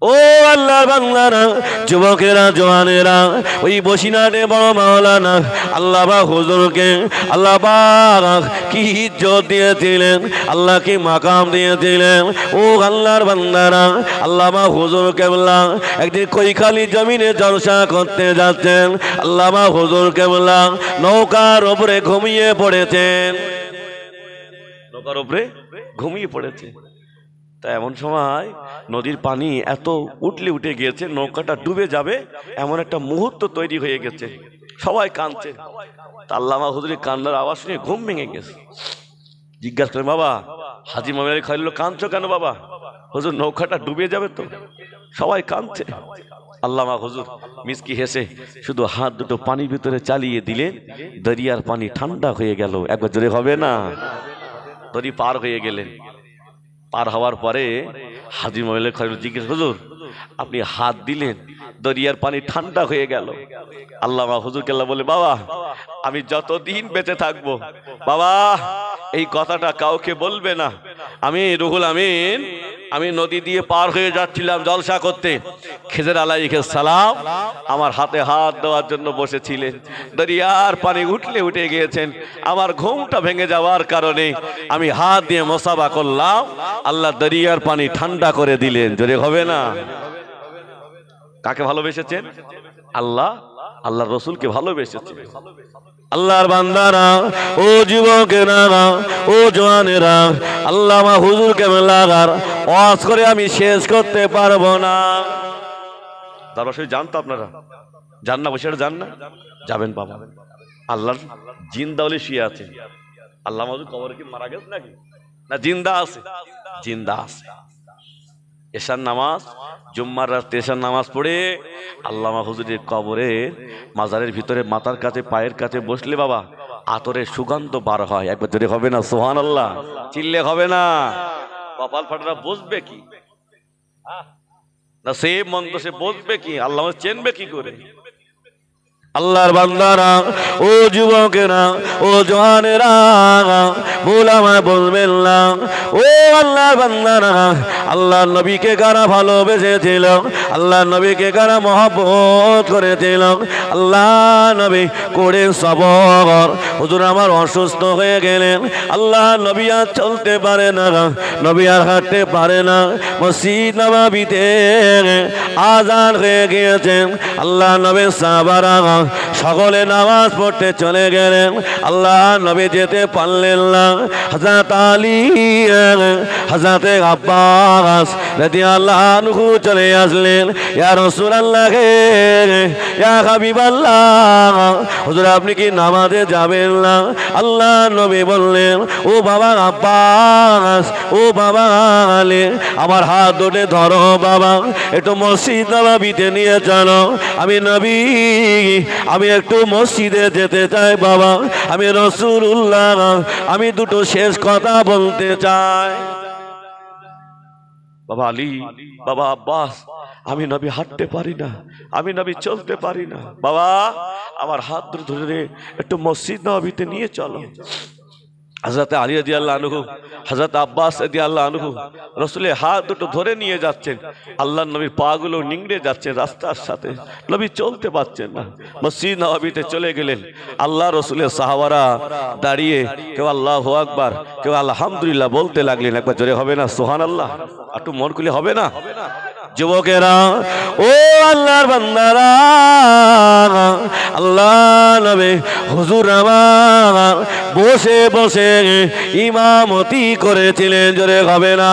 B: ও আল্লাহর বান্দারা, যুবকেরা, জওয়ানেরা, ওই বসিনাটে বড় মাওলানা আল্লামা হুজুরকে আল্লাহ পাক কি ইজ্জত দিয়েছিলেন, আল্লাহ কি মাকাম দিয়েছিলেন। ও আল্লাহর বান্দারা, আল্লামা হুজুর কেবলা একদিন কৈখালি জমিনে জলসা করতে যাচ্ছেন। আল্লামা হুজুর কেবলা নৌকার উপরে ঘুমিয়ে পড়েছেন,
A: নৌকার উপরে ঘুমিয়ে পড়েছে। তা এমন সময় নদীর পানি এত উঠে গিয়েছে, নৌকাটা ডুবে যাবে এমন একটা মুহূর্ত তৈরি হয়ে গেছে। সবাই কাঁদছে। তা আল্লামা হুজুরের কান্নার আওয়াজ শুনে ঘুম ভেঙে গেছে। জিজ্ঞাসা করে, বাবা হাজী মোহাম্মদ খালিল কাঁদছো কেন বাবা? হুজুর নৌকাটা ডুবে যাবে তো। সবাই কাঁদছে। আল্লামা হুজুর মিসকি হেসে শুধু হাত দুটো পানির ভিতরে চালিয়ে দিলেন, দরিয়ার পানি ঠান্ডা হয়ে গেল। একবার জোরে হবে না? দড়ি পার হয়ে গেলেন। পার হওয়ার পরে হাজী মোহাম্মদ খালিল জিজ্ঞেস, হুজুর আপনি হাত দিলেন, দরিয়ার পানি ঠান্ডা হয়ে গেল। আল্লামা হুজুর কেল্লা বলে, বাবা আমি যতদিন বেঁচে থাকবো বাবা এই কথাটা কাউকে বলবে না। আমি রুহুল আমিন, আমি নদী দিয়ে পার হয়ে যাচ্ছিলাম জলসা করতে। খেজর আলাইহিস সালাম আমার হাতে হাত দেওয়ার জন্য বসেছিলেন। দরিয়ার পানি উঠে গিয়েছেন। আমার ঘুমটা ভেঙে যাওয়ার কারণে আমি হাত দিয়ে মোসাফা করলাম, আল্লাহ দরিয়ার পানি ঠান্ডা করে দিলেন। জোরে হবে না? কাকে ভালোবেসেছেন? আল্লাহ, আল্লাহর রাসূলকে ভালোবেসেছেন।
B: আল্লাহর বান্দারা, ও যুবকেরা, ও জওয়ানেরা, আল্লামা হুজুর কেবলার ওয়াজ করে আমি শেষ করতে পারবো না।
A: দরবার শরীফ জান তো আপনারা? জান না? বসে যান না? যাবেন বাবা। আল্লাহর জিন্দা ওলি শুয়ে আছেন। আল্লামা হুজুর কবরে কি মারা গেছে নাকি? না জিন্দা আছে? জিন্দা আছে। এশার নামাজ, জুম্মার রাতে এশার নামাজ পড়ে আল্লামা হুজুরের কবরে মাজারের ভিতরে মাথার কাছে পায়ের কাছে বসলে বাবা আতরের সুগন্ধ বার হয়। একবার জোরে হবে না সুবহানাল্লাহ? চিল্লে হবে না? কপাল ফাটারা বসবে কি না, সে মন্দ সে বসবে কি? আল্লাহ চেনবে কি করে?
B: আল্লাহর বান্দারা, ও যুবকেরা, ও জওয়ানেরা, ভুল আমায় বলবেন না। ও আল্লাহর বান্দারা, আল্লাহর নবীকে কারা ভালোবেসেছিল, আল্লাহর নবীকে কারা মহব্বত করেছিল, আল্লাহ নবী করে সবর। হুজুর আমার অসুস্থ হয়ে গেলেন, আল্লাহ নবী আর চলতে পারে না, নবী আর হাঁটতে পারে না। মসজিদ নববীতে আযান হয়ে গিয়েছেন। আল্লাহ নবী সাহাবারা সকলে নামাজ পড়তে চলে গেলেন। আল্লাহ নবী যেতে পারলেন না। হযরত আলী, হযরত আব্বাস রাদিয়াল্লাহু আনহু চলে আসলেন। ইয়া রাসূলুল্লাহ, ইয়া হাবিবাল্লাহ, হুজুর আপনি কি নামাজে যাবেন না? আল্লাহ নবী বললেন, ও বাবা আব্বাস, ও বাবা আলী, আমার হাত দুটো ধরো বাবা, একটু মসজিদ নববীতে নিয়ে চলো। আমি নবী, আমি একটু মসজিদে যেতে চাই বাবা, আমি রাসূলুল্লাহ, আমি দুটো শেষ কথা বলতে চাই।
A: বাবা আলী, বাবা আব্বাস, আমি নবী হাঁটতে পারি না, আমি নবী চলতে পারি না, বাবা আমার হাত ধরে একটু মসজিদ নববীতে নিয়ে চলো। হযরত আলী রাদিয়াল্লাহু আনহু, হযরত আব্বাস রাদিয়াল্লাহু আনহু রাসূলের হাত দুটো ধরে নিয়ে যাচ্ছেন। আল্লাহর নবীর পা গুলো নিংড়ে যাচ্ছে রাস্তার সাথে, নবী চলতে পারছেন না। মসজিদ নববীতে চলে গেলেন। আল্লাহ রাসূলের সাহাবারা দাঁড়িয়ে কেউ আল্লাহু আকবার, কেউ আলহামদুলিল্লাহ বলতে লাগলেন। একবার জোরে হবে না সুবহানাল্লাহ? একটু মন খুলে হবে না?
B: যুবকেরা, ও আল্লাহর বান্দারা, আল্লাহ নবী হুজুর আমার বসে বসে ইমামতি করেছিলেন। জোরে হবে না?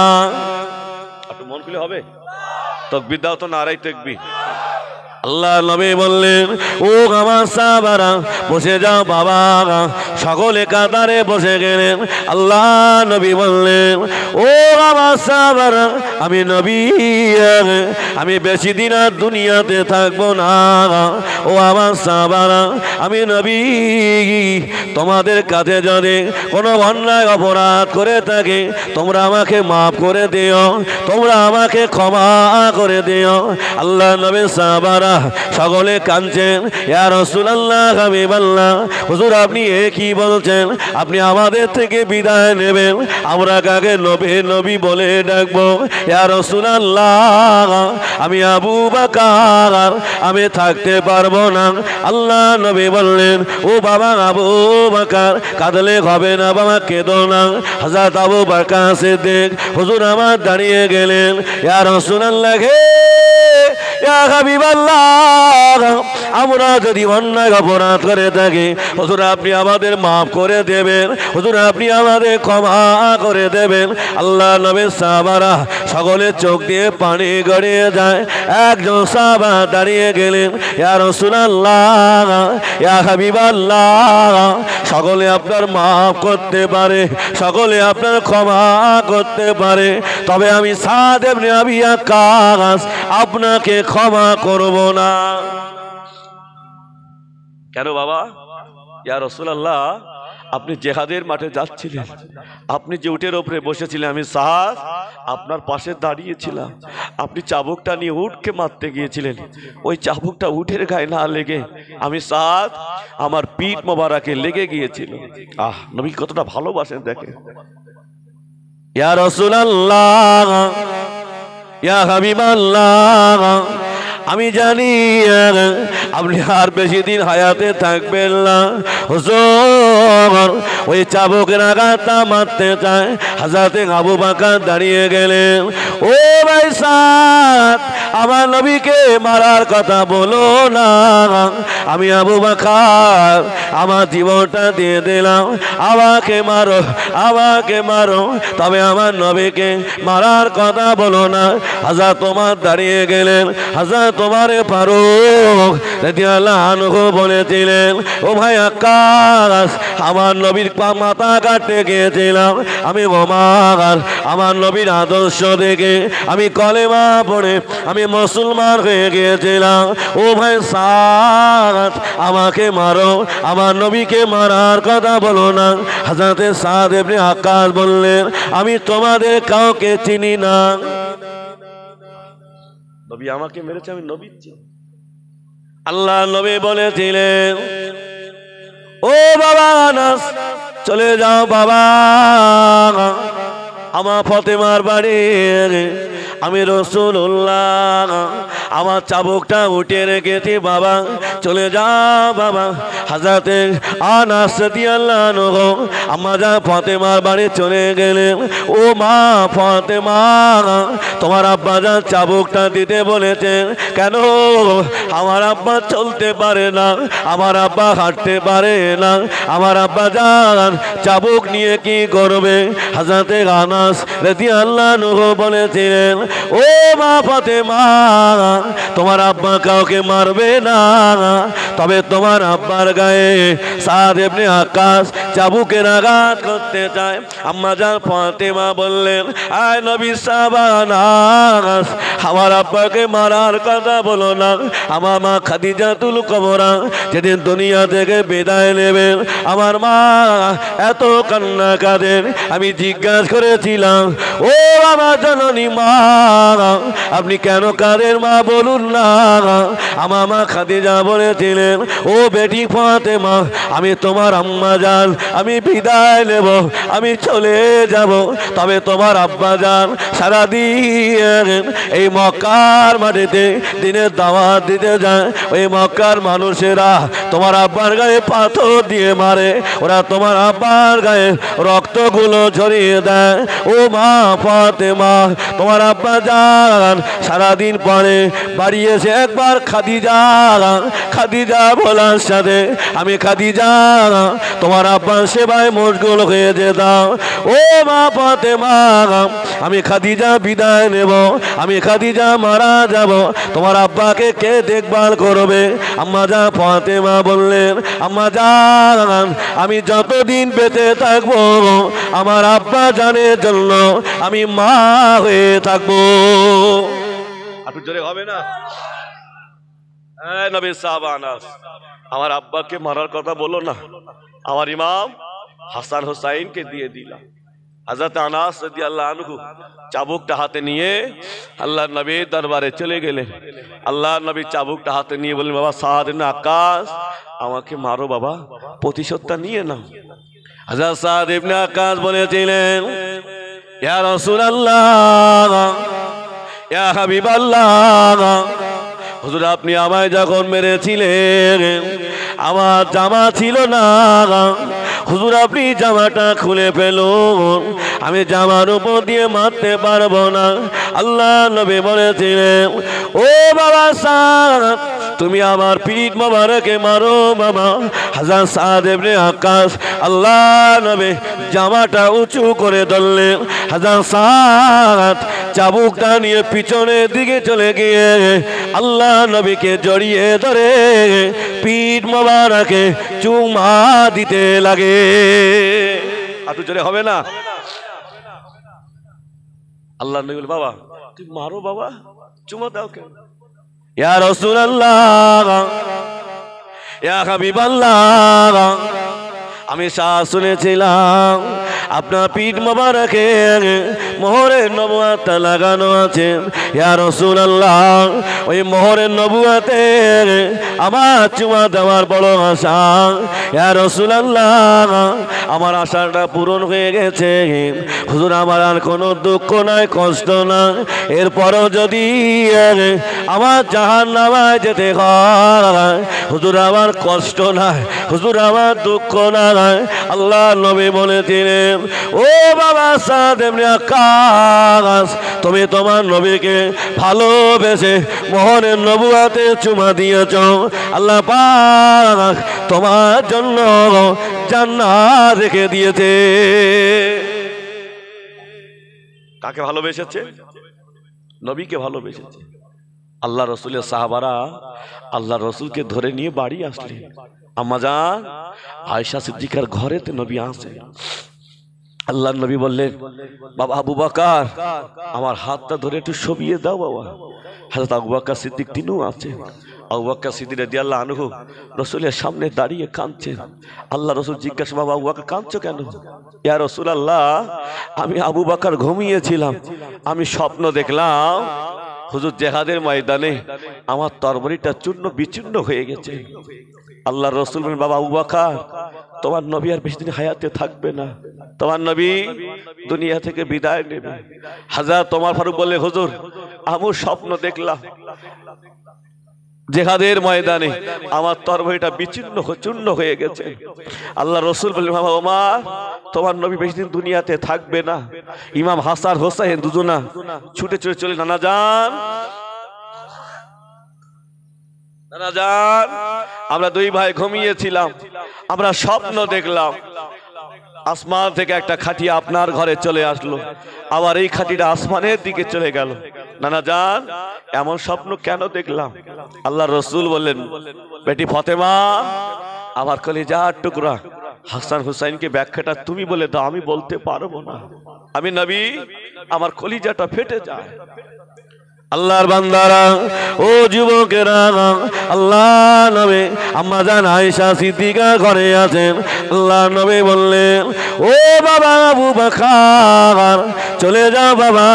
A: একটু মন খুলে হবে? তাকবীর দাও তো, নারায়ে তাকবীর।
B: আল্লাহ নবী বললেন, ও আমার সাহাবারা বসে যাও বাবা। সকলে কাতারে বসে গেলেন। আল্লাহ নবী বললেন, ও আমার সাহাবারা, আমি নবী, আমি বেশি দিন আর দুনিয়াতে থাকবো না। ও আমার সাহাবারা, আমি নবী, তোমাদের কাছে যদি কোনো অন্যায় অপরাধ করে থাকে তোমরা আমাকে মাফ করে দিও, তোমরা আমাকে ক্ষমা করে দিও। আল্লাহ নবী সাহাবারা সকলে কাঁদছেন, ইয়া রাসূলুল্লাহ, হাবিবাল্লাহ, হুজুর আপনি কি বলছেন? আপনি আমাদের থেকে বিদায় নেবেন, আমরা কাকে নবী নবী বলে ডাকবো? ইয়া রাসূলুল্লাহ, আমি আবু বকর, আমি থাকতে পারবো না। আল্লাহ নবী বললেন, ও বাবা আবু বকর, কাঁদলে হবে না বাবা, কেঁদো না। হযরত আবু বকর সিদ্দিক হুজুর আমার দাঁড়িয়ে গেলেন, ইয়া রাসূলুল্লাহ, ইয়া হাবিবাল্লাহ, আমরা যদি অন্যায় অপরাধ করে থাকি হুজুর আপনি আমাদের মাফ করে দেবেন, হুজুর আপনি আমাদের ক্ষমা করে দেবেন। আল্লাহ নবীর সাহাবারা সকলে চোখ দিয়ে পানি গড়িয়ে যায়। একজন সাহাবা দাঁড়িয়ে গেলেন, ইয়া রাসূলুল্লাহ, ইয়া হাবিবাল্লাহ, সকলে আপনার মাফ করতে পারে, সকলে আপনার ক্ষমা করতে পারে, তবে আমি সাদ ইবনে আবি ওয়াক্কাস আপনাকে ক্ষমা করব না। কেন বাবা? ইয়া রাসূলুল্লাহ, আপনি জেহাদের মাঠে যাচ্ছিলেন, আপনি যে উটের ওপরে বসেছিলেন, আমি সাদ আপনার পাশে দাঁড়িয়েছিলাম, আপনি চাবুকটা নিয়ে উটকে মারতে গিয়েছিলেন, ওই চাবুকটা উটের গায়ে না লেগে আমি সাদ আমার পিঠ মোবারকে লেগে গিয়েছিল। আহ, নবী কতটা ভালোবাসেন দেখেন। ইয়া রাসূলুল্লাহ, ইয়া হাবিবাল্লাহ, আমি জানি আপনি আর বেশি দিন হায়াতে থাকবেন না। হুজুর ওই চাবুকের আঘাতটা মারতে চায়। হযরত আবু বকর দাঁড়িয়ে গেলেন, ও ভাই সাদ, আমার নবীকে মারার কথা বলো না। আমি আবু বকর আমার জীবনটা দিয়ে দিলাম, আমাকে মারো, আমাকে মারো, তবে আমার নবীকে মারার কথা বলো না। হযরত ওমর দাঁড়িয়ে গেলেন। হযরত ওমর ফারুক রাদিয়াল্লাহু আনহু বলেছিলেন, ও ভাই আকাশ, আমার নবীর মাথা কাটতে গিয়েছিলাম, আমি ওমর আমার নবীর আদর্শ দেখে আমি কলেমা পড়ে আমি মুসলমান হয়ে গিয়েছিলাম। ও ভাই সাদ, আমাকে মারো, আমার নবীকে মারার কথা বলো না। হযরত সাদ ইবনে ওয়াক্কাস বললেন, আমি তোমাদের কাউকে চিনি না। নবী আমাকে মেরেছে, আমি নবী চিনি। আল্লাহ নবী বলেছিলেন, ও বাবা আনাস, চলে যাও বাবা, আমার ফাতেমার বাড়ি, আমি রাসূলুল্লাহ আমার চাবুকটা উঠে রেখেছি বাবা, চলে যাও বাবা। হযরত আনাস রাদিয়াল্লাহু আনহু আম্মা জান ফাতেমার বাড়ি চলে গেলেন। ও মা ফাতেমা, তোমার আব্বা জান চাবুকটা দিতে বলেছেন কেন? আমার আব্বা চলতে পারে না, আমার আব্বা হাঁটতে পারে না, আমার আব্বা জান চাবুক নিয়ে কি করবে? হযরত আনাস রাদিয়াল্লাহু আনহু বলেছিলেন, ও মা ফাতেমা, তোমার আব্বা কাউকে মারবে না, তবে তোমার আব্বার গায়ে সাদ ইবনে ওয়াক্কাস চাবুকের আঘাত করতে চায়। আম্মা জান ফাতেমা বললেন, আয় নবী সাবানাস, আমার আব্বাকে মারার কথা বলো না। আমার মা খাদিজাতুল কুবরা যেদিন দুনিয়া থেকে বিদায় নেবেন, আমার মা এত কান্না কাঁদেন। আমি জিজ্ঞাসা করেছিলাম, ও আমার জননী মা, আপনি কেন কাঁদেন মা, বলুন না। আমার মা খাদিজা বলেছিলেন, ও বেটি ফাতেমা, আমি তোমার আম্মা জান, আমি বিদায় নেব, আমি চলে যাব, তবে তোমার আব্বা জান সারাদিন এই মক্কার মাটিতে দিনের দাওয়াত দিতে যায়। ওই মক্কার মানুষেরা তোমার আব্বার গায়ে পাথর দিয়ে মারে, ওরা তোমার আব্বার গায়ে রক্তগুলো ঝরিয়ে দেয়। ও মা ফাতেমা, তোমার আব্বা আব্বা যান সারাদিন পরে বাড়ি এসে একবার খাদিজা বলার সাথে আমি খাদিজা তোমার আব্বার সেবায় মশগুল হয়ে যেতাম। ও মা ফাতেমা, আমি খাদিজা বিদায় নেব, আমি খাদিজা মারা যাব, তোমার আব্বাকে কে দেখভাল করবে? আম্মা জান ফাতেমা বললেন, আম্মা জান আমি যতদিন বেঁচে থাকবো আমার আব্বা জানের জন্য আমি মা হয়ে থাকবো।
A: একটু জোরে হবে না? নবী সাহাবানাস, আমার আব্বাকে মারার কথা বলো না, আমার ইমাম হাসান হোসাইনকে দিয়ে দিলাম। হযরত আনাস রাদিয়াল্লাহু আনহু চাবুকটা হাতে নিয়ে আল্লাহর নবীর দরবারে চলে গেলেন। আল্লাহর নবী চাবুকটা হাতে নিয়ে বললেন, বাবা সাদ ইবনে আকাশ আমাকে মারো বাবা, প্রতিশোধটা নিয়ে নাও।
B: হযরত সাদ ইবনে আকাশ বলেছিলেন, ইয়া রাসূলুল্লাহ, ইয়া হাবিবাল্লাহ, হুজুর আপনি আমায় যখন মেরেছিলেন আমার জামা ছিল না, হুজুর আপনি জামাটা খুলে ফেলুন, আমি জামার উপর দিয়ে মারতে পারবো না। আল্লাহ নবী বলেছিলেন, ও বাবা সাদ তুমি আমার পিঠ মোবারকে মারো বাবা। হযরত সাদ ইবনে আকাশ আল্লাহ নবী জামাটা উঁচু করে ধরলেন। হযরত সাদ চাবুকটা নিয়ে পিছনের দিকে চলে গিয়ে আল্লাহ নবীকে জড়িয়ে ধরে পিঠ মোবারকে চুমা দিতে লাগে।
A: একটু জোরে হবে না? আল্লাহ নবী বলে, বাবা তুই মারো বাবা, চুমা দাও কেন?
B: ইয়া রাসূলুল্লাহ, ইয়া হাবিবাল্লাহ, আমি শুনেছিলাম আপনার পিঠ মোবারকে মোহরের নবুয়ত লাগানো আছে। ইয়া রাসূলুল্লাহ, ওই মোহরের নবুয়তে আমার চুমা দেওয়ার বড় আশা। ইয়া রাসূলুল্লাহ, আমার আশাটা পূরণ হয়ে গেছে হুজুর, আমার আর কোনো দুঃখ নাই, কষ্ট নাই। এরপরও যদি আমার জাহান্নামে যেতে হয় হুজুর আমার কষ্ট নাই, হুজুর আমার দুঃখ নাই। আল্লাহ নবী বলেছিলেন, ও বাবা সাদ ইবনে আকাশ তুমি তোমার নবীকে ভালোবেসে মোহরের নবুয়তে চুমা দিয়েছ, আল্লাহ পাক তোমার জন্য জান্নাত রেখে দিয়েছে।
A: কাকে ভালোবেসেছে? নবীকে ভালোবেসেছে। আল্লাহ রসুলের সাহাবারা আল্লাহ রসুলকে ধরে নিয়ে বাড়ি আসলেন। আম্মা জান আয়েশা সিদ্দিকার ঘরেতে নবী আসে। আল্লাহ নবী বললেন, বাবা আবু বকর আমার হাতটা ধরে একটু সবিয়ে দাও বাবা। হযরত আবু বকর সিদ্দিক তিনিও আছেন। আবু বকর সিদ্দিক রাদিয়াল্লাহু আনহু রসুলের সামনে দাঁড়িয়ে কাঁদছেন। আল্লাহ রসুল জিজ্ঞাসা, বাবা আবু বকর কাঁদছো কেন? ইয়া রাসূলুল্লাহ, আমি আবু বকর ঘুমিয়েছিলাম, আমি স্বপ্ন দেখলাম হুজুর জিহাদের ময়দানে আমার তরবারিটা চূর্ণ বিচূর্ণ হয়ে গেছে। আল্লাহ রসুল বলেন, বাবা আবু বকর তোমার নবী আর বেশি দিন হায়াতে থাকবে না, তোমার নবী দুনিয়া থেকে বিদায় নেবে। হযরত ওমর ফারুক বলে, হুজুর আমি স্বপ্ন দেখলাম জিহাদের ময়দানে আমার তরবারিটা বিচ্ছিন্ন চূর্ণ হয়ে গেছে। আল্লাহ রসুল বললেন, বাবা ওমর তোমার নবী বেশি দিন দুনিয়াতে থাকবে না। ইমাম হাসান হোসেন দুজনা ছুটে ছুটে চলে, নানা যান নানা যান আমরা দুই ভাই ঘুমিয়েছিলাম, আমরা স্বপ্ন দেখলাম আসমান থেকে একটা খাটিয়া আপনার ঘরে চলে আসলো, আবার এই খাটিটা আসমানের দিকে চলে গেল। নানা যান এমন স্বপ্ন কেন দেখলাম? আল্লাহ রসুল বললেন, বেটি ফাতেমা আমার কলিজার টুকরা হাসান হুসাইনকে ব্যাখ্যাটা তুমি বলে দাও, আমি বলতে পারবো না, আমি নবী আমার কলিজাটা ফেটে যায়।
B: আল্লাহর বান্দারা ও যুবকেরা, আল্লাহ নবী আম্মা জান আয়েশা সিদ্দিকা ঘরে আছেন। আল্লাহ নবী বললেন, ও বাবা আবু বকর চলে যাও বাবা,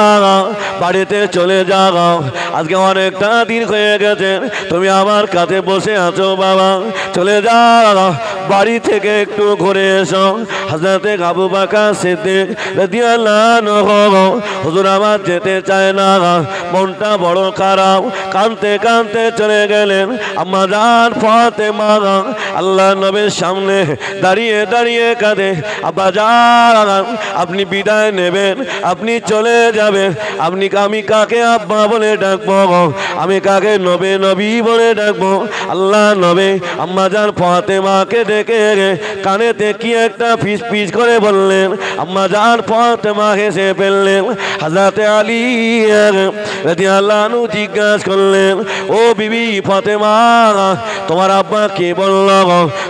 B: বাড়িতে চলে যাও, আজকে অনেকটা দিন হয়ে গেছে তুমি আমার কাছে বসে আছো বাবা, চলে যাও বাড়ি থেকে একটু ঘুরে এসো। হযরত আবু বকর সিদ্দিক রাদিয়াল্লাহু আনহু, হুজুর আমার যেতে চায় না, মনটা মনটা বড় খারাপ, কাঁদতে কাঁদতে চলে গেলেন আম্মা জান ফাতেমা আল্লাহ নবীর সামনে দাঁড়িয়ে দাঁড়িয়ে কাঁদে। আব্বা জান আপনি বিদায় নেবেন, আপনি চলে যাবেন, আমি কাকে আব্বা বলে ডাকবো, আমি কাকে নবী নবী বলে ডাকবো? আল্লাহ নবী আম্মা জান ফাতেমাকে ডেকে কানেতে কি একটা ফিস ফিস করে বললেন। আম্মা জান ফাতেমা হেসে ফেললেন। হযরতে আলী রাদিয়াল্লাহু আনহু জিজ্ঞাসা করলেন, ও বিবি ফাতেমা, তোমার আব্বা কি বলল,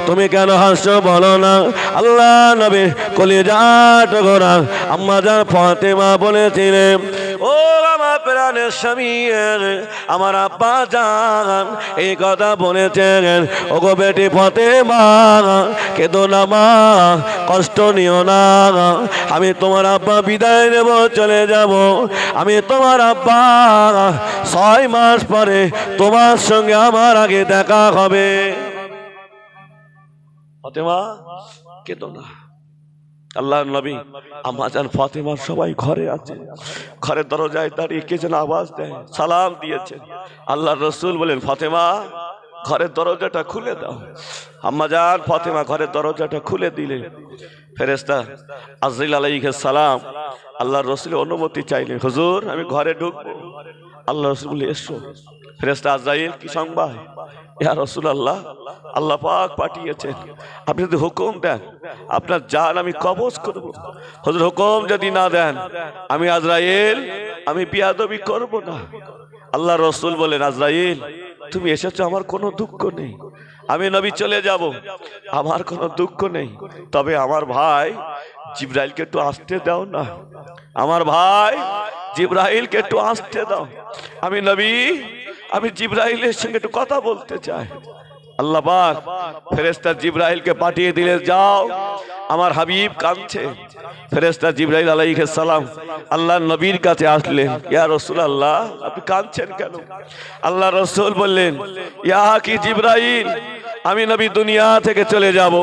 B: তুমি কেন হাসছো বলো না? আল্লাহ নবী কলিজা টুকরা আম্মা জান ফাতেমা বলেছিলেন, ও আমার প্রাণের স্বামী, আমার আব্বা জান এই কথা বলেছেন, ওগো বেটি ফাতেমা কেঁদো না মা, কষ্ট নিও না, আমি তোমার আব্বা বিদায় নেব, চলে যাব, আমি তোমার আব্বা 6 মাস পরে তোমার সঙ্গে আমার আগে দেখা হবে। ফাতেমা কেঁদো না। আল্লাহর নবী আম্মা জান ফাতেমা সবাই ঘরে আছে, ঘরের দরজায় দাঁড়িয়ে কে যেন আওয়াজ দেয়, সালাম দিয়েছেন। আল্লাহর রাসূল বলেন, ফাতেমা ঘরের দরজাটা খুলে দাও। আম্মা জান ফাতেমা ঘরের দরজাটা খুলে দিলেন। ফেরেশতা আজরাইল আলাইহিস সালাম আল্লাহর রাসূলের অনুমতি চাইলেন, হুজুর আমি ঘরে ঢুকবো। আল্লাহ রাসূল বলে, এসো। ফেরেশতা আজরাইল কি সংবাদ? ইয়া রাসূলুল্লাহ, আল্লাহ পাক পাঠিয়েছেন, আপনি যদি হুকুম দেন আপনার জান আমি কবজ করব। হুজুর হুকুম যদি না দেন আমি আজরাইল আমি বিয়াদবি করব না। আল্লাহ রাসূল বলেন, আজরাইল তুমি এসেছো, আমার কোনো দুঃখ নেই, আমি নবী চলে যাব, আমার কোনো দুঃখ নেই, তবে আমার ভাই জিবরাইলকে একটু আসতে দাও না, আমার ভাই জিবরাইলকে একটু আসতে দাও, আমি নবী আমি জিবরাইলের সঙ্গে একটু কথা বলতে চাই। আল্লাহ পাক ফেরেশতা জিবরাইলকে পাঠিয়ে দিলে, যাও আমার হাবিব কাঁদছে। ফেরেশতা জিবরাইল আলাইহিস সালাম আল্লাহর নবীর কাছে আসলেন, ইয়া রাসূলুল্লাহ আপনি কাঁদছেন কেন? আল্লাহ রাসূল বললেন, ইয়া কি জিবরাইল, আমি নবী দুনিয়া থেকে চলে যাব,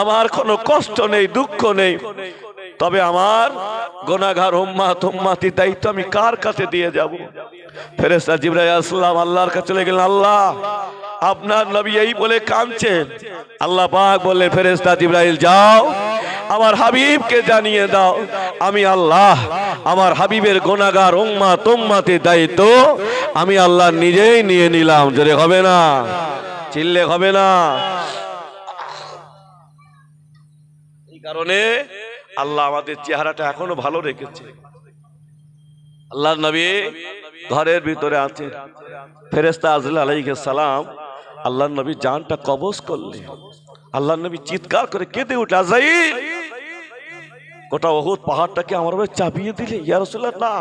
B: আমার কোনো কষ্ট নেই, দুঃখ নেই, তবে আমার গুনাহগার উম্মতির দায়িত্ব আমি কার কাছে দিয়ে যাব? ফেরেশতা জিবরাইল আলাইহিস সালাম আল্লাহর কাছে চলে গেলেন, আল্লাহ আপনার নবী এই বলে কাঁদছেন। আল্লাহ পাক বললেন, ফেরেশতা জিবরাইল যাও আমার হাবিবকে জানিয়ে দাও, আমি আল্লাহ আমার হাবিবের গুনাহগার উম্মতির দায়িত্ব আমি আল্লাহ নিজেই নিয়ে নিলাম। জোরে হবে না, চিল্লে হবে না। এই কারণে আল্লাহ আমাদের চেহারাটা এখনো ভালো রেখেছে। আল্লাহর নবী ঘরের ভিতরে আছেন, ফেরেশতা আজরাইল আলাইহিস সালাম আল্লাহর নবী জানটা কবজ করলেন। আল্লাহর নবী চিৎকার করে কেঁদে উঠে, আজরাইল গোটা উহুদ পাহাড়টাকে আমার উপরে চাপিয়ে দিলে? ইয়া রাসূলুল্লাহ না,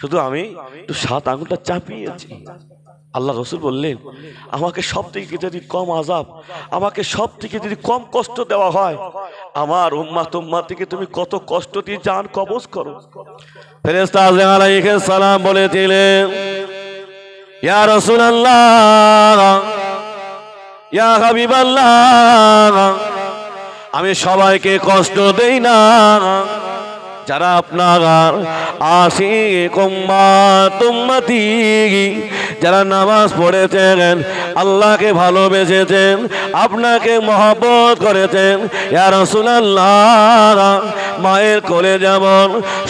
B: শুধু আমি একটু 7 আঙ্গুলটা চাপিয়েছি। আল্লাহ রাসূল বললেন, আমাকে সব থেকে যদি কম আযাব, আমাকে সব থেকে যদি কম কষ্ট দেওয়া হয়, আমার উম্মতকে তুমি কত কষ্ট দিয়ে জান কবজ করো। ফেরেশতা আজরাইল আলাইহিস সালাম বলেছিলেন, ইয়া রাসূলুল্লাহ ইয়া হাবিবাল্লাহ, আমি সবাইকে কষ্ট দেই না, যারা আপনার আশিক উম্মতি, যারা নামাজ পড়েছেন, আল্লাহকে ভালোবেসেছেন, আপনাকে মহব্বত করেছেন, ইয়া রাসূলুল্লাহ মায়ের কোলে যেমন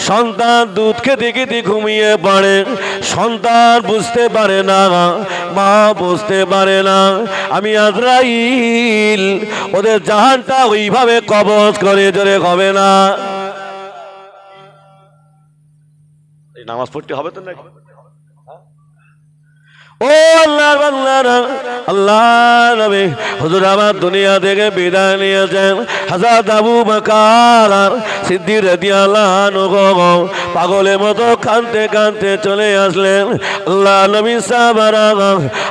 B: সন্তান দুধ খেতে খেতে ঘুমিয়ে পড়ে, সন্তান বুঝতে পারে না, মা বুঝতে পারে না, আমি আজরাইল ওদের জাহানটা ওইভাবে কবজ করে। জোরে হবে না, নামাজ পড়তে হবে তো নাকি? ও আল্লাহর বান্দারা, আল্লাহ নবী হুজুর আমার দুনিয়া থেকে বিদায় নিয়েছেন। হযরত আবু বকর সিদ্দিক রাদিয়াল্লাহু আনহু পাগলের মতো কাঁদতে কাঁদতে চলে আসলেন। আল্লাহ নবী সাহাবারা,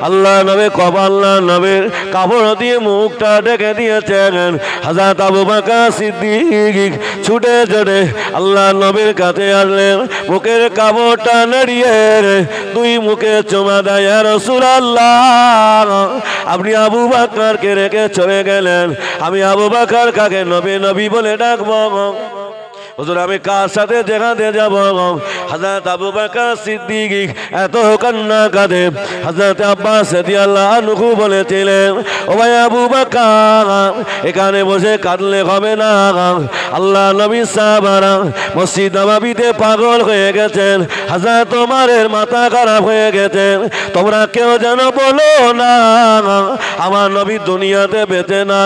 B: আল্লাহ নবী আল্লাহ নবীর কাপড় দিয়ে মুখটা ঢেকে দিয়েছেন। হযরত আবু বকর সিদ্দিক ছুটে ছুটে আল্লাহ নবীর কাছে আসলেন, মুখের কাপড়টা নাড়িয়ে 2 মুখে চুমা দেয়। ইয়া রাসূলুল্লাহ আপনি আবু বকরকে রেখে চলে গেলেন, আমি আবু বকর কাকে নবী নবী বলে ডাকবো? হুজুর আমি কার সাথে যেখানে যাব? হযরত আবু বকর সিদ্দিক এত কান্না কাঁদে। হযরত আব্বাস রাদিয়াল্লাহু আনহু বলেছিলেন, ও ভাই আবু বকর, এখানে বসে কাঁদলে হবে না। আল্লাহ নবী সাহাবারা মসজিদ নববীতে পাগল হয়ে গেছেন, হযরত ওমরের মাথা খারাপ হয়ে গেছেন। তোমরা কেউ যেন বলো না আমার নবী দুনিয়াতে বেঁচে না,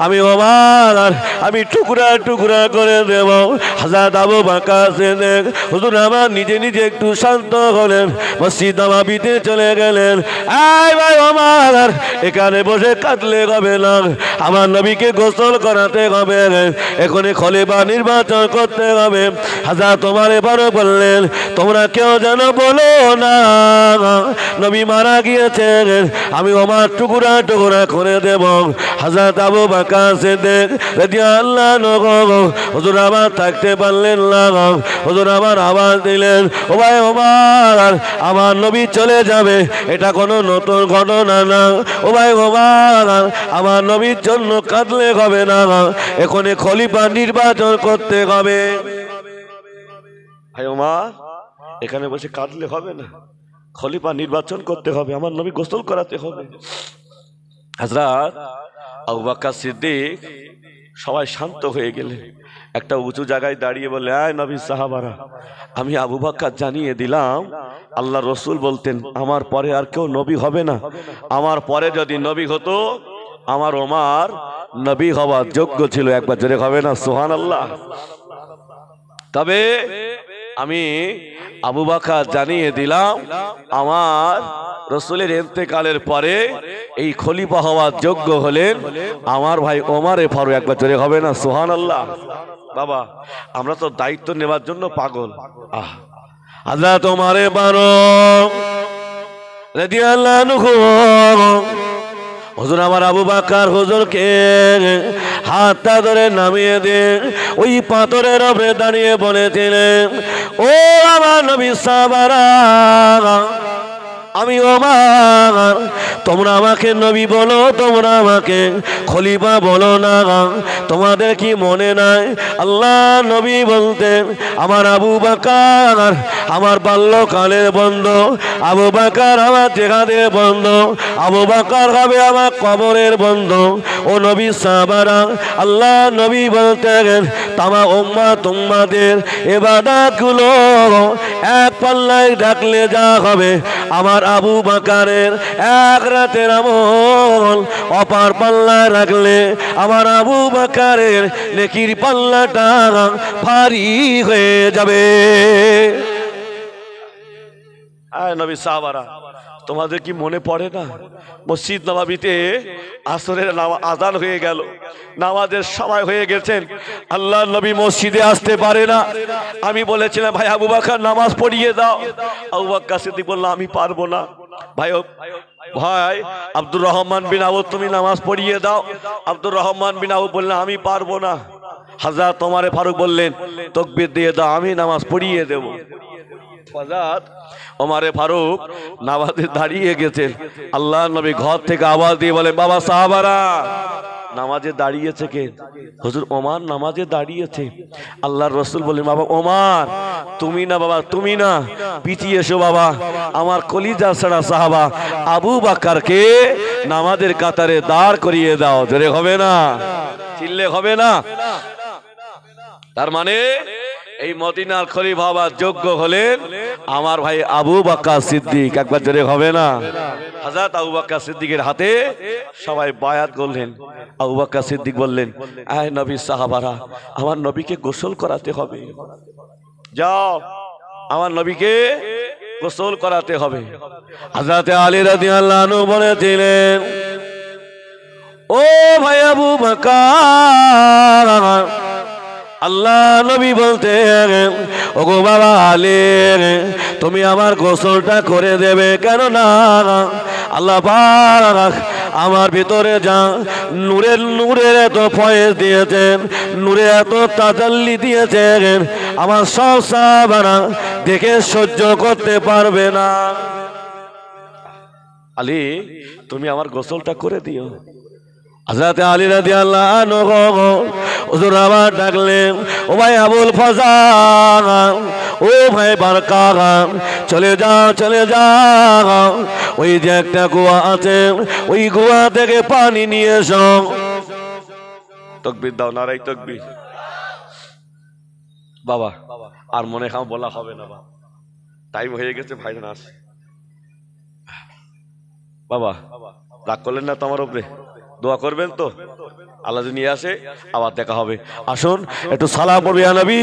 B: আমি ওমর আমি টুকরা টুকরা করে দেব। হযরত আবু বকর সিদ্দিক হুজুর আমার নিজে নিজে একটু শান্ত হলেন, মসজিদ নববীতে চলে গেলেন। এই ভাই ওমর, এখানে বসে কাঁদলে হবে না, আমার নবীকে গোসল করাতে হবে, এখনই খলিফা নির্বাচন করতে হবে। হযরত ওমর এবারও বললেন, তোমরা কেউ যেন বলো না নবী মারা গিয়েছেন, আমি ওমর টুকরা টুকরা করে দেব। হযরত আবু বকর সিদ্দিক রাদিয়াল্লাহু আনহু হুজুর আবার থাকতে পারলেন না। হুজুর আবার আওয়াজ দিলেন, ও ভাই ওমর, আমার নবী চলে যাবে এটা কোনো নতুন ঘটনা না। ও ভাই ওমর, আমার নবীর জন্য কাঁদলে হবে না, এখনই খলিফা নির্বাচন করতে হবে। ভাই ওমর, এখানে বসে কাঁদলে হবে না, খলিফা নির্বাচন করতে হবে, আমার নবী গোসল করাতে হবে। হযরত আবু বকর সিদ্দিক সবাই শান্ত হয়ে গেলেন। একটা উঁচু জায়গায় দাঁড়িয়ে বলে, আয় নবী সাহাবারা, আমি আবু বকর জানিয়ে দিলাম আল্লাহ রসুল বলতেন আমার পরে আর কেউ নবী হবে না, আমার পরে যদি নবী হতো আমার ওমর নবী হওয়ার যোগ্য ছিল। একবার জোরে হবে না সুবহানাল্লাহ? তবে আমি আবু বকর জানিয়ে দিলাম আমার রসুলের ইন্তেকালের পরে এই খলিফা হওয়ার যোগ্য হলেন আমার ভাই ওমরে ফারুক। একবার জোরে হবে না সুবহানাল্লাহ? বাবা, আমরা তো দায়িত্ব নেওয়ার জন্য পাগল। হযরত ওমরে ফারুক রাদিয়াল্লাহু আনহু হুজুর আমার আবু বকর হুজুরকে হাতটা ধরে নামিয়ে দিয়ে ওই পাথরের উপরে দাঁড়িয়ে বলেছিলেন, ও আমার নবী সাহাবারা, আমি ওমর, তোমরা আমাকে নবী বলো, তোমরা আমাকে খলিফা বলো না। তোমাদের কি মনে নাই আল্লাহ নবী বলতেন আমার আবু বকর আমার বাল্যকালের বন্ধু, আবু বকর আমার জিহাদের বন্ধু, আবু বকর হবে আমার কবরের বন্ধু। ও নবী সাহাবারা, আল্লাহ নবী বলতেন তামা উম্মাত উম্মাদের ইবাদতগুলো এক পাল্লায় ঢাকলে যা হবে আমার আবু বকরের এক রাতের আমল অপার পাল্লায় রাখলে আমার আবু বকরের নেকির পাল্লাটা ভারী হয়ে যাবে। আয় নবী সাহাবারা, তোমাদের কি মনে পড়ে না মসজিদ নববীতে আসরের আযান হয়ে গেল, নামাজের সময় হয়ে গেছেন, আল্লাহ নবী মসজিদে আসতে পারে না। আমি বলেছিলাম ভাই আবু বকর নামাজ পড়িয়ে দাও। আবু বকর সিদ্দিক বলল আমি পারবো না। ভাই ভাই আব্দুর রহমান বিন আউফ তুমি নামাজ পড়িয়ে দাও। আব্দুর রহমান বিন আউফ বললেন আমি পারবো না। হযরত ওমরে ফারুক বললেন তাকবীর দিয়ে দাও, আমি নামাজ পড়িয়ে দেব। হযরত ওমরে ফারুক নামাজে দাঁড়িয়ে গেছেন, আল্লাহ নবী ঘর থেকে আওয়াজ দিয়ে বলে বাবা সাহাবারা নামাজে দাঁড়িয়েছে কে? হুজুর ওমর নামাজে দাঁড়িয়েছে। আল্লাহর রাসূল বলেন বাবা ওমর তুমি না, বাবা তুমি না, পিছিয়ে এসো বাবা, আমার কলিজা ছাড়া সাহাবা আবু বকরকে নামাজের কাতারে দাঁড় করিয়ে দাও। জোরে হবে না, চিল্লে হবে না? তার মানে এই মদিনার খলিফা হওয়ার যোগ্য হলেন আমার ভাই আবু বকর সিদ্দিক। একবার জোরে হবে না? হযরত আবু বকর সিদ্দিকের হাতে সবাই বায়াত করলেন। আবু বকর সিদ্দিক বললেন আয় নবী সাহাবারা, আমার নবীকে গোসল করাতে হবে, যাও আমার নবীকে গোসল করাতে হবে। হযরত আলী রাদিয়াল্লাহু আনহু বলেছিলেন ও ভাই আবু বকর, আল্লাহ নবী বলতে ওগো বাবা আলী তুমি আমার গোসলটা করে দেবে, কেন না আল্লাহ পাক আমার ভিতরে যা নূরের এত ফয়েজ দিয়েছেন, নূরে এত তাজাল্লি দিয়েছেন, আমার সব সাহাবারা দেখে সহ্য করতে পারবে না। আলী তুমি আমার গোসলটা করে দিও। হযরত আলী রাদিয়াল্লাহু আনহু হুজুর আবার ডাকলেন, ও ভাই আবুল ফজল, ও ভাই বারকা, চলে যাও চলে যাও, ওই যে একটা কুয়া আছে, ওই কুয়া থেকে পানি নিয়ে এসো।
A: তাকবীর দাও, নারাই তাকবীর। বাবা আর মনে খাও বলা হবে না, বাবা টাইম হয়ে গেছে, ভাইজান আসে। বাবা রাগ করলেন না তো আমার উপরে? দোয়া করবেন তো, আল্লাহ যদি নিয়ে আসে আবার দেখা হবে।
B: আসুন একটু সালাম পড়বে ইয়া নবী।